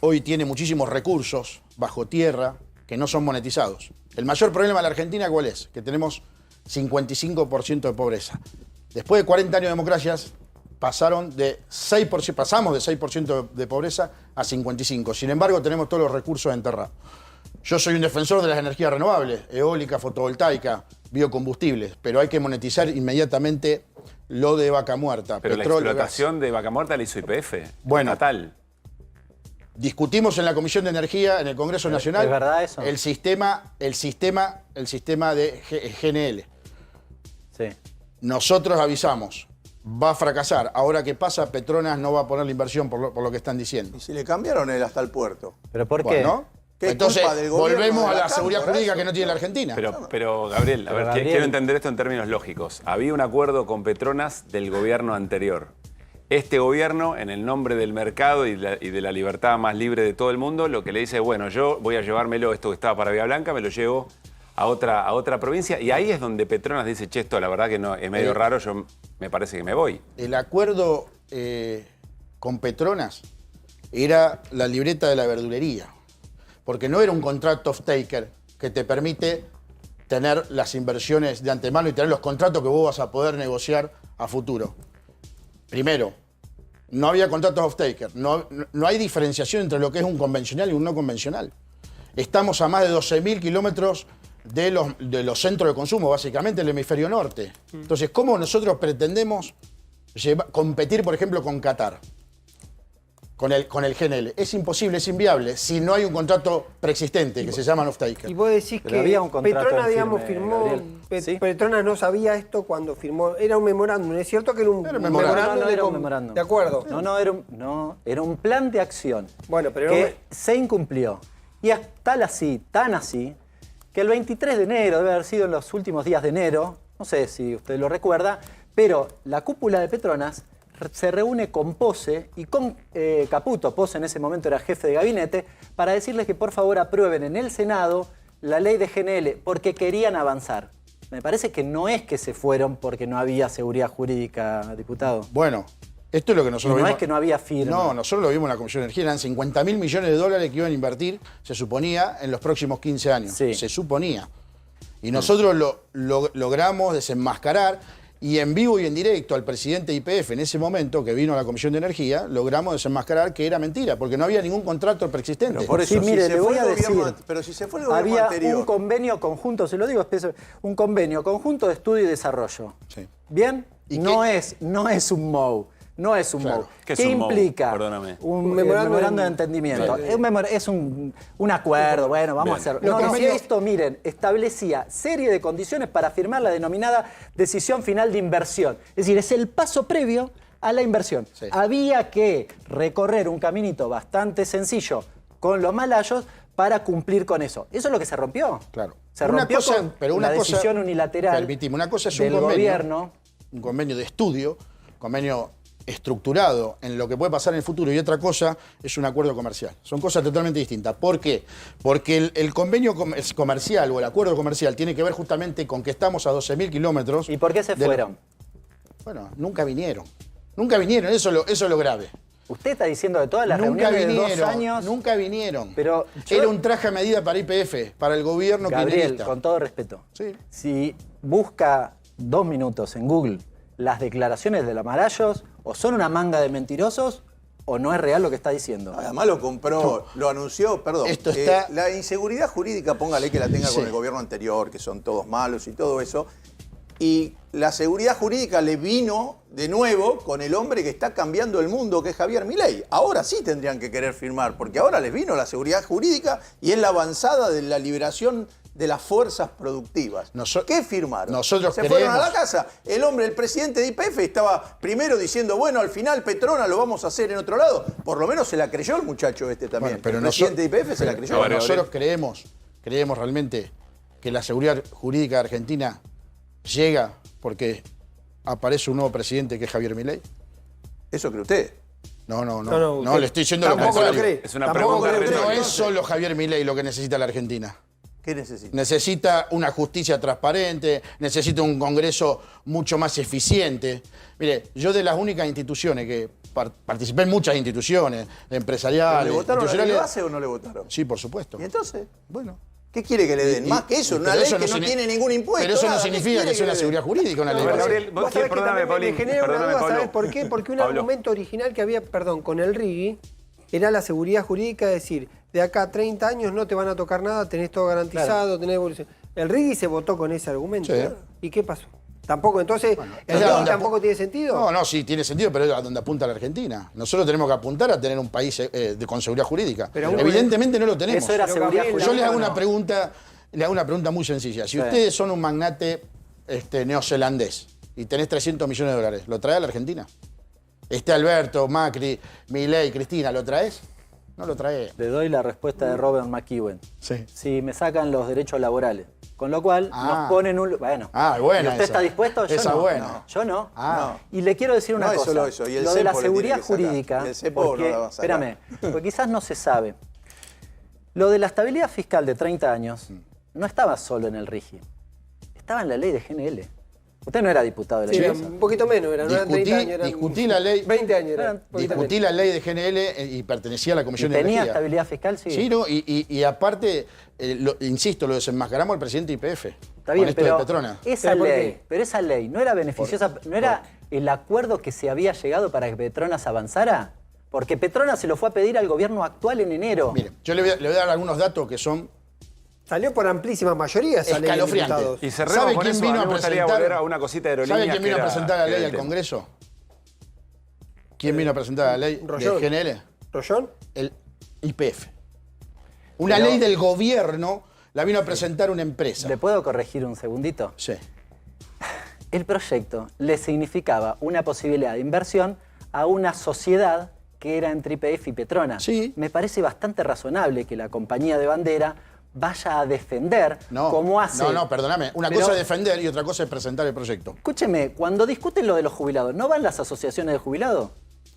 [SPEAKER 8] hoy tiene muchísimos recursos bajo tierra que no son monetizados. El mayor problema de la Argentina, ¿cuál es? Que tenemos 55% de pobreza. Después de 40 años de democracias, pasamos de 6% de pobreza a 55%. Sin embargo, tenemos todos los recursos enterrados. Yo soy un defensor de las energías renovables, eólica, fotovoltaica, biocombustibles, pero hay que monetizar inmediatamente lo de Vaca Muerta.
[SPEAKER 1] Pero
[SPEAKER 8] petróleo,
[SPEAKER 1] la explotación de Vaca Muerta la hizo YPF.
[SPEAKER 8] Bueno.
[SPEAKER 1] Natal.
[SPEAKER 8] Discutimos en la Comisión de Energía, en el Congreso Nacional,
[SPEAKER 13] ¿Es verdad eso?
[SPEAKER 8] el sistema de GNL.
[SPEAKER 13] Sí.
[SPEAKER 8] Nosotros avisamos, va a fracasar. Ahora que pasa, Petronas no va a poner la inversión por lo que están diciendo.
[SPEAKER 6] Y si le cambiaron él hasta el puerto.
[SPEAKER 13] ¿Pero por qué?
[SPEAKER 8] Bueno,
[SPEAKER 6] ¿Qué
[SPEAKER 8] entonces
[SPEAKER 6] culpa del gobierno
[SPEAKER 8] volvemos
[SPEAKER 6] de
[SPEAKER 8] a
[SPEAKER 6] la
[SPEAKER 8] la
[SPEAKER 6] Cámara,
[SPEAKER 8] seguridad
[SPEAKER 6] por
[SPEAKER 8] jurídica
[SPEAKER 6] eso?
[SPEAKER 8] que no tiene la Argentina.
[SPEAKER 1] Pero Gabriel, a ver,
[SPEAKER 13] Gabriel.
[SPEAKER 1] quiero entender esto en términos lógicos. Había un acuerdo con Petronas del gobierno anterior. Este gobierno, en el nombre del mercado y de la libertad más libre de todo el mundo, lo que le dice, bueno, yo voy a llevármelo, esto que estaba para Vía Blanca, me lo llevo a otra provincia. Y ahí es donde Petronas dice, che, esto la verdad que no es medio raro, yo me parece que me voy.
[SPEAKER 8] El acuerdo con Petronas era la libreta de la verdulería, porque no era un contrato off-taker que te permite tener las inversiones de antemano y tener los contratos que vos vas a poder negociar a futuro. Primero, no había contratos off-taker, no hay diferenciación entre lo que es un convencional y un no convencional. Estamos a más de 12.000 kilómetros de los centros de consumo, básicamente el hemisferio norte. Entonces, ¿cómo nosotros pretendemos competir, por ejemplo, con Qatar? Con el GNL. Es imposible, es inviable, si no hay un contrato preexistente que se llama off-taker.
[SPEAKER 3] Y vos decís
[SPEAKER 13] Pero
[SPEAKER 3] que
[SPEAKER 13] había un contrato
[SPEAKER 3] Petronas,
[SPEAKER 13] en
[SPEAKER 3] digamos,
[SPEAKER 13] firme,
[SPEAKER 3] firmó.
[SPEAKER 13] Gabriel. ¿Sí?
[SPEAKER 3] Petronas no sabía esto cuando firmó. Era un memorándum. ¿Es cierto que era un memorándum?
[SPEAKER 13] No era un memorándum.
[SPEAKER 3] De acuerdo.
[SPEAKER 13] Era un plan de acción.
[SPEAKER 3] Bueno, pero
[SPEAKER 13] que se incumplió. Y es tan así, que el 23 de enero, debe haber sido en los últimos días de enero, no sé si usted lo recuerda, pero la cúpula de Petronas se reúne con Pose y con Caputo. Pose en ese momento era jefe de gabinete, para decirles que por favor aprueben en el Senado la ley de GNL, porque querían avanzar. Me parece que no es que se fueron porque no había seguridad jurídica, diputado.
[SPEAKER 8] Bueno, esto es lo que nosotros
[SPEAKER 13] no
[SPEAKER 8] vimos.
[SPEAKER 13] es que no había firma.
[SPEAKER 8] No, nosotros lo vimos en la Comisión de Energía. Eran 50.000 millones de dólares que iban a invertir, se suponía, en los próximos 15 años.
[SPEAKER 13] Sí.
[SPEAKER 8] Se suponía. Y nosotros logramos desenmascarar, y en vivo y en directo al presidente de YPF en ese momento, que vino a la Comisión de Energía, logramos desenmascarar que era mentira, porque no había ningún contrato preexistente.
[SPEAKER 6] Pero por eso,
[SPEAKER 13] Sí, mire, le voy a decir,
[SPEAKER 6] pero si se fue el gobierno
[SPEAKER 13] había
[SPEAKER 6] anterior.
[SPEAKER 13] un convenio conjunto, se lo digo, un convenio conjunto de estudio y desarrollo.
[SPEAKER 8] Sí.
[SPEAKER 13] ¿Bien?
[SPEAKER 8] ¿Y
[SPEAKER 13] no es un MOU. No es un MOU.
[SPEAKER 1] ¿Qué es
[SPEAKER 13] ¿Qué
[SPEAKER 1] un MOU?
[SPEAKER 13] implica?
[SPEAKER 1] Perdóname.
[SPEAKER 13] Un memorándum de entendimiento. Es un acuerdo, bueno, vamos a hacerlo.
[SPEAKER 3] Lo que sí es-
[SPEAKER 13] Esto, miren, establecía serie de condiciones para firmar la denominada decisión final de inversión. Es decir, es el paso previo a la inversión.
[SPEAKER 8] Sí.
[SPEAKER 13] Había que recorrer un caminito bastante sencillo con los malayos para cumplir con eso. Eso es lo que se rompió.
[SPEAKER 8] Claro.
[SPEAKER 13] Se rompió con la decisión unilateral
[SPEAKER 8] Permitimos, una cosa es
[SPEAKER 13] del gobierno.
[SPEAKER 8] un convenio de estudio, convenio estructurado en lo que puede pasar en el futuro, y otra cosa es un acuerdo comercial. Son cosas totalmente distintas. ¿Por qué? Porque el convenio comercial o el acuerdo comercial tiene que ver justamente con que estamos a 12.000 kilómetros.
[SPEAKER 13] ¿Y por qué se fueron?
[SPEAKER 8] Bueno, nunca vinieron. Nunca vinieron, eso es lo grave.
[SPEAKER 13] Usted está diciendo de todas las
[SPEAKER 8] Nunca
[SPEAKER 13] reuniones de 2
[SPEAKER 8] vinieron,
[SPEAKER 13] años.
[SPEAKER 8] nunca vinieron.
[SPEAKER 13] Pero yo-
[SPEAKER 8] era un traje a medida para YPF, para el gobierno
[SPEAKER 13] Gabriel,
[SPEAKER 8] kirchnerista.
[SPEAKER 13] con todo respeto,
[SPEAKER 8] Sí.
[SPEAKER 13] si busca 2 minutos en Google las declaraciones de Lamarayos, o son una manga de mentirosos o no es real lo que está diciendo.
[SPEAKER 6] Además lo compró, lo anunció, perdón.
[SPEAKER 8] Esto está-
[SPEAKER 6] La inseguridad jurídica, póngale que la tenga
[SPEAKER 8] Sí.
[SPEAKER 6] con el gobierno anterior, que son todos malos y todo eso. Y la seguridad jurídica le vino de nuevo con el hombre que está cambiando el mundo, que es Javier Milei. Ahora sí tendrían que querer firmar, porque ahora les vino la seguridad jurídica y es la avanzada de la liberación de las fuerzas productivas. ¿Qué firmaron?
[SPEAKER 8] nosotros
[SPEAKER 6] Se fueron a la
[SPEAKER 8] creemos-
[SPEAKER 6] casa. El hombre, el presidente de YPF, estaba primero diciendo, bueno, al final Petronas lo vamos a hacer en otro lado. Por lo menos se la creyó el muchacho este también.
[SPEAKER 8] Bueno, pero
[SPEAKER 6] el presidente de YPF se la
[SPEAKER 8] pero
[SPEAKER 6] creyó.
[SPEAKER 8] nosotros creemos realmente que la seguridad jurídica de Argentina llega porque aparece un nuevo presidente que es Javier Milei.
[SPEAKER 6] ¿Eso cree usted?
[SPEAKER 8] No, le estoy diciendo lo
[SPEAKER 3] tampoco lo
[SPEAKER 8] contrario.
[SPEAKER 3] cree.
[SPEAKER 1] Es una
[SPEAKER 3] Tampoco
[SPEAKER 1] pregunta
[SPEAKER 3] lo cree.
[SPEAKER 8] No
[SPEAKER 1] retórica.
[SPEAKER 8] es solo Javier Milei lo que necesita la Argentina.
[SPEAKER 6] ¿Qué necesita?
[SPEAKER 8] Necesita una justicia transparente, necesita un Congreso mucho más eficiente. Mire, yo de las únicas instituciones que participé en muchas instituciones empresariales,
[SPEAKER 6] ¿Le votaron a la ley
[SPEAKER 8] institucionales.
[SPEAKER 6] base o no le votaron?
[SPEAKER 8] Sí, por supuesto.
[SPEAKER 6] ¿Y entonces?
[SPEAKER 8] Bueno.
[SPEAKER 6] ¿Qué quiere que le den? Más que eso, una
[SPEAKER 8] pero
[SPEAKER 6] ley
[SPEAKER 8] eso
[SPEAKER 6] que no
[SPEAKER 8] signi-
[SPEAKER 6] tiene ningún impuesto.
[SPEAKER 8] Pero eso no
[SPEAKER 6] nada. ¿Qué
[SPEAKER 8] significa
[SPEAKER 6] quiere
[SPEAKER 8] que sea una
[SPEAKER 6] le den?
[SPEAKER 8] seguridad jurídica, una ley.
[SPEAKER 1] Pero,
[SPEAKER 8] base.
[SPEAKER 1] Gabriel, vos
[SPEAKER 3] Vos sabés que
[SPEAKER 1] perdóname,
[SPEAKER 3] también
[SPEAKER 1] Pauli,
[SPEAKER 3] me genera una
[SPEAKER 1] perdóname,
[SPEAKER 3] duda,
[SPEAKER 1] Pablo.
[SPEAKER 3] ¿sabés por qué? Porque un
[SPEAKER 1] Pablo.
[SPEAKER 3] argumento original que había, con el RIGI, era la seguridad jurídica, es decir, de acá a 30 años no te van a tocar nada, tenés todo garantizado, tenés evolución. El RIGI se votó con ese argumento.
[SPEAKER 8] Sí.
[SPEAKER 3] ¿Y qué pasó? Tampoco, entonces, ¿el RIGI tampoco tiene sentido?
[SPEAKER 8] No, sí, tiene sentido, pero es a donde apunta la Argentina. Nosotros tenemos que apuntar a tener un país con seguridad jurídica. Pero evidentemente no lo tenemos.
[SPEAKER 13] Eso era seguridad jurídica.
[SPEAKER 8] Yo les hago una pregunta muy sencilla. Si ustedes son un magnate neozelandés y tenés 300 millones de dólares, ¿lo traes a la Argentina? Alberto, Macri, Milei, Cristina, ¿lo traes? No lo traes.
[SPEAKER 13] Le doy la respuesta de Robert McEwen.
[SPEAKER 8] Sí.
[SPEAKER 13] Si me sacan los derechos laborales. Con lo cual nos ponen un... Bueno.
[SPEAKER 8] Buena
[SPEAKER 13] ¿Y usted está dispuesto? Yo
[SPEAKER 8] esa
[SPEAKER 13] no.
[SPEAKER 8] buena.
[SPEAKER 13] No, yo no.
[SPEAKER 8] No.
[SPEAKER 13] Y le quiero decir una cosa.
[SPEAKER 6] No es solo eso. Y el
[SPEAKER 13] lo de la
[SPEAKER 6] CEPO le
[SPEAKER 13] seguridad
[SPEAKER 6] tiene que sacar.
[SPEAKER 13] jurídica...
[SPEAKER 6] Y el CEPO
[SPEAKER 13] porque,
[SPEAKER 6] no la va a sacar.
[SPEAKER 13] espérame, porque quizás no se sabe. Lo de la estabilidad fiscal de 30 años no estaba solo en el RIGI. Estaba en la ley de GNL. Usted no era diputado de la Iglesia.
[SPEAKER 3] Un poquito menos, no eran 30 años.
[SPEAKER 8] Discutí la ley.
[SPEAKER 3] 20 años eran.
[SPEAKER 8] Discutí la ley de GNL y pertenecía a la Comisión de Energía.
[SPEAKER 13] ¿Tenía estabilidad fiscal? Sí.
[SPEAKER 8] Sí, ¿no? Y aparte, insisto, lo desenmascaramos al presidente YPF.
[SPEAKER 13] Está bien,
[SPEAKER 8] con esto
[SPEAKER 13] pero
[SPEAKER 8] de Petronas.
[SPEAKER 13] esa ley no era beneficiosa, no era el acuerdo que se había llegado para que Petronas avanzara, porque Petronas se lo fue a pedir al gobierno actual en enero.
[SPEAKER 8] Mire, yo le voy a dar algunos datos que son
[SPEAKER 3] Salió por amplísima mayoría esa ley de
[SPEAKER 8] escalofriante.
[SPEAKER 3] diputados.
[SPEAKER 1] Y cerramos con eso. A mí me gustaría volver a una cosita de aerolíneas.
[SPEAKER 8] ¿Sabe quién vino a presentar la ley al Congreso? ¿Quién vino a presentar la ley de GNL?
[SPEAKER 3] ¿Rollón?
[SPEAKER 8] El YPF. Una ley del gobierno la vino a presentar una empresa.
[SPEAKER 13] ¿Le puedo corregir un segundito?
[SPEAKER 8] Sí.
[SPEAKER 13] El proyecto le significaba una posibilidad de inversión a una sociedad que era entre YPF y Petronas.
[SPEAKER 8] Sí.
[SPEAKER 13] Me parece bastante razonable que la compañía de bandera vaya a defender como hace...
[SPEAKER 8] No, perdóname. Una cosa es defender y otra cosa es presentar el proyecto.
[SPEAKER 13] Escúcheme, cuando discuten lo de los jubilados, ¿no van las asociaciones de jubilados?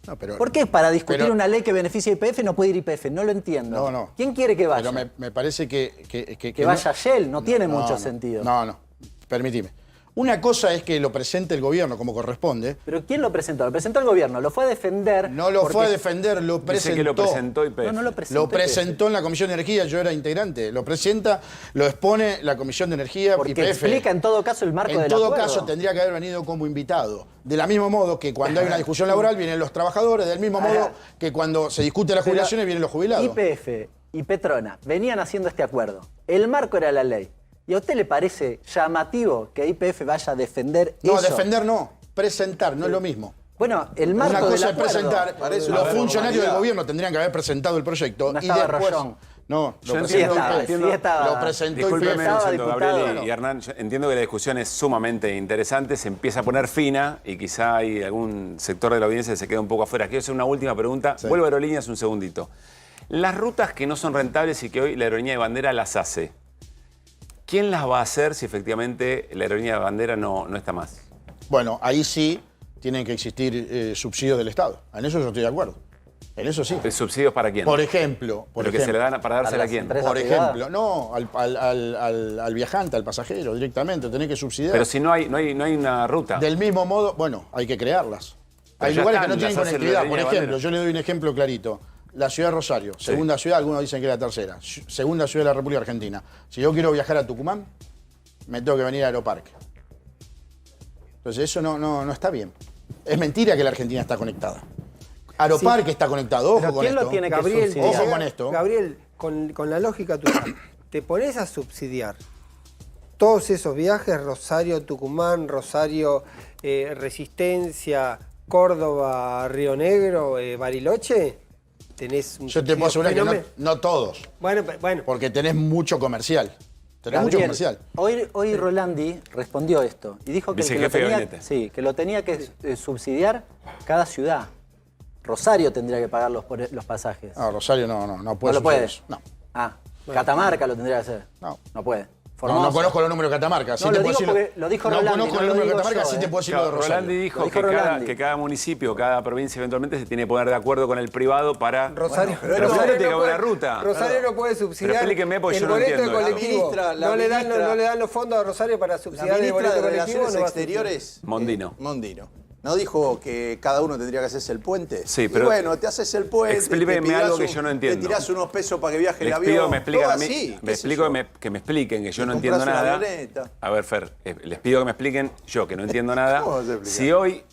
[SPEAKER 8] No, pero,
[SPEAKER 13] ¿Por qué para discutir una ley que beneficie a YPF no puede ir YPF? No lo entiendo.
[SPEAKER 8] No.
[SPEAKER 13] ¿Quién quiere que vaya?
[SPEAKER 8] Pero me parece que
[SPEAKER 13] vaya Shell, no tiene mucho sentido.
[SPEAKER 8] No, permitime. Una cosa es que lo presente el gobierno como corresponde.
[SPEAKER 13] ¿Pero quién lo presentó? Lo presentó el gobierno, lo fue a defender.
[SPEAKER 8] No lo fue a defender, lo presentó.
[SPEAKER 1] Dice que lo presentó YPF.
[SPEAKER 13] No lo presentó.
[SPEAKER 8] Lo presentó en la Comisión de Energía, yo era integrante. Lo presenta, lo expone la Comisión de Energía
[SPEAKER 13] porque
[SPEAKER 8] YPF.
[SPEAKER 13] Explica en todo caso el marco del acuerdo.
[SPEAKER 8] En todo caso tendría que haber venido como invitado. De la mismo modo que cuando hay una discusión laboral vienen los trabajadores, del mismo modo que cuando se discute las jubilaciones vienen los jubilados.
[SPEAKER 13] YPF y Petronas venían haciendo este acuerdo. El marco era la ley. ¿Y a usted le parece llamativo que YPF vaya a defender eso?
[SPEAKER 8] No, defender no. Presentar, no es lo mismo.
[SPEAKER 13] Bueno, el marco
[SPEAKER 8] Una cosa
[SPEAKER 13] del
[SPEAKER 8] es presentar. Los funcionarios del gobierno tendrían que haber presentado el proyecto.
[SPEAKER 13] No
[SPEAKER 8] y
[SPEAKER 13] estaba
[SPEAKER 8] después...
[SPEAKER 13] Rollón.
[SPEAKER 8] No, lo
[SPEAKER 1] Yo
[SPEAKER 8] presentó
[SPEAKER 1] entiendo,
[SPEAKER 8] lo presentó
[SPEAKER 1] Discúlpeme,
[SPEAKER 8] YPF.
[SPEAKER 1] Gabriel y Hernán, yo entiendo que la discusión es sumamente interesante, se empieza a poner fina y quizá hay algún sector de la audiencia que se queda un poco afuera. Quiero hacer una última pregunta.
[SPEAKER 8] Sí.
[SPEAKER 1] Vuelvo a aerolíneas un segundito. Las rutas que no son rentables y que hoy la aerolínea de bandera las hace, ¿quién las va a hacer si efectivamente la aerolínea de bandera no está más?
[SPEAKER 8] Bueno, ahí sí tienen que existir subsidios del Estado. En eso yo estoy de acuerdo. En eso sí.
[SPEAKER 1] ¿Subsidios para quién?
[SPEAKER 8] Por ejemplo.
[SPEAKER 1] ¿Pero que se le dan para dársela a quién?
[SPEAKER 8] Por ejemplo, no, al viajante, al pasajero, directamente. Tenés que subsidiar.
[SPEAKER 1] Pero si no hay una ruta.
[SPEAKER 8] Del mismo modo, bueno, hay que crearlas.
[SPEAKER 1] Pero
[SPEAKER 8] Hay
[SPEAKER 1] ya
[SPEAKER 8] lugares
[SPEAKER 1] están,
[SPEAKER 8] que no tienen
[SPEAKER 1] las hace la
[SPEAKER 8] conectividad. Por
[SPEAKER 1] aerolínea de
[SPEAKER 8] ejemplo,
[SPEAKER 1] bandera.
[SPEAKER 8] yo le doy un ejemplo clarito. La ciudad de Rosario, segunda ciudad, algunos dicen que es la tercera. Segunda ciudad de la República Argentina. Si yo quiero viajar a Tucumán, me tengo que venir a Aeroparque. Entonces eso no está bien. Es mentira que la Argentina está conectada. Aeroparque está conectado, ojo con esto.
[SPEAKER 13] ¿Quién lo tiene que
[SPEAKER 3] Gabriel,
[SPEAKER 13] subsidiar?
[SPEAKER 8] Ojo con esto.
[SPEAKER 3] Gabriel, con la lógica tuya, te pones a subsidiar todos esos viajes, Rosario, Tucumán, Rosario, Resistencia, Córdoba, Río Negro, Bariloche, tenés un
[SPEAKER 8] Yo te puedo asegurar que no todos.
[SPEAKER 3] Bueno.
[SPEAKER 8] Porque tenés mucho comercial. Tenés mucho
[SPEAKER 13] Gabriel,
[SPEAKER 8] comercial.
[SPEAKER 13] Hoy Rolandi respondió esto y dijo que,
[SPEAKER 1] Vicejefe de gabinete.
[SPEAKER 13] que lo tenía que subsidiar cada ciudad. Rosario tendría que pagar los pasajes.
[SPEAKER 8] No, Rosario no puede.
[SPEAKER 13] ¿No lo puede?
[SPEAKER 8] eso. No.
[SPEAKER 13] Catamarca lo tendría que hacer.
[SPEAKER 8] No
[SPEAKER 13] puede.
[SPEAKER 8] No conozco los números de Catamarca.
[SPEAKER 13] No, lo dijo Rolandi.
[SPEAKER 8] No conozco el número de Catamarca, sí te puedo decir lo de Rosario.
[SPEAKER 1] Rolandi dijo que cada municipio, cada provincia eventualmente se tiene que poner de acuerdo con el privado para...
[SPEAKER 3] Rosario,
[SPEAKER 1] pero Rosario tiene que haber una ruta.
[SPEAKER 3] Rosario no puede subsidiar
[SPEAKER 1] Pero explíqueme porque
[SPEAKER 3] el
[SPEAKER 1] yo no
[SPEAKER 3] boleto de
[SPEAKER 1] entiendo eso.
[SPEAKER 3] colectivo. No le dan los fondos a Rosario para subsidiar el boleto de
[SPEAKER 6] de
[SPEAKER 3] colectivo.
[SPEAKER 6] Relaciones Exteriores,
[SPEAKER 1] Mondino.
[SPEAKER 6] ¿No dijo que cada uno tendría que hacerse el puente?
[SPEAKER 1] Sí, pero...
[SPEAKER 6] Y bueno, te haces el puente.
[SPEAKER 1] Explíqueme algo que yo no entiendo.
[SPEAKER 6] Te tirás unos pesos para que viaje el
[SPEAKER 1] Les
[SPEAKER 6] avión.
[SPEAKER 1] pido que me expliquen a mí.
[SPEAKER 6] Así,
[SPEAKER 1] Que me expliquen, que yo no entiendo nada. A ver, Fer, les pido que me expliquen, yo que no entiendo nada.
[SPEAKER 6] ¿Cómo vas a explicar?
[SPEAKER 1] Si hoy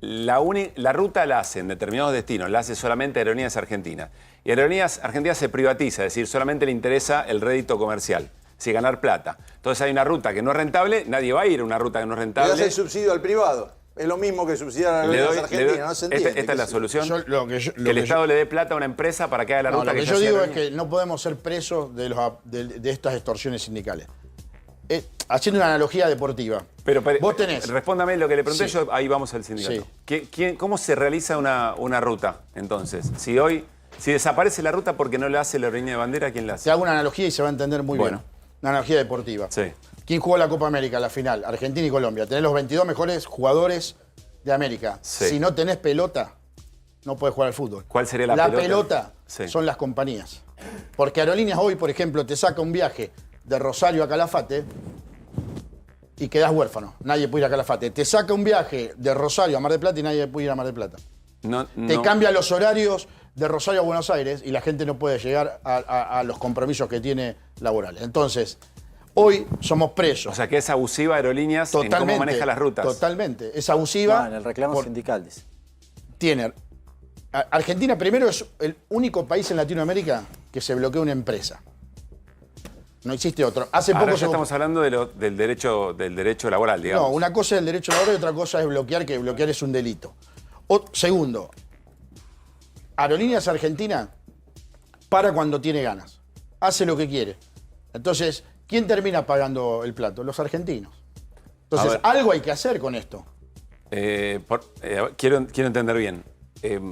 [SPEAKER 1] la ruta la hace en determinados destinos, la hace solamente Aerolíneas Argentinas. Y Aerolíneas Argentinas se privatiza, es decir, solamente le interesa el rédito comercial, si ganar plata. Entonces hay una ruta que no es rentable, nadie va a ir a una ruta que no es rentable.
[SPEAKER 6] Le das el subsidio al privado. Es lo mismo que subsidiar a Aerolíneas Argentinas, ¿no se entiende?
[SPEAKER 1] Esta es la solución.
[SPEAKER 8] Que
[SPEAKER 1] el Estado le dé plata a una empresa para que haga la ruta
[SPEAKER 8] lo que
[SPEAKER 1] que
[SPEAKER 8] yo digo es que no podemos ser presos de estas extorsiones sindicales. Haciendo una analogía deportiva.
[SPEAKER 1] Pero
[SPEAKER 8] vos tenés.
[SPEAKER 1] Respóndame lo que le pregunté yo, ahí vamos al sindicato.
[SPEAKER 8] Sí.
[SPEAKER 1] ¿Cómo se realiza una ruta entonces? Si desaparece la ruta porque no la hace la aerolínea de bandera, ¿quién la hace?
[SPEAKER 8] Te hago una analogía y se va a entender muy bien. Una analogía deportiva.
[SPEAKER 1] Sí.
[SPEAKER 8] ¿Quién jugó la Copa América, la final? Argentina y Colombia. Tenés los 22 mejores jugadores de América.
[SPEAKER 1] Sí.
[SPEAKER 8] Si no tenés pelota, no podés jugar al fútbol.
[SPEAKER 1] ¿Cuál sería la pelota?
[SPEAKER 8] La pelota
[SPEAKER 1] Sí.
[SPEAKER 8] son las compañías. Porque Aerolíneas hoy, por ejemplo, te saca un viaje de Rosario a Calafate y quedás huérfano. Nadie puede ir a Calafate. Te saca un viaje de Rosario a Mar del Plata y nadie puede ir a Mar del Plata. Te cambia los horarios de Rosario a Buenos Aires y la gente no puede llegar a los compromisos que tiene laborales. Entonces, hoy somos presos.
[SPEAKER 1] O sea que es abusiva Aerolíneas en cómo maneja las rutas.
[SPEAKER 8] Totalmente. Es abusiva.
[SPEAKER 13] En el reclamo sindical, dice.
[SPEAKER 8] Argentina primero es el único país en Latinoamérica que se bloquea una empresa. No existe otro. Hace
[SPEAKER 1] Ahora
[SPEAKER 8] poco
[SPEAKER 1] ya estamos hablando del derecho laboral, digamos.
[SPEAKER 8] No, una cosa es el derecho laboral y otra cosa es bloquear, que bloquear es un delito. Segundo, Aerolíneas Argentina para cuando tiene ganas. Hace lo que quiere. Entonces, ¿quién termina pagando el plato? Los argentinos. Entonces, algo hay que hacer con esto.
[SPEAKER 1] Quiero entender bien.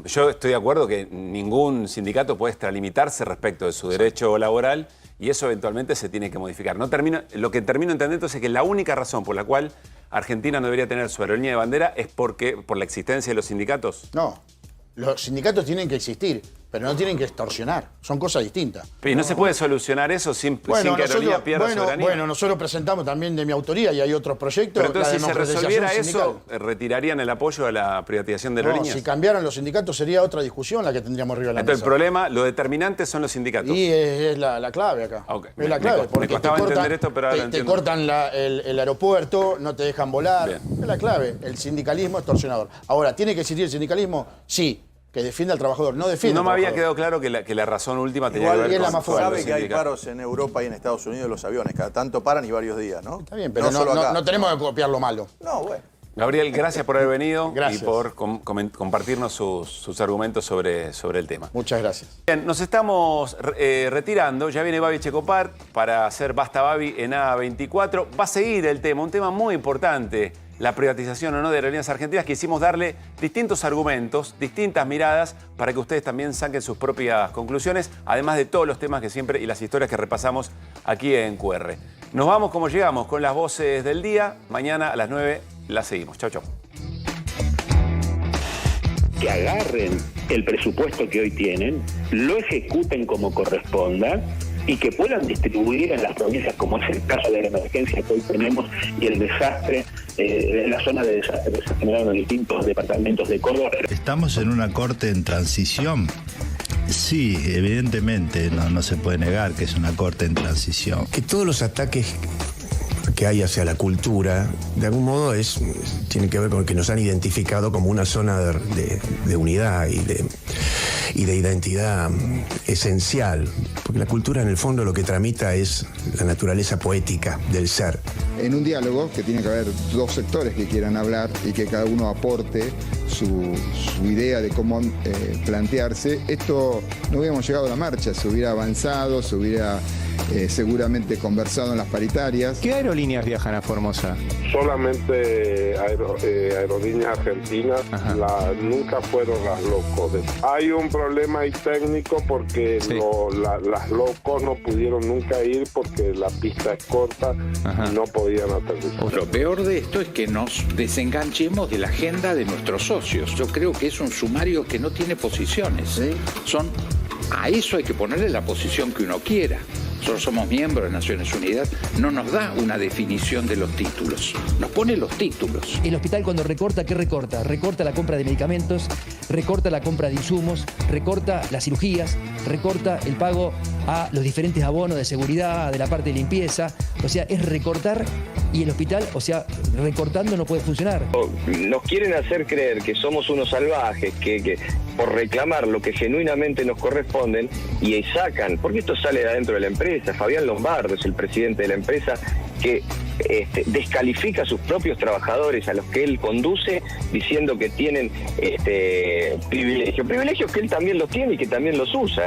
[SPEAKER 1] Yo estoy de acuerdo que ningún sindicato puede extralimitarse respecto de su derecho laboral y eso eventualmente se tiene que modificar. Lo que termino entendiendo es que la única razón por la cual Argentina no debería tener su aerolínea de bandera es por la existencia de los sindicatos.
[SPEAKER 8] No, los sindicatos tienen que existir, pero no tienen que extorsionar. Son cosas distintas.
[SPEAKER 1] ¿Y no se puede solucionar eso sin que Aerolínea pierda soberanía?
[SPEAKER 8] Bueno, nosotros presentamos también de mi autoría y hay otros proyectos.
[SPEAKER 1] Pero entonces, si se resolviera eso, ¿retirarían el apoyo a la privatización de aerolíneas?
[SPEAKER 8] Si cambiaran los sindicatos sería otra discusión la que tendríamos arriba de la
[SPEAKER 1] Entonces,
[SPEAKER 8] mesa.
[SPEAKER 1] el problema, lo determinante son los sindicatos.
[SPEAKER 8] Y es la clave acá.
[SPEAKER 1] Okay.
[SPEAKER 8] Es la clave.
[SPEAKER 1] Me costaba entender esto, pero ahora
[SPEAKER 8] te cortan el aeropuerto, no te dejan volar. Bien. Es la clave. El sindicalismo extorsionador. Ahora, ¿tiene que existir el sindicalismo? Sí. Que defienda al trabajador, no defiende al
[SPEAKER 1] trabajador.
[SPEAKER 8] había
[SPEAKER 1] quedado claro que la razón última tenía que ver con
[SPEAKER 6] la sabe que hay paros en Europa y en Estados Unidos de los aviones. Cada tanto paran y varios días, ¿no?
[SPEAKER 8] Está bien, pero no tenemos que copiar lo malo.
[SPEAKER 6] No, bueno.
[SPEAKER 1] Gabriel, gracias por haber venido
[SPEAKER 8] gracias.
[SPEAKER 1] Y por compartirnos sus argumentos sobre el tema.
[SPEAKER 8] Muchas gracias.
[SPEAKER 1] Bien, nos estamos retirando. Ya viene Babi Checopar para hacer Basta Babi en A24. Va a seguir el tema, un tema muy importante. La privatización o no de Aerolíneas Argentinas. Quisimos darle distintos argumentos, distintas miradas para que ustedes también saquen sus propias conclusiones, además de todos los temas que siempre y las historias que repasamos aquí en QR. Nos vamos como llegamos con las voces del día. Mañana a las 9 las seguimos. Chau, chau.
[SPEAKER 14] Que agarren el presupuesto que hoy tienen, lo ejecuten como corresponda y que puedan distribuir en las provincias, como es el caso de la emergencia que hoy tenemos y el desastre, en la zona de desastre que se generaron en distintos departamentos de Córdoba.
[SPEAKER 15] ¿Estamos en una corte en transición? Sí, evidentemente, no se puede negar que es una corte en transición.
[SPEAKER 16] Que todos los ataques que hay hacia la cultura, de algún modo tiene que ver con que nos han identificado como una zona de unidad y de identidad esencial, porque la cultura en el fondo lo que tramita es la naturaleza poética del ser.
[SPEAKER 17] En un diálogo que tiene que haber dos sectores que quieran hablar y que cada uno aporte su idea de cómo plantearse, esto no hubiéramos llegado a la marcha, se hubiera avanzado, se hubiera seguramente conversado en las paritarias.
[SPEAKER 18] ¿Qué aerolíneas viajan a Formosa?
[SPEAKER 19] Solamente Aerolíneas Argentinas, nunca fueron las low-cost. Hay un problema ahí técnico porque las low-cost no pudieron nunca ir porque la pista es corta y no podían aterrizar.
[SPEAKER 20] Lo peor de esto es que nos desenganchemos de la agenda de nuestros socios. Yo creo que es un sumario que no tiene posiciones. A eso hay que ponerle la posición que uno quiera. Nosotros somos miembros de Naciones Unidas, no nos da una definición de los títulos, nos pone los títulos.
[SPEAKER 21] El hospital cuando recorta, ¿qué recorta? Recorta la compra de medicamentos, recorta la compra de insumos, recorta las cirugías, recorta el pago a los diferentes abonos de seguridad, de la parte de limpieza. O sea, es recortar y el hospital, o sea, recortando no puede funcionar.
[SPEAKER 22] Nos quieren hacer creer que somos unos salvajes, que por reclamar lo que genuinamente nos corresponden, y sacan, porque esto sale de adentro de la empresa. Fabián Lombardo es el presidente de la empresa que descalifica a sus propios trabajadores a los que él conduce, diciendo que tienen privilegios que él también los tiene y que también los usa.